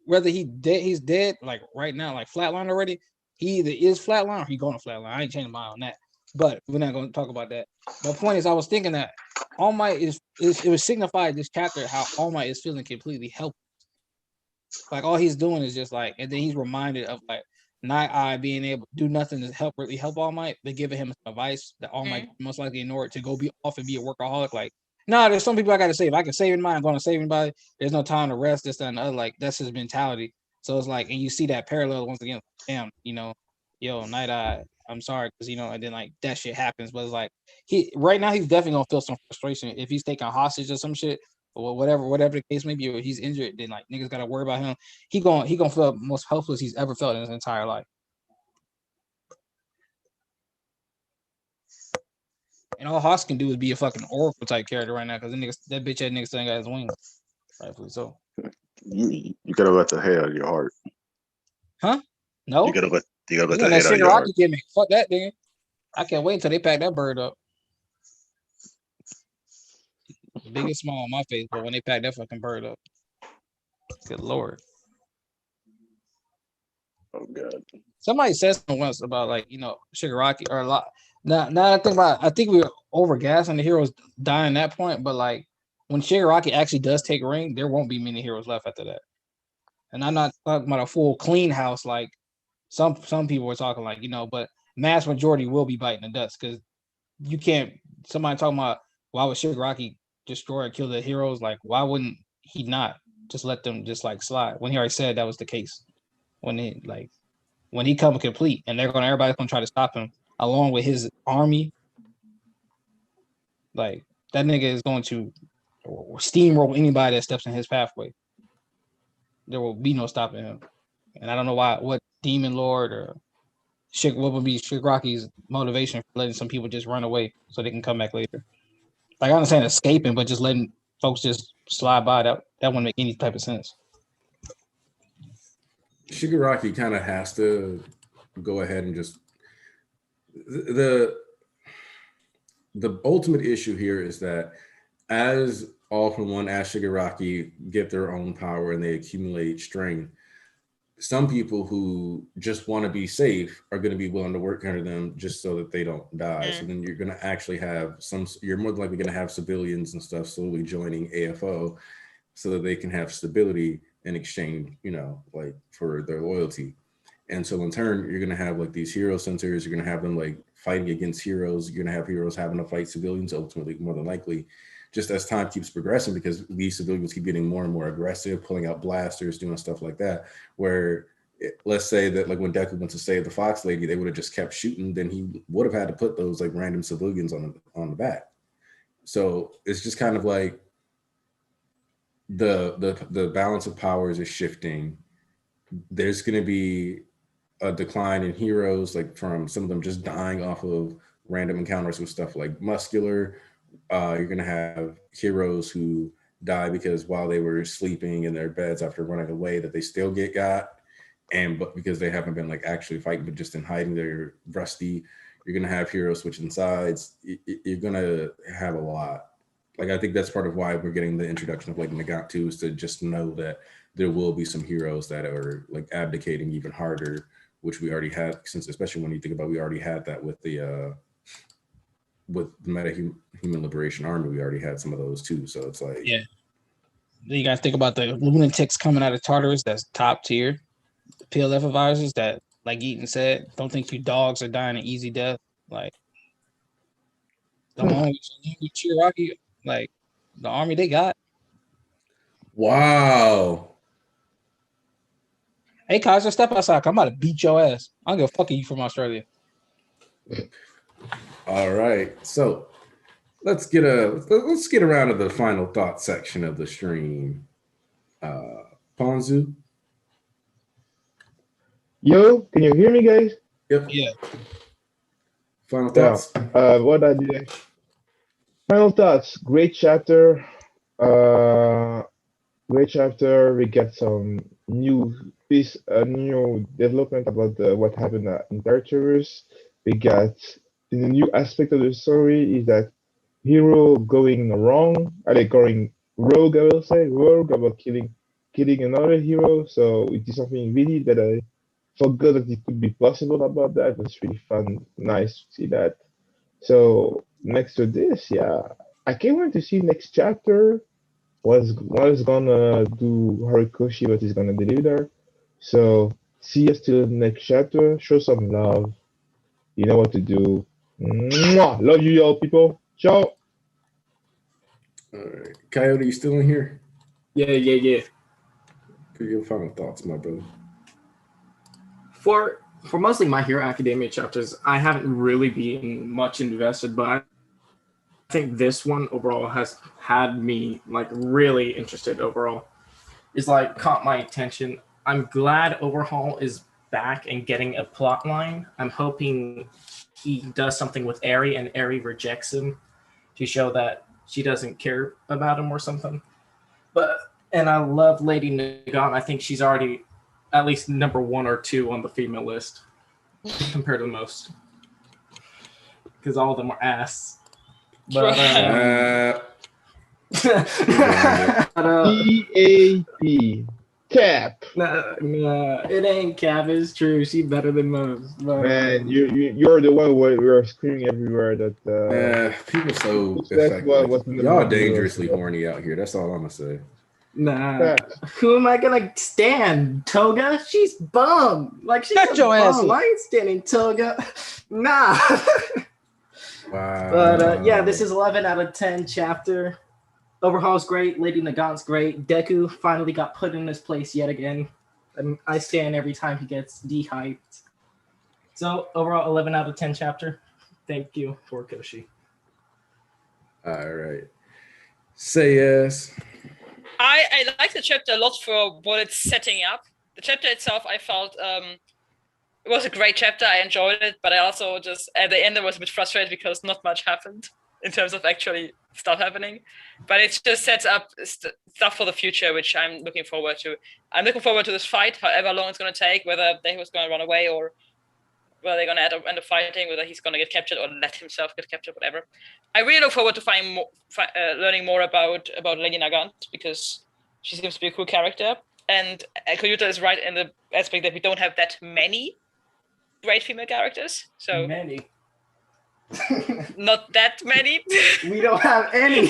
whether he's dead like right now, like flatline already, he either is flatline or he's going to flatline. I ain't changing my mind on that. But we're not going to talk about that. My point is, I was thinking that All Might is it was signified this chapter how All Might is feeling completely helpless. Like all he's doing is just like, and then he's reminded of like Night Eye being able to do nothing to really help All Might, but giving him some advice that All Might most likely ignore it to go be off and be a workaholic. Like, nah, there's some people I got to save. I can save anybody. I'm going to save anybody. There's no time to rest. This, that, and the other. Like that's his mentality. So it's like, and you see that parallel once again. Damn, yo, Night Eye. I'm sorry, because and then like that shit happens. But it's like right now he's definitely gonna feel some frustration if he's taking hostage or some shit. Or whatever the case may be, or he's injured, then like niggas gotta worry about him. He gonna feel the most helpless he's ever felt in his entire life. And all Haas can do is be a fucking Oracle type character right now, because that bitch nigga still ain't got his wings. Rightfully so. You gotta let the hate out of your heart. Huh? No. You gotta let the hate that out of your heart. Shigaraki gimmick. Fuck that nigga. I can't wait until they pack that bird up. Big and small on my face, but when they pack that fucking bird up. Good lord. Oh god. Somebody said something once about like, Shigaraki or a lot. Now I think about it, I think we were overgassing the heroes dying at that point, but like when Shigaraki actually does take a ring, there won't be many heroes left after that. And I'm not talking about a full clean house like some people were talking like, but mass majority will be biting the dust because you can't somebody talking about why would Shigaraki destroy or kill the heroes? Like, why wouldn't he not just let them just like slide when he already said that was the case? When he come complete and everybody's gonna try to stop him along with his army, like that nigga is going to steamroll anybody that steps in his pathway. There will be no stopping him. And I don't know what Demon Lord or what would be Shigaraki's motivation for letting some people just run away so they can come back later. Like I understand escaping, but just letting folks just slide by, that wouldn't make any type of sense. Shigaraki kind of has to go ahead and just the ultimate issue here is that as All for One, as Shigaraki get their own power and they accumulate strength, some people who just want to be safe are going to be willing to work under them just so that they don't die. So then you're going to actually have you're more likely going to have civilians and stuff slowly joining AFO so that they can have stability in exchange, like for their loyalty. And so in turn, you're going to have like these hero centers, you're going to have them like fighting against heroes. You're going to have heroes having to fight civilians ultimately, more than likely, just as time keeps progressing, because these civilians keep getting more and more aggressive, pulling out blasters, doing stuff like that, where let's say that like when Deku went to save the Fox Lady, they would have just kept shooting, then he would have had to put those like random civilians on the back. So it's just kind of like the balance of powers is shifting. There's going to be a decline in heroes, like from some of them just dying off of random encounters with stuff like muscular. You're going to have heroes who die because while they were sleeping in their beds after running away, that they still got, but because they haven't been like actually fighting, but just in hiding, they're rusty. You're going to have heroes switching sides. You're going to have a lot. Like, I think that's part of why we're getting the introduction of like Nagant 2, is to just know that there will be some heroes that are like abdicating even harder, which we already had, since especially when you think about, we already had that with the Meta Human Liberation Army. We already had some of those too. So it's like, yeah. Then you guys think about the lunatics coming out of Tartarus. That's top tier. The PLF advisors that, like Eaton said, don't think you dogs are dying an easy death. Like the only Cherokee, like the army they got. wow. Hey, Kaiser, step outside. I'm about to beat your ass. I don't give a fuck you from Australia. All right. So let's get around to the final thought section of the stream. Ponzu. Yo, can you hear me, guys? Yep. Yeah. Final thoughts. What I did. Final thoughts. Great chapter. Great chapter. We get some new development about what happened in Tartarus. We got the new aspect of the story is that hero going wrong, are they going rogue? I will say rogue about killing another hero. So it is something really that I forgot that it could be possible about that. It's really fun, nice to see that. So next to this, yeah, I can't wait to see next chapter. What is gonna do Horikoshi? What is gonna deliver? So see us till next chapter. Show some love. You know what to do. Mwah! Love you, y'all, people. Ciao. All right. Coyote, you still in here? Yeah. Give your final thoughts, my brother. For mostly My Hero Academia chapters, I haven't really been much invested, but I think this one overall has had me like really interested overall. It's like caught my attention. I'm glad Overhaul is back and getting a plot line. I'm hoping he does something with Eri and Eri rejects him to show that she doesn't care about him or something. And I love Lady Nagant. I think she's already at least number 1 or 2 on the female list compared to most, because all of them are ass. But EAP. Cap. nah, it ain't Cap. It's true. She's better than most. But, Man, you're the one where we are screaming everywhere that people so that's what's in the y'all mind. dangerously horny out here. That's all I'm gonna say. nah. Facts. Who am I gonna stand? Toga? She's bum. Like she's Shut a your ass bum. up. I ain't standing Toga. Nah. Wow. But yeah, this is 11 out of 10 chapter. Overhaul's great. Lady Nagant's great. Deku finally got put in his place yet again. And I stand every time he gets de-hyped. So overall, 11 out of 10 chapter. Thank you for Koshi. All right. Say yes. I like the chapter a lot for what it's setting up. The chapter itself, I felt it was a great chapter. I enjoyed it, but I also just at the end I was a bit frustrated because not much happened in terms of actually stuff happening. But it just sets up stuff for the future, which I'm looking forward to. I'm looking forward to this fight, however long it's going to take, whether Dehu's going to run away or whether they're going to end up fighting, whether he's going to get captured or let himself get captured, whatever. I really look forward to learning more about Lady Nagant, because she seems to be a cool character. And Koyuta is right in the aspect that we don't have that many great female characters. So Many. not that many. We don't have any.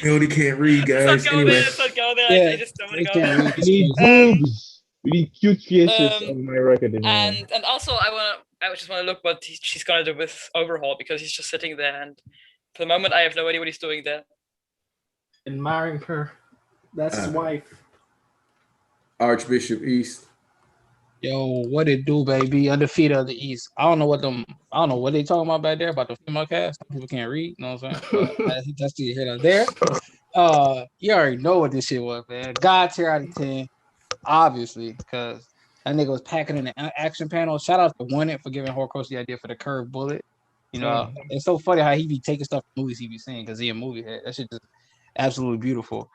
Coyote can't read, guys. Let's not go Anyway. there. Let's not go there. Yeah, I just don't want they to go can't there. read. We need boobs. We need cute faces on my record. And also I just want to look what she's gonna do with Overhaul, because he's just sitting there, and for the moment I have no idea what he's doing there. Admiring her. That's his wife. Archbishop East. Yo, what it do, baby? Undefeated of the East. I don't know what they talking about back there about the female cast. Some people can't read, you know what I'm saying? But that's the here there. You already know what this shit was, man. God tier out of 10, obviously, because that nigga was packing in the action panel. Shout out to One It for giving Horikoshi the idea for the curved bullet. You know, it's so funny how he be taking stuff from movies he be seeing because he a movie head. That shit just absolutely beautiful.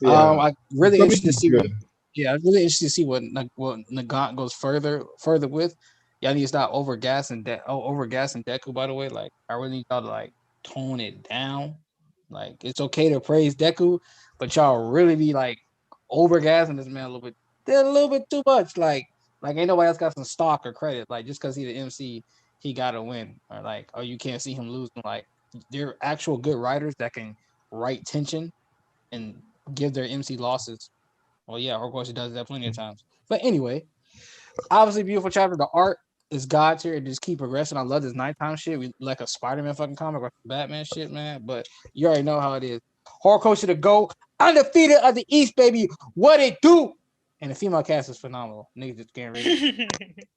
Yeah. I really interested to see what. Good. Yeah, I'm really interested to see what Nagant goes further with. Y'all need to stop overgassing Deku, by the way. Like, I really need y'all to like tone it down. Like, it's okay to praise Deku, but y'all really be like overgassing this man a little bit too much. Like ain't nobody else got some stock or credit. Like, just because he's the MC, he gotta win. Or like, oh, you can't see him losing. Like, they're actual good writers that can write tension and give their MC losses. Well, yeah, Horikoshi does that plenty of times. But anyway, obviously beautiful chapter. The art is God tier. It just keep progressing. I love this nighttime shit. We like a Spider-Man fucking comic or Batman shit, man. But you already know how it is. Horikoshi to go. Undefeated of the East, baby. What it do? And the female cast is phenomenal. Niggas just can't read it.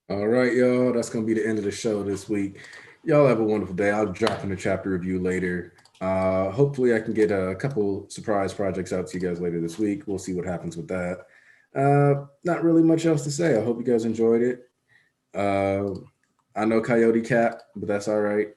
All right, y'all. That's gonna be the end of the show this week. Y'all have a wonderful day. I'll drop in a chapter review later. Hopefully I can get a couple surprise projects out to you guys later this week. We'll see what happens with that. Not really much else to say. I hope you guys enjoyed it. I know Coyote Cap, but that's all right.